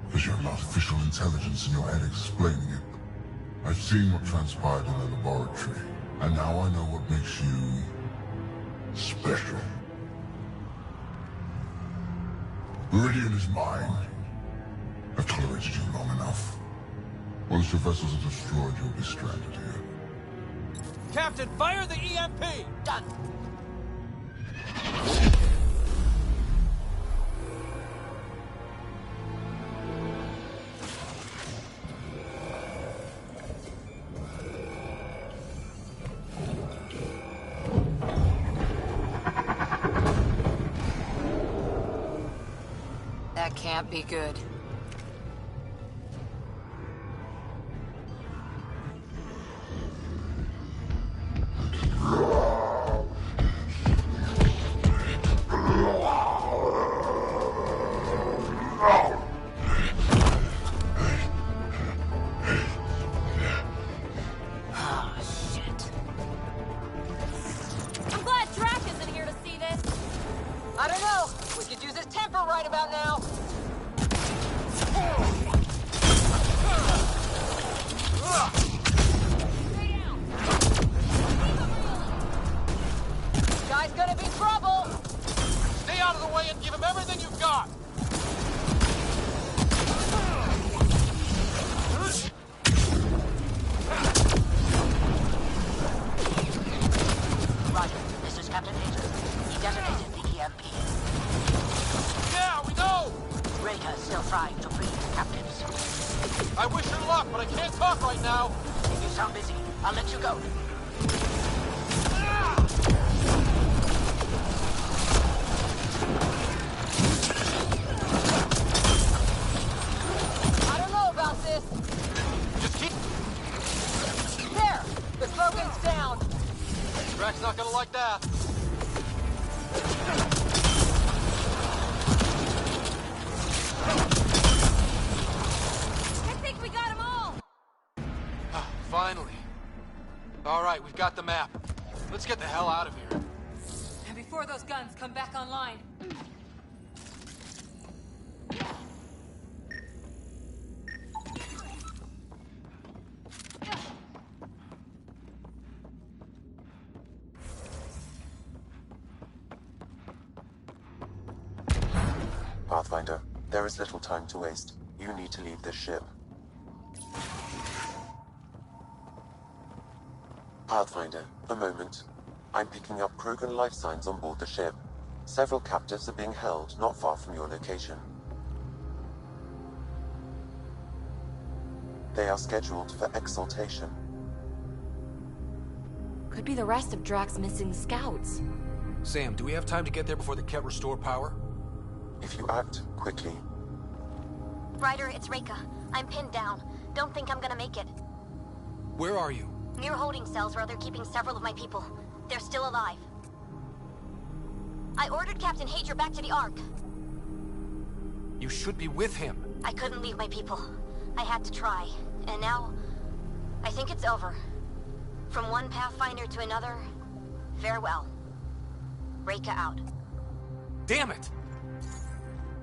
Because you have artificial intelligence in your head explaining it. I've seen what transpired in the laboratory, and now I know what makes you... special. Meridian is mine. I've tolerated you long enough. Once your vessels are destroyed, you'll be stranded here. Captain, fire the EMP! Done. That can't be good. I'm glad Drac isn't here to see this. I don't know. We could use his temper right about now. Guy's gonna be trouble. Stay out of the way and give him everything you've got! Roger. This is Captain Hager. He detonated the EMP. Yeah, we know! Raker is still trying to free his captives. I wish her luck, but I can't talk right now. You sound busy. I'll let you go. I don't know about this. Just keep... There! The slogan's down. Drac's not gonna like that. I think we got them all. Finally. All right, we've got the map. Let's get the hell out of here. And before those guns come back online. Pathfinder, there is little time to waste. You need to leave this ship. Pathfinder, a moment. I'm picking up Krogan life signs on board the ship. Several captives are being held not far from your location. They are scheduled for exaltation. Could be the rest of Drax's missing scouts. Sam, do we have time to get there before the Ket restore power? If you act quickly. Ryder, it's Reika. I'm pinned down. Don't think I'm gonna make it. Where are you? Near holding cells where they're keeping several of my people. They're still alive. I ordered Captain Hager back to the Ark. You should be with him. I couldn't leave my people. I had to try. And now, I think it's over. From one Pathfinder to another, farewell. Reika out. Damn it!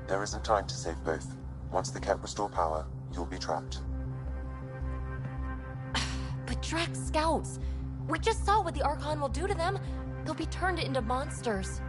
There isn't time to save both. Once the Ket restore power, you'll be trapped. But Drax scouts! We just saw what the Archon will do to them. They'll be turned into monsters.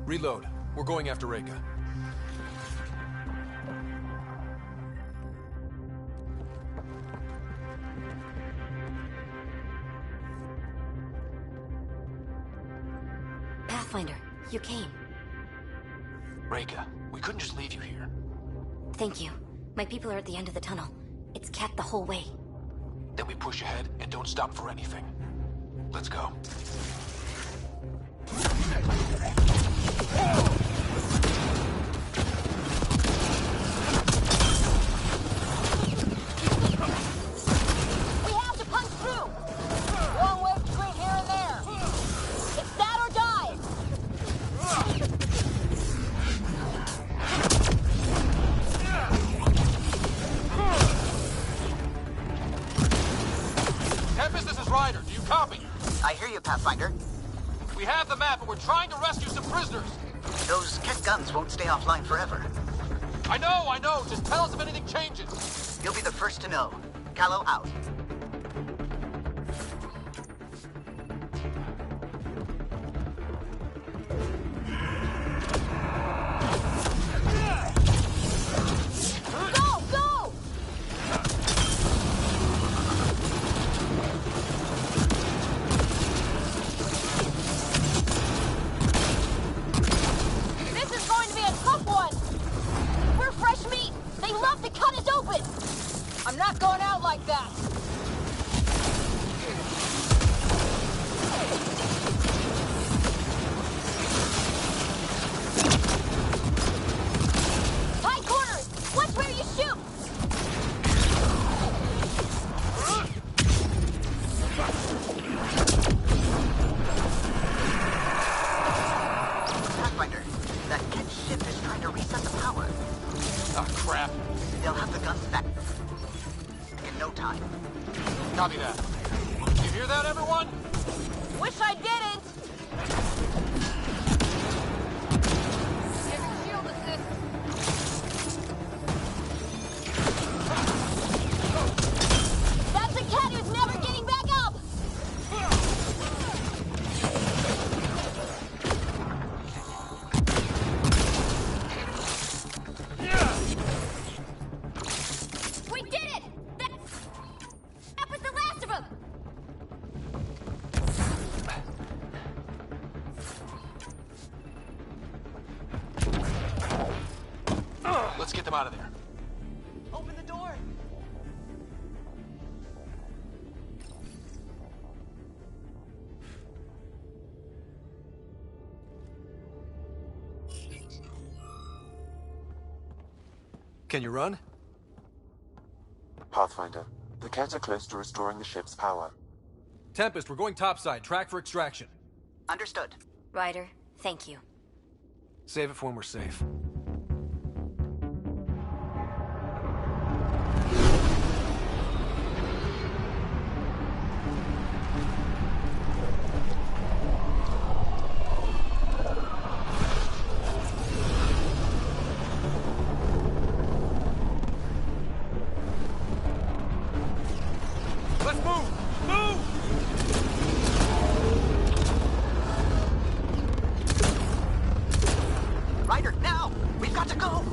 Reload. We're going after Reika. Pathfinder, you came. Reika, we couldn't just leave you here. Thank you. My people are at the end of the tunnel. It's Cat the whole way. Then we push ahead and don't stop for anything. Let's go. We have to punch through! Long way between here and there. It's that or die! Tempest, this is Ryder. Do you copy? I hear you, Pathfinder. We have the map, and we're trying to rescue some prisoners. Those Ket guns won't stay offline forever. I know. Just tell us if anything changes. You'll be the first to know. Callow out. Go! Go! This is going to be a tough one! We're fresh meat! They love to cut us open! I'm not going out like that! Tight corners! Watch where you shoot! Pathfinder, that Ket ship is trying to reset the power. Ah, crap. They'll have the guns back in no time. Copy that. You hear that, everyone? Wish I didn't! Giving shield assist. That's a cat who's never getting back up! We did it! That was the last of them! Let's get them out of there. Open the door! Can you run? Pathfinder, the Ket are close to restoring the ship's power. Tempest, we're going topside. Track for extraction. Understood. Ryder, thank you. Save it for when we're safe. Let's move! Move! Ryder, now! We've got to go!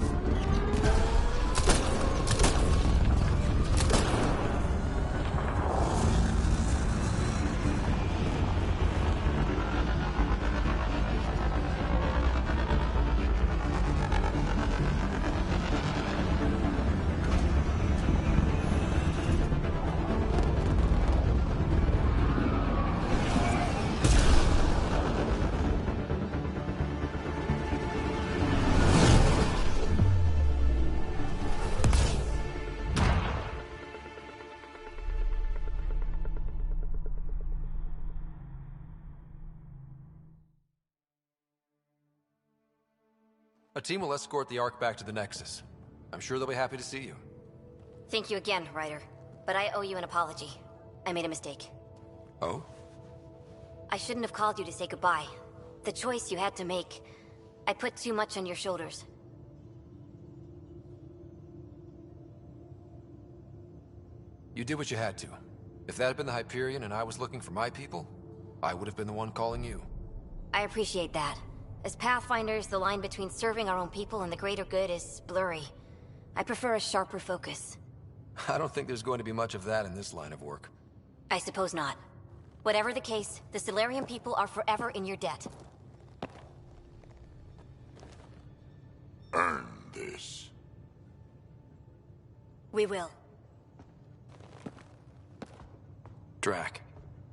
A team will escort the Ark back to the Nexus. I'm sure they'll be happy to see you. Thank you again, Ryder. But I owe you an apology. I made a mistake. Oh? I shouldn't have called you to say goodbye. The choice you had to make. I put too much on your shoulders. You did what you had to. If that had been the Hyperion and I was looking for my people, I would have been the one calling you. I appreciate that. As Pathfinders, the line between serving our own people and the greater good is blurry. I prefer a sharper focus. I don't think there's going to be much of that in this line of work. I suppose not. Whatever the case, the Solarian people are forever in your debt. Earn this. We will. Drac.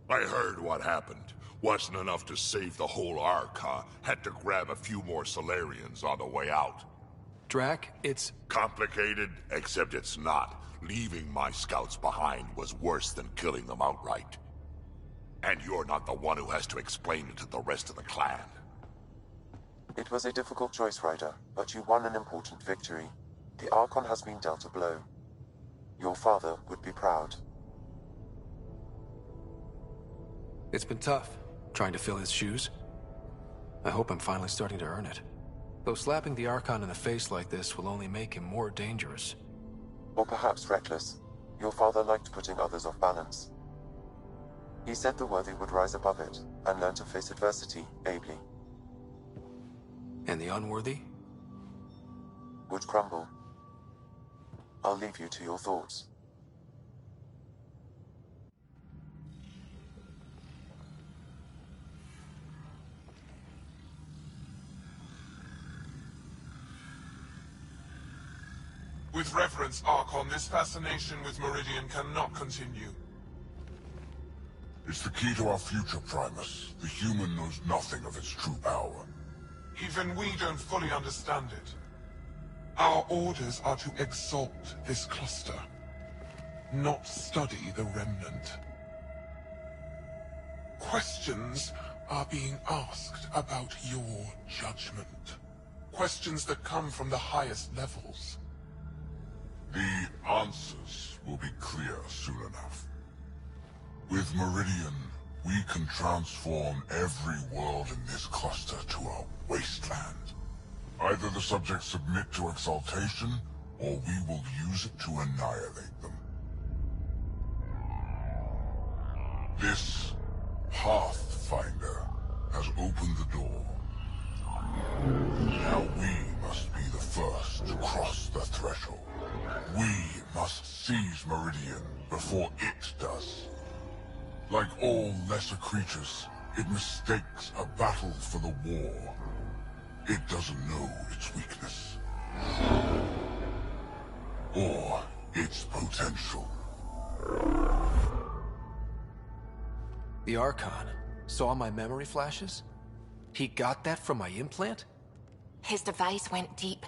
I heard what happened. Wasn't enough to save the whole Ark, huh? Had to grab a few more Solarians on the way out. Drac, it's... complicated, except it's not. Leaving my scouts behind was worse than killing them outright. And you're not the one who has to explain it to the rest of the clan. It was a difficult choice, Ryder, but you won an important victory. The Archon has been dealt a blow. Your father would be proud. It's been tough, trying to fill his shoes. I hope I'm finally starting to earn it. Though slapping the Archon in the face like this will only make him more dangerous. Or perhaps reckless. Your father liked putting others off balance. He said the worthy would rise above it, and learn to face adversity ably. And the unworthy? Would crumble. I'll leave you to your thoughts. With reverence, Archon, this fascination with Meridian cannot continue. It's the key to our future, Primus. The human knows nothing of its true power. Even we don't fully understand it. Our orders are to exalt this cluster, not study the remnant. Questions are being asked about your judgment. Questions that come from the highest levels. The answers will be clear soon enough. With Meridian, we can transform every world in this cluster to a wasteland. Either the subjects submit to exaltation, or we will use it to annihilate them. This Pathfinder has opened the door. Now we must be the first to cross the threshold. We must seize Meridian before it does. Like all lesser creatures, it mistakes a battle for the war. It doesn't know its weakness. Or its potential. The Archon saw my memory flashes? He got that from my implant? His device went deep.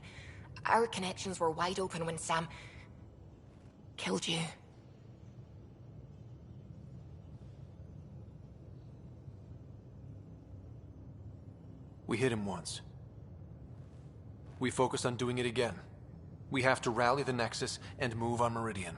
Our connections were wide open when Sam... killed you. We hit him once. We focus on doing it again. We have to rally the Nexus and move on Meridian.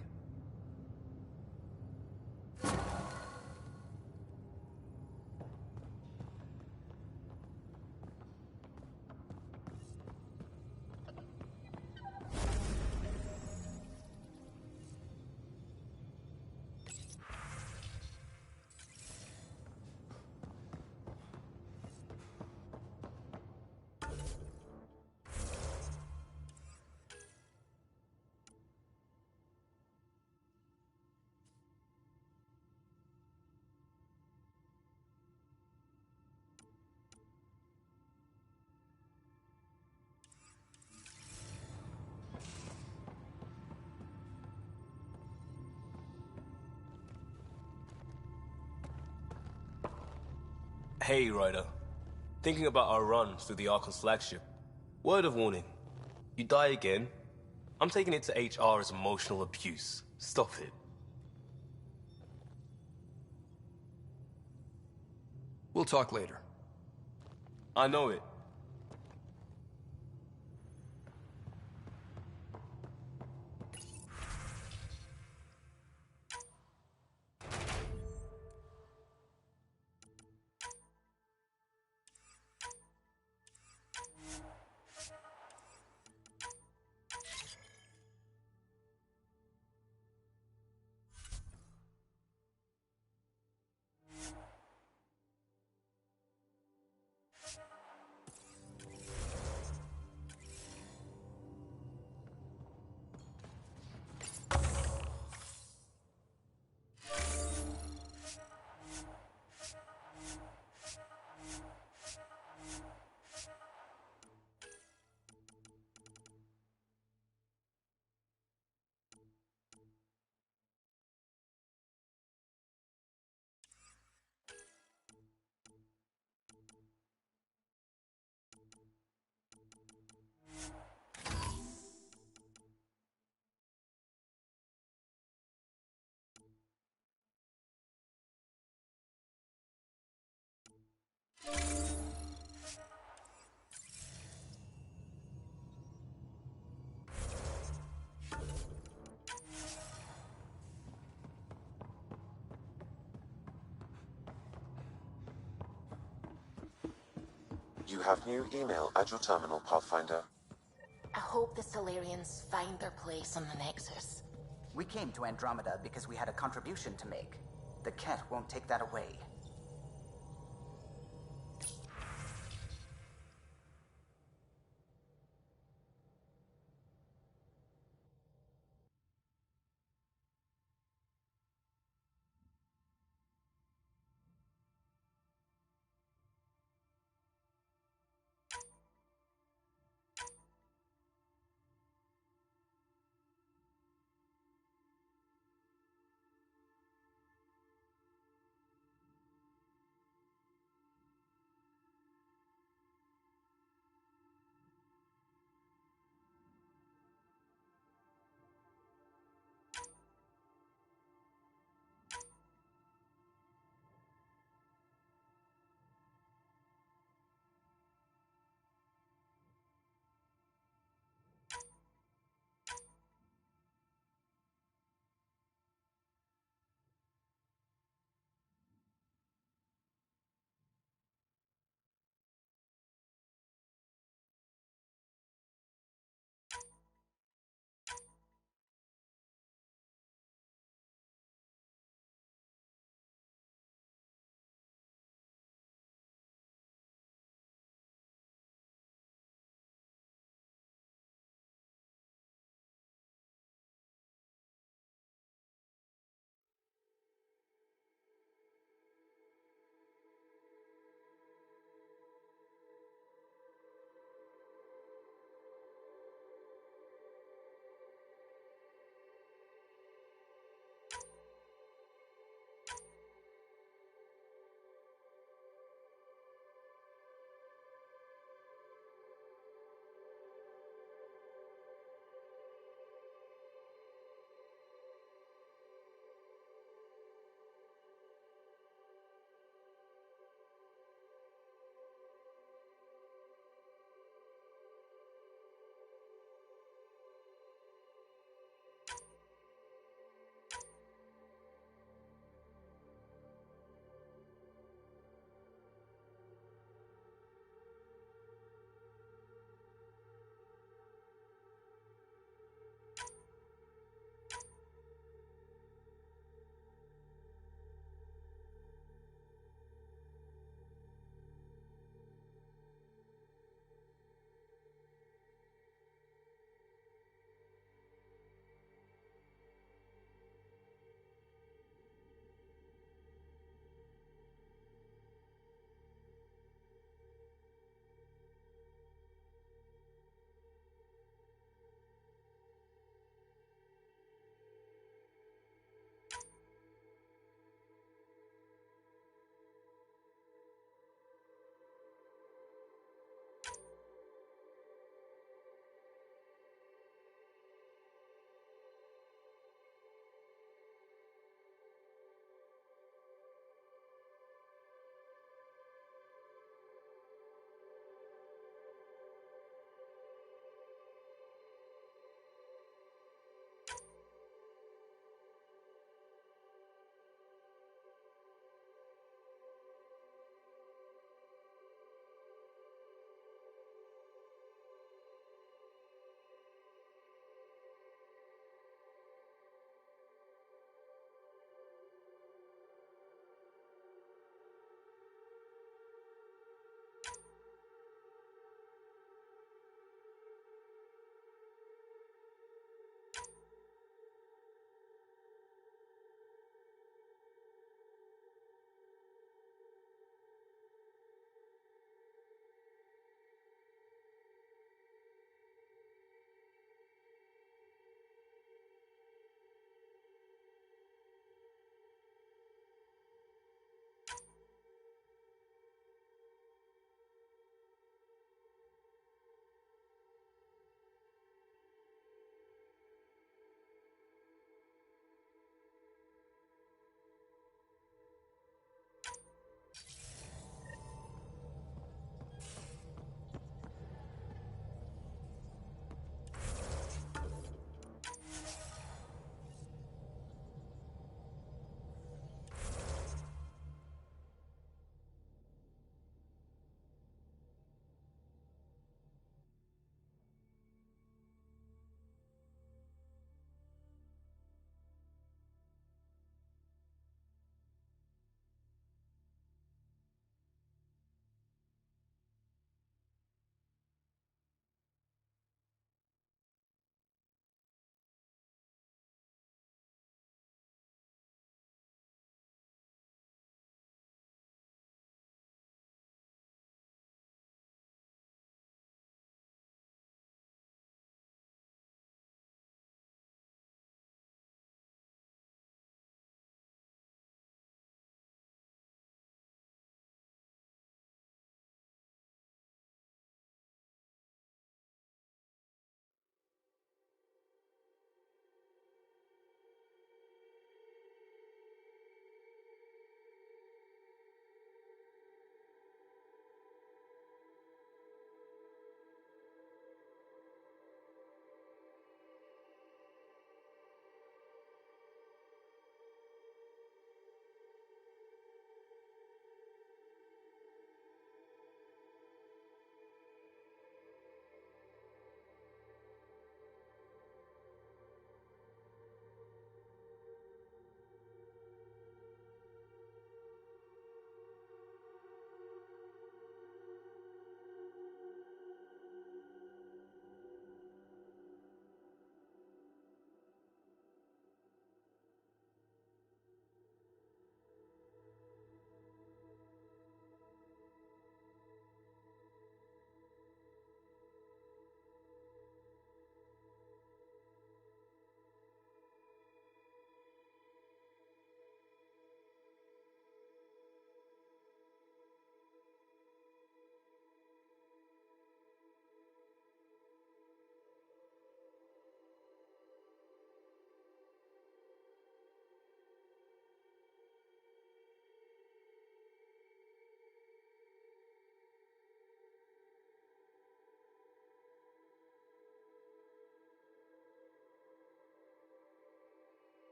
Hey, Ryder. Thinking about our run through the Archon's flagship. Word of warning. You die again, I'm taking it to HR as emotional abuse. Stop it. We'll talk later. I know it. You have new email at your terminal, Pathfinder. I hope the Solarians find their place on the Nexus. We came to Andromeda because we had a contribution to make. The Ket won't take that away.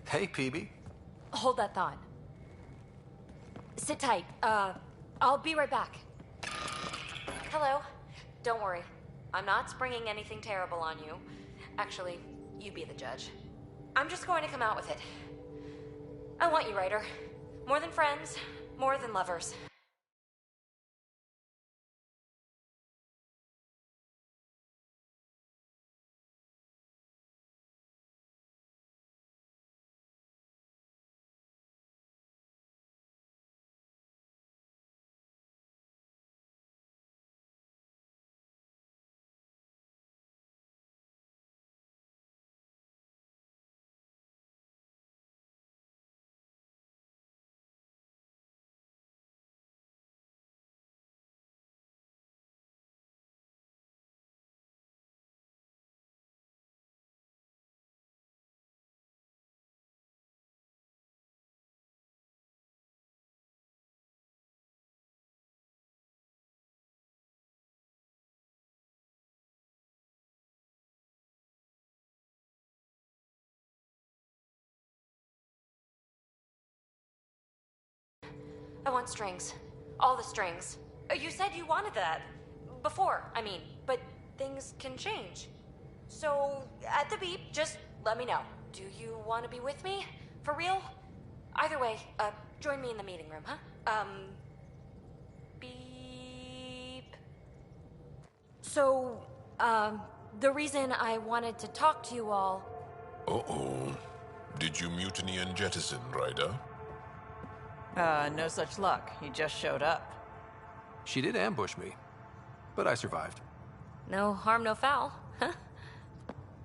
Hey, PB. Hold that thought. Sit tight. I'll be right back. Hello. Don't worry. I'm not springing anything terrible on you. Actually, you be the judge. I'm just going to come out with it. I want you, Ryder. More than friends, more than lovers. I want strings. All the strings. You said you wanted that. Before, I mean. But things can change. So, at the beep, just let me know. Do you want to be with me? For real? Either way, join me in the meeting room, huh? Beep. So, the reason I wanted to talk to you all... Uh-oh. Did you mutiny and jettison, Ryder? No such luck. He just showed up. She did ambush me, but I survived. No harm, no foul, huh?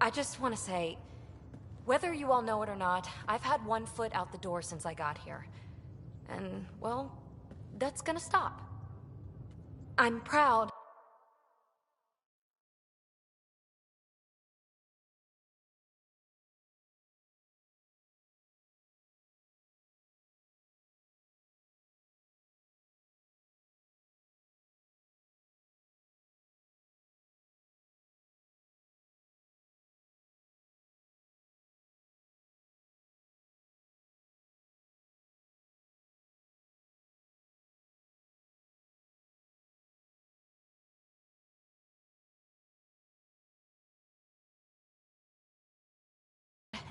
I just want to say, whether you all know it or not, I've had one foot out the door since I got here. And, well, that's gonna stop. I'm proud.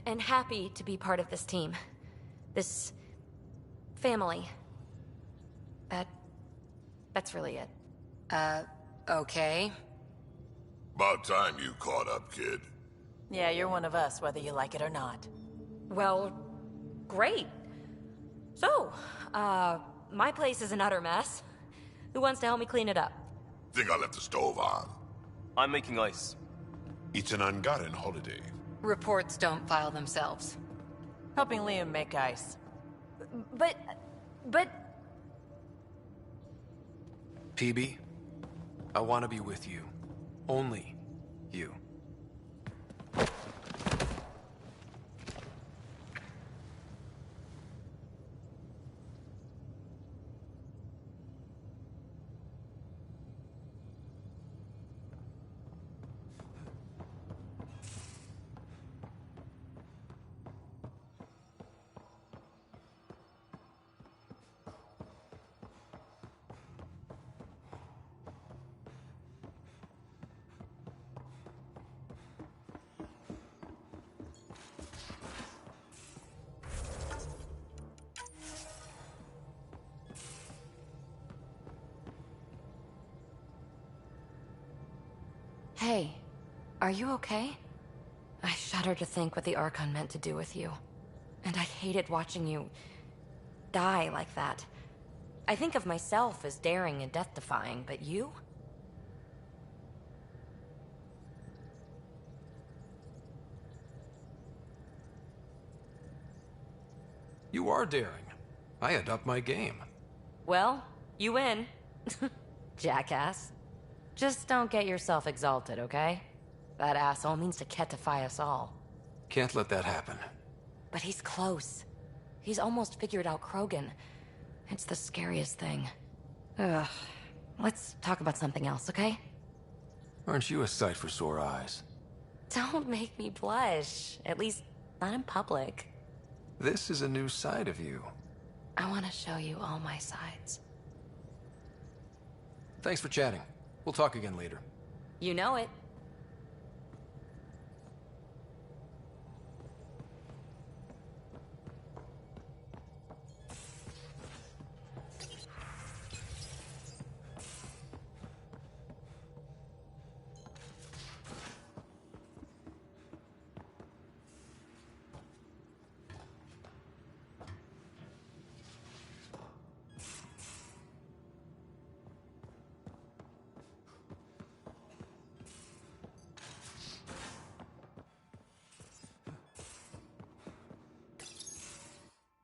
And happy to be part of this team. This family. That's really it. Okay. About time you caught up, kid. Yeah, you're one of us, whether you like it or not. Well, great. So, my place is an utter mess. Who wants to help me clean it up? Think I left the stove on. I'm making ice. It's an ungotten holiday. Reports don't file themselves. Helping Liam make ice. But... PB, I want to be with you. Only you. Hey, are you okay? I shudder to think what the Archon meant to do with you. And I hated watching you die like that. I think of myself as daring and death-defying, but you? You are daring. I had upped my game. Well, you win. Jackass. Just don't get yourself exalted, okay? That asshole means to ketify us all. Can't let that happen. But he's close. He's almost figured out Krogan. It's the scariest thing. Ugh. Let's talk about something else, okay? Aren't you a sight for sore eyes? Don't make me blush. At least, not in public. This is a new side of you. I want to show you all my sides. Thanks for chatting. We'll talk again later. You know it.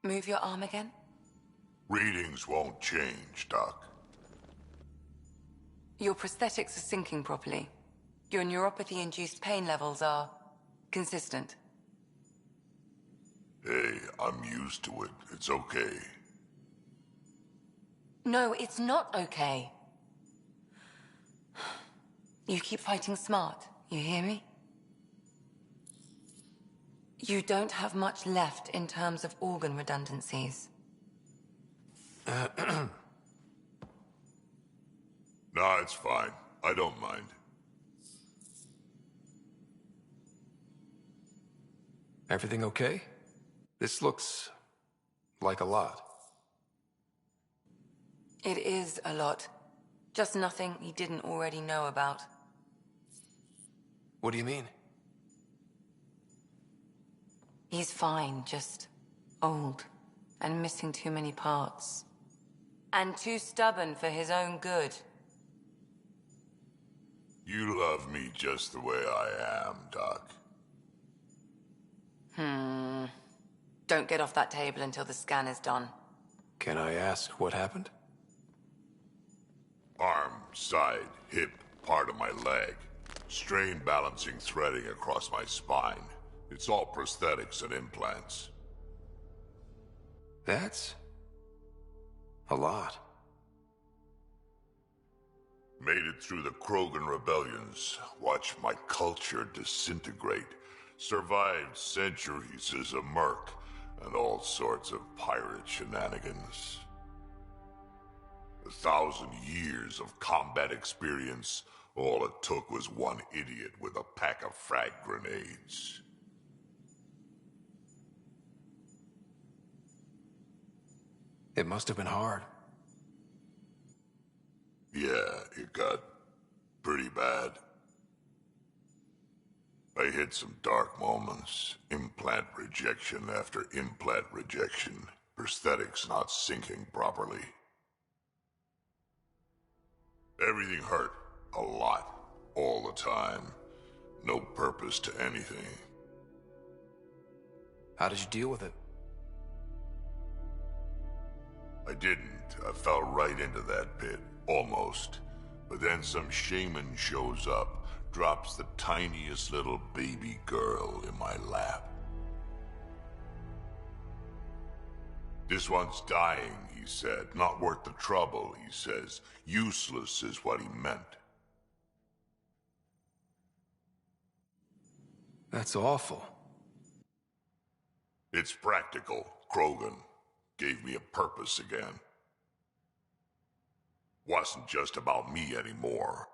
Move your arm again? Readings won't change, Doc. Your prosthetics are syncing properly. Your neuropathy-induced pain levels are consistent. Hey, I'm used to it. It's okay. No, it's not okay. You keep fighting smart, you hear me? You don't have much left in terms of organ redundancies. Nah, it's fine. I don't mind. Everything okay? This looks like a lot. It is a lot. Just nothing he didn't already know about. What do you mean? He's fine, just old and missing too many parts. And too stubborn for his own good. You love me just the way I am, Doc. Don't get off that table until the scan is done. Can I ask what happened? Arm, side, hip, part of my leg. Strain balancing threading across my spine. It's all prosthetics and implants. That's a lot. Made it through the Krogan rebellions. Watched my culture disintegrate. Survived centuries as a merc. And all sorts of pirate shenanigans. 1,000 years of combat experience. All it took was one idiot with a pack of frag grenades. It must have been hard. Yeah, it got pretty bad. I hit some dark moments. Implant rejection after implant rejection. Prosthetics not syncing properly. Everything hurt. A lot. All the time. No purpose to anything. How did you deal with it? I didn't. I fell right into that pit. Almost. But then some shaman shows up, drops the tiniest little baby girl in my lap. This one's dying, he said. Not worth the trouble, he says. Useless is what he meant. That's awful. It's practical, Krogan. Gave me a purpose again. Wasn't just about me anymore.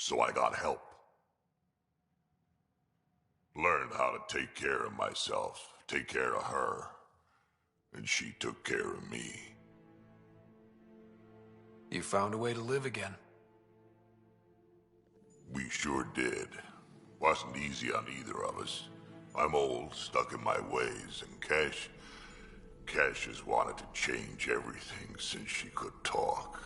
so I got help. Learned how to take care of myself, take care of her, and she took care of me. You found a way to live again. We sure did. Wasn't easy on either of us. I'm old, stuck in my ways, and Cash has wanted to change everything since she could talk.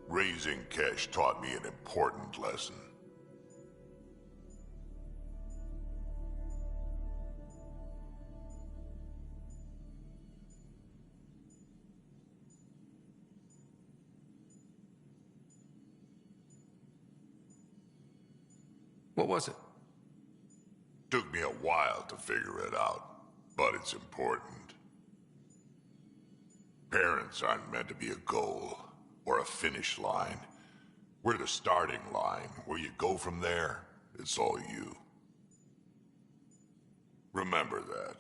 Raising Cash taught me an important lesson. What was it? Took me a while to figure it out, but it's important. Parents aren't meant to be a goal or a finish line. We're the starting line. Where you go from there, it's all you. Remember that.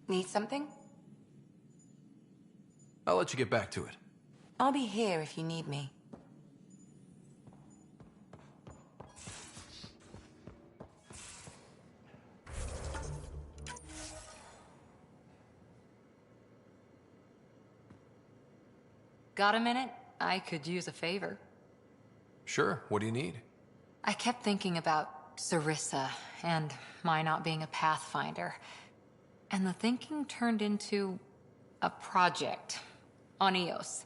Need something? I'll let you get back to it. I'll be here if you need me. Got a minute? I could use a favor. Sure, what do you need? I kept thinking about Sarissa and my not being a Pathfinder. And the thinking turned into a project on Eos.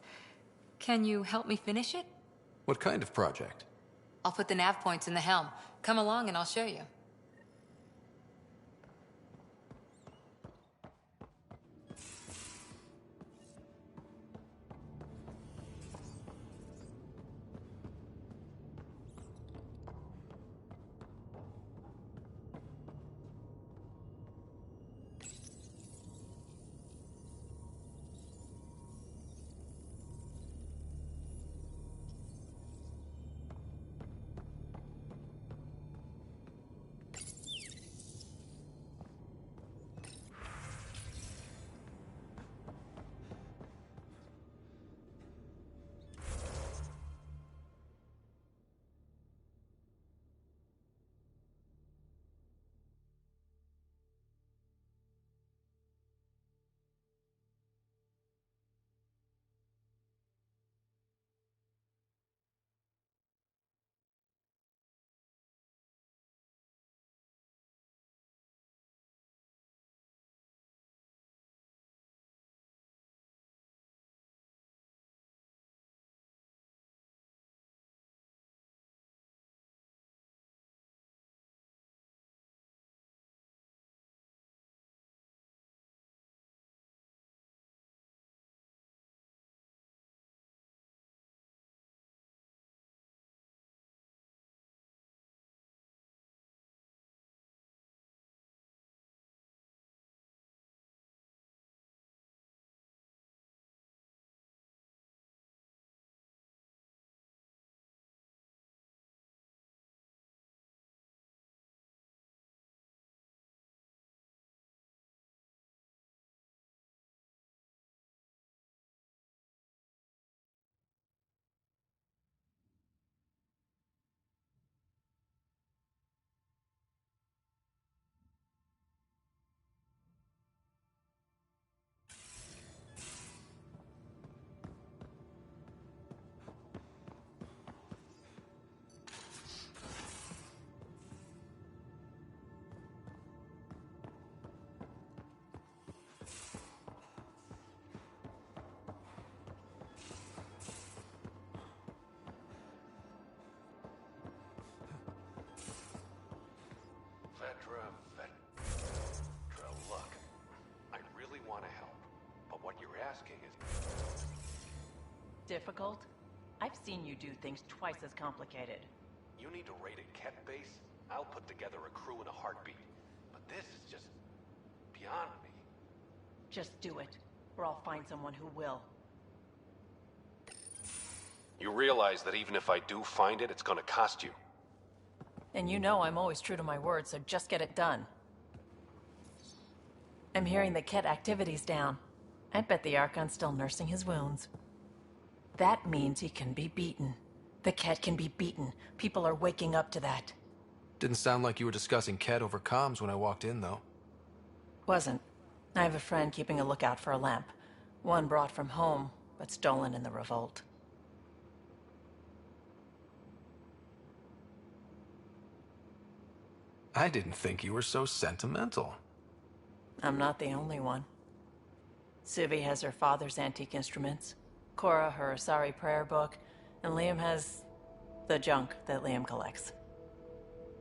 Can you help me finish it? What kind of project? I'll put the nav points in the helm. Come along and I'll show you. difficult? I've seen you do things twice as complicated. You need to raid a Ket base? I'll put together a crew in a heartbeat. But this is just beyond me. Just do it, or I'll find someone who will. You realize that even if I do find it, it's gonna cost you. And you know I'm always true to my word, so just get it done. I'm hearing the Ket activity's down. I bet the Archon's still nursing his wounds. That means he can be beaten. The Ket can be beaten. People are waking up to that. Didn't sound like you were discussing Ket over comms when I walked in, though. Wasn't. I have a friend keeping a lookout for a lamp. One brought from home, but stolen in the revolt. I didn't think you were so sentimental. I'm not the only one. Suvi has her father's antique instruments, Cora her Asari prayer book, and Liam has the junk that Liam collects.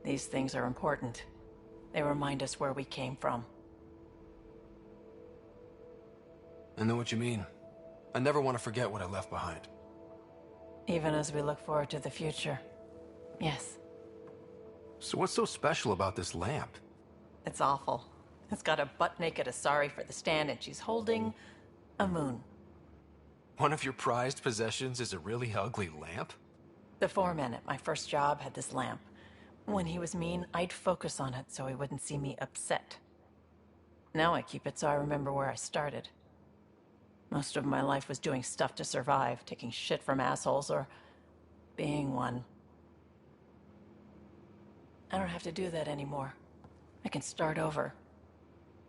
These things are important. They remind us where we came from. I know what you mean. I never want to forget what I left behind. Even as we look forward to the future. Yes. So what's so special about this lamp? It's awful. It's got a butt-naked Asari for the stand, and she's holding a moon. One of your prized possessions is a really ugly lamp? The foreman at my first job had this lamp. When he was mean, I'd focus on it so he wouldn't see me upset. Now I keep it so I remember where I started. Most of my life was doing stuff to survive, taking shit from assholes, or being one. I don't have to do that anymore. I can start over.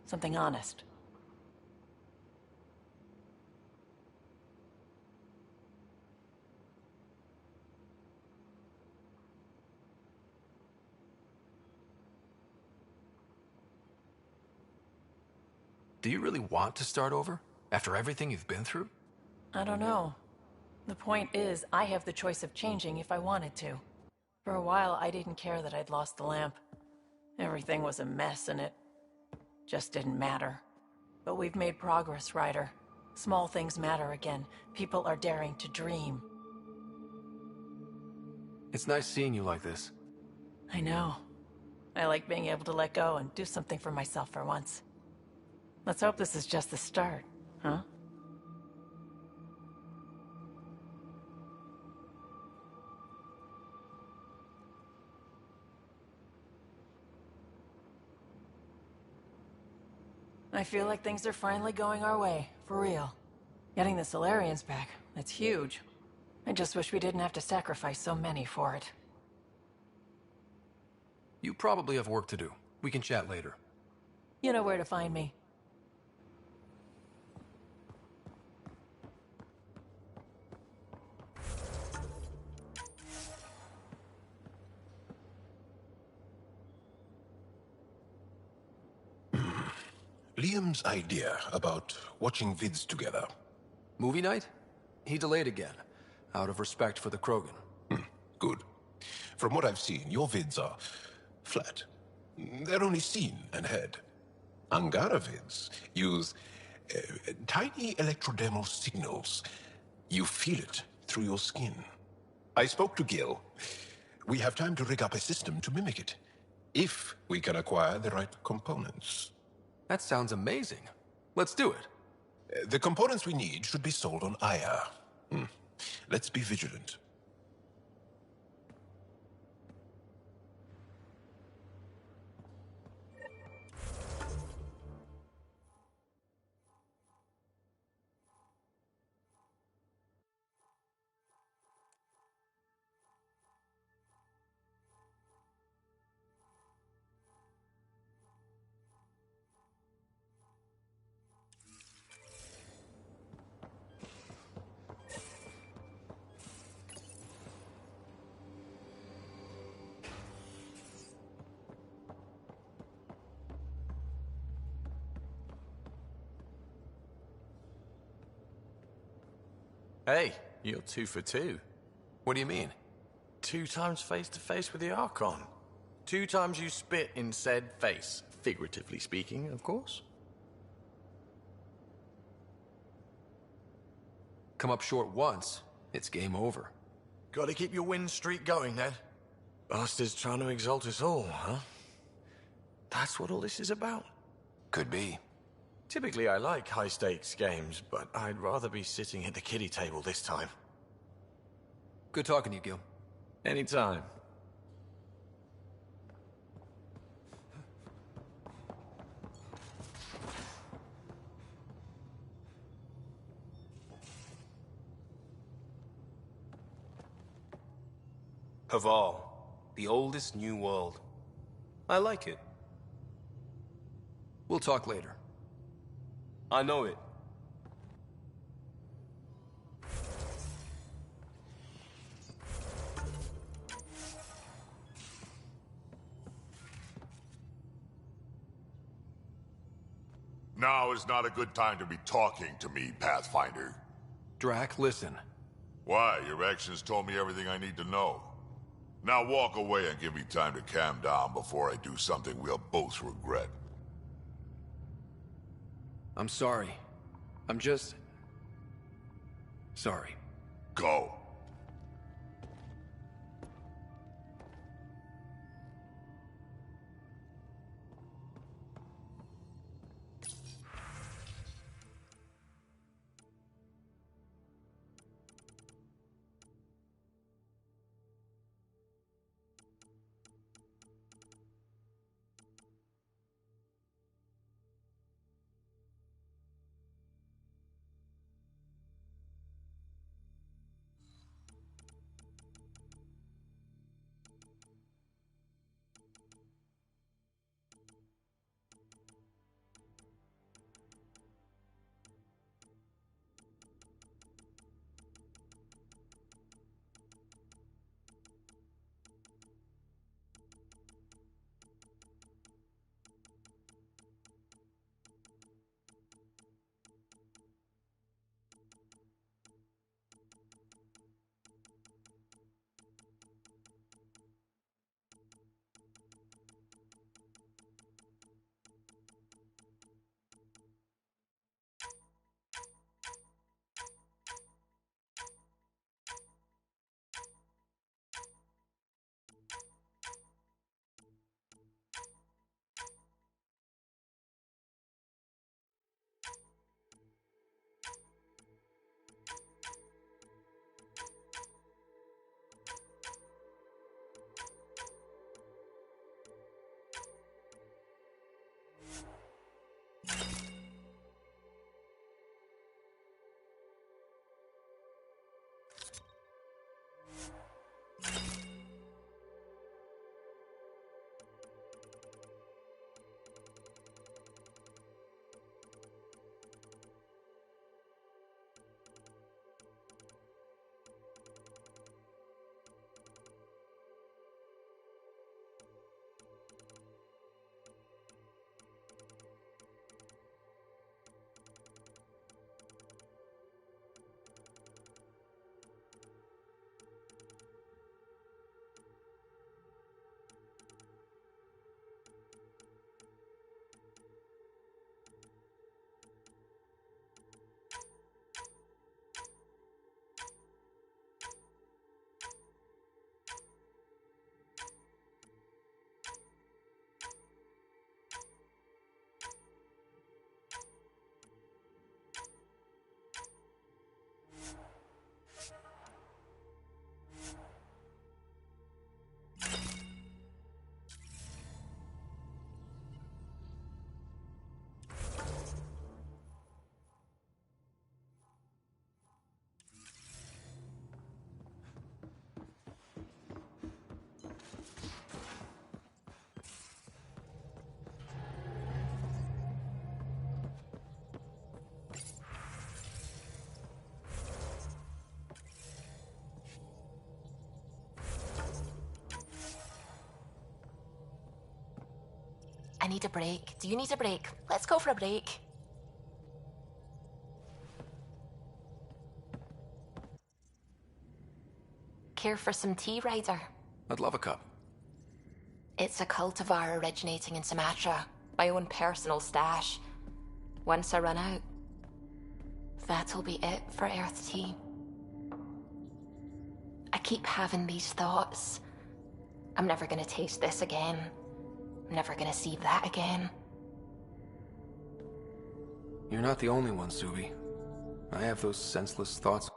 Something honest. Do you really want to start over? After everything you've been through? I don't know. The point is, I have the choice of changing if I wanted to. For a while, I didn't care that I'd lost the lamp. Everything was a mess and it just didn't matter. But we've made progress, Ryder. Small things matter again. People are daring to dream. It's nice seeing you like this. I know. I like being able to let go and do something for myself for once. Let's hope this is just the start, huh? I feel like things are finally going our way, for real. Getting the Solarians back, that's huge. I just wish we didn't have to sacrifice so many for it. You probably have work to do. We can chat later. You know where to find me. Liam's idea about watching vids together. Movie night? He delayed again, out of respect for the Krogan. Good. From what I've seen, your vids are flat. They're only seen and heard. Angara vids use tiny electrodermal signals. You feel it through your skin. I spoke to Gil. We have time to rig up a system to mimic it, if we can acquire the right components. That sounds amazing. Let's do it. The components we need should be sold on Aya. Let's be vigilant. Hey, you're 2 for 2. What do you mean? 2 times face-to-face with the Archon. 2 times you spit in said face. Figuratively speaking, of course. Come up short once, it's game over. Gotta keep your win streak going, Ned. Bastards trying to exalt us all, huh? That's what all this is about? Could be. Typically I like high-stakes games, but I'd rather be sitting at the kiddie table this time. Good talking to you, Gil. Anytime. Havar, the oldest new world. I like it. We'll talk later. I know it. Now is not a good time to be talking to me, Pathfinder. Drac, listen. Why? Your actions told me everything I need to know. Now walk away and give me time to calm down before I do something we'll both regret. I'm sorry. I'm just... sorry. Go. I need a break. Do you need a break? Let's go for a break. Care for some tea, Ryder? I'd love a cup. It's a cultivar originating in Sumatra. My own personal stash. Once I run out, that'll be it for Earth tea. I keep having these thoughts. I'm never gonna taste this again. I'm never gonna see that again. You're not the only one, Subi. I have those senseless thoughts.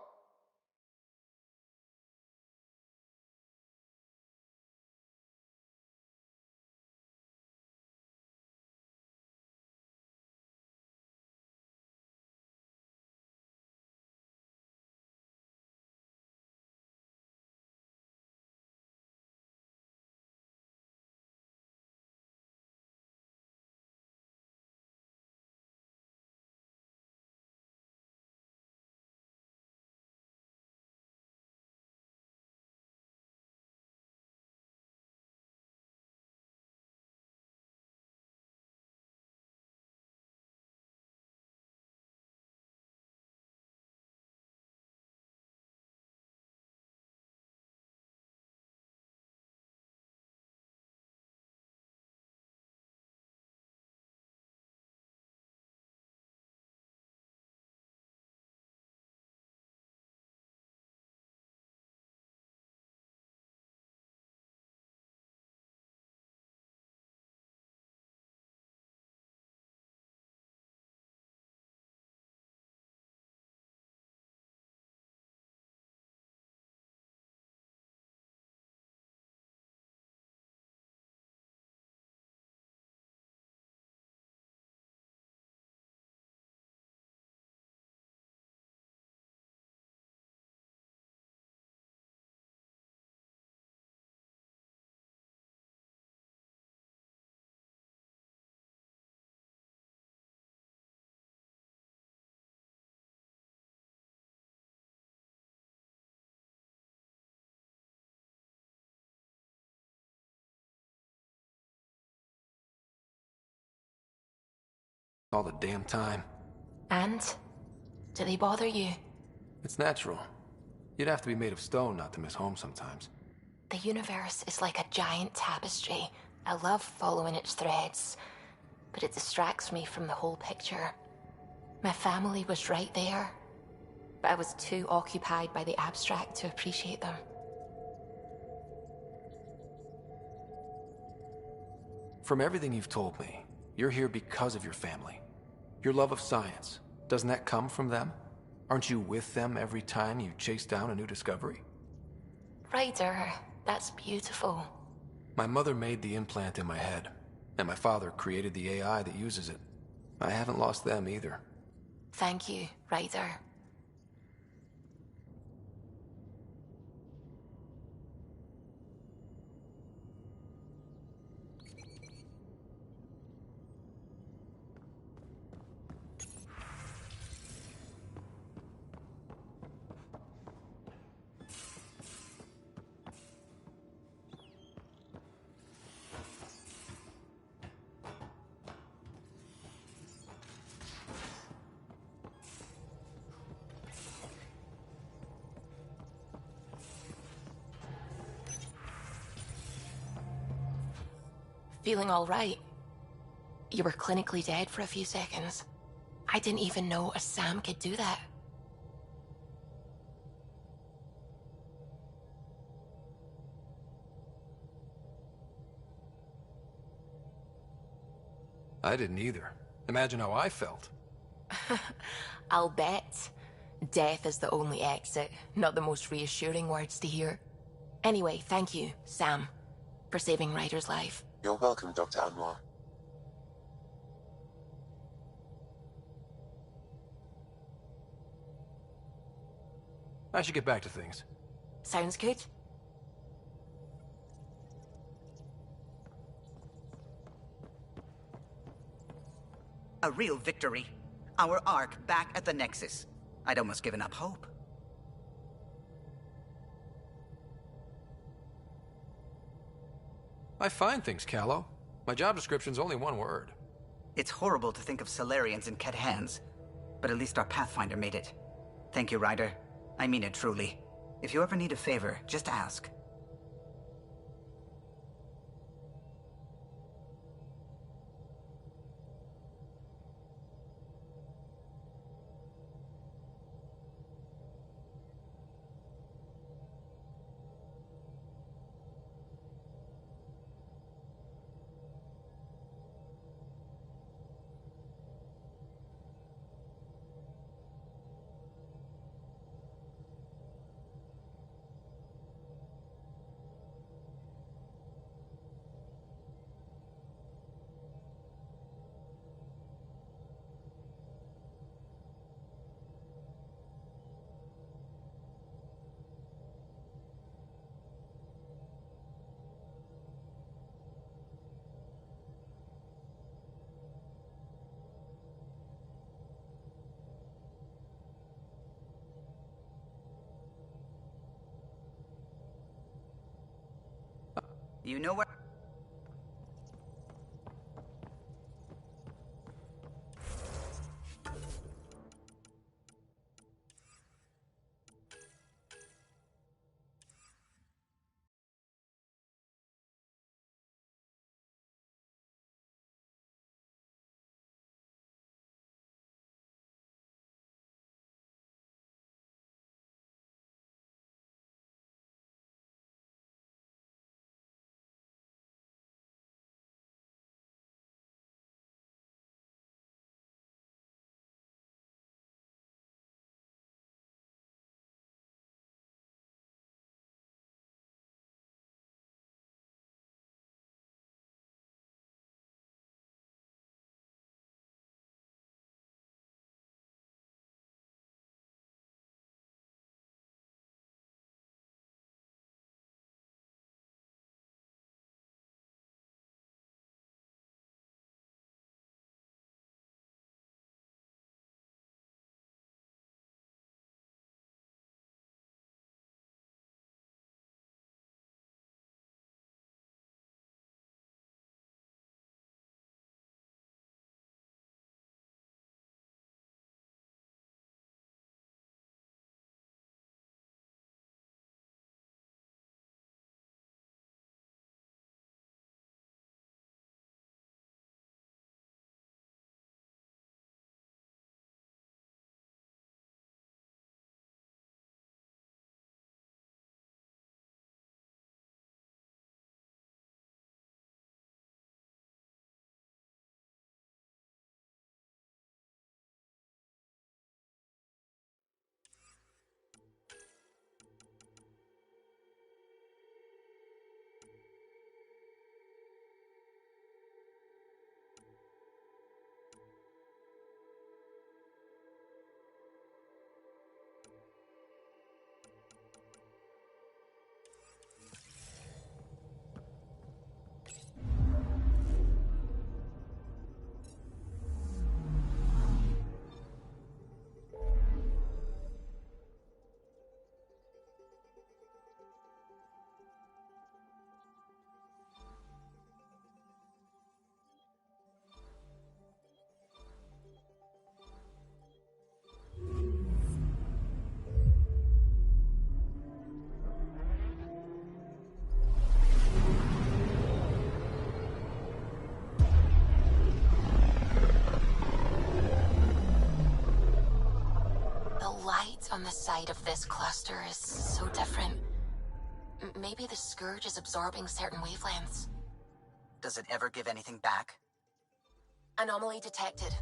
All the damn time. And? Do they bother you? It's natural. You'd have to be made of stone not to miss home sometimes. The universe is like a giant tapestry. I love following its threads, but it distracts me from the whole picture. My family was right there, but I was too occupied by the abstract to appreciate them. From everything you've told me, you're here because of your family. Your love of science, doesn't that come from them? Aren't you with them every time you chase down a new discovery? Ryder, that's beautiful. My mother made the implant in my head, and my father created the AI that uses it. I haven't lost them either. Thank you, Ryder. Feeling all right? You were clinically dead for a few seconds. I didn't even know a Sam could do that. I didn't either. Imagine how I felt. I'll bet. Death is the only exit, not the most reassuring words to hear. Anyway, thank you, Sam, for saving Ryder's life. You're welcome, Dr. Anwar. I should get back to things. Sounds good. A real victory. Our Ark back at the Nexus. I'd almost given up hope. I find things, Callow. My job description's only one word. It's horrible to think of Solarians in Ket hands, but at least our Pathfinder made it. Thank you, Ryder. I mean it truly. If you ever need a favor, just ask. Do you know where... On the side of this cluster is so different. Maybe the Scourge is absorbing certain wavelengths. Does it ever give anything back? Anomaly detected.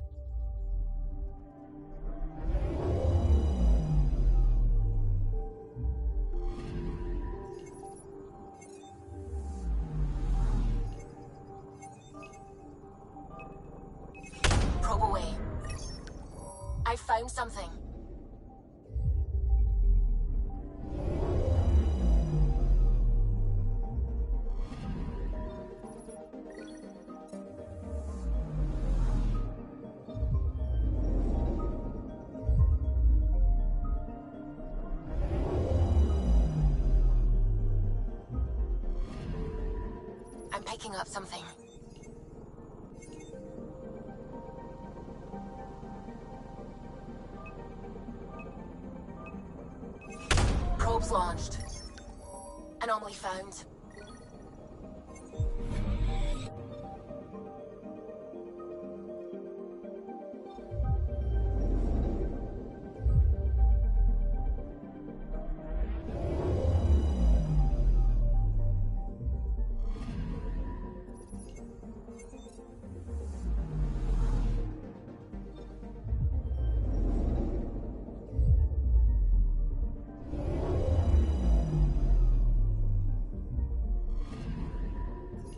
Probe away. I found something. I'm picking up something. Probes launched. Anomaly found.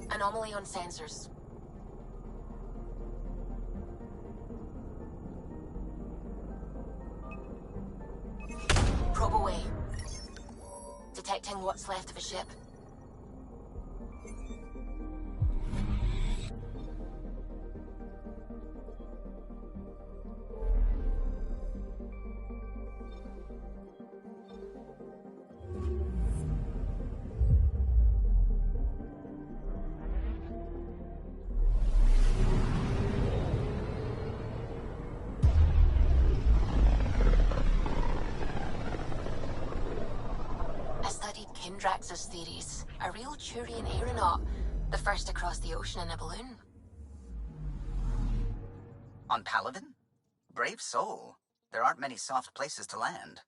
Anomaly on sensors. Probe away. Detecting what's left of a ship. Syndrax's theories. A real Turian aeronaut. The first to cross the ocean in a balloon. On Paladin? Brave soul. There aren't many soft places to land.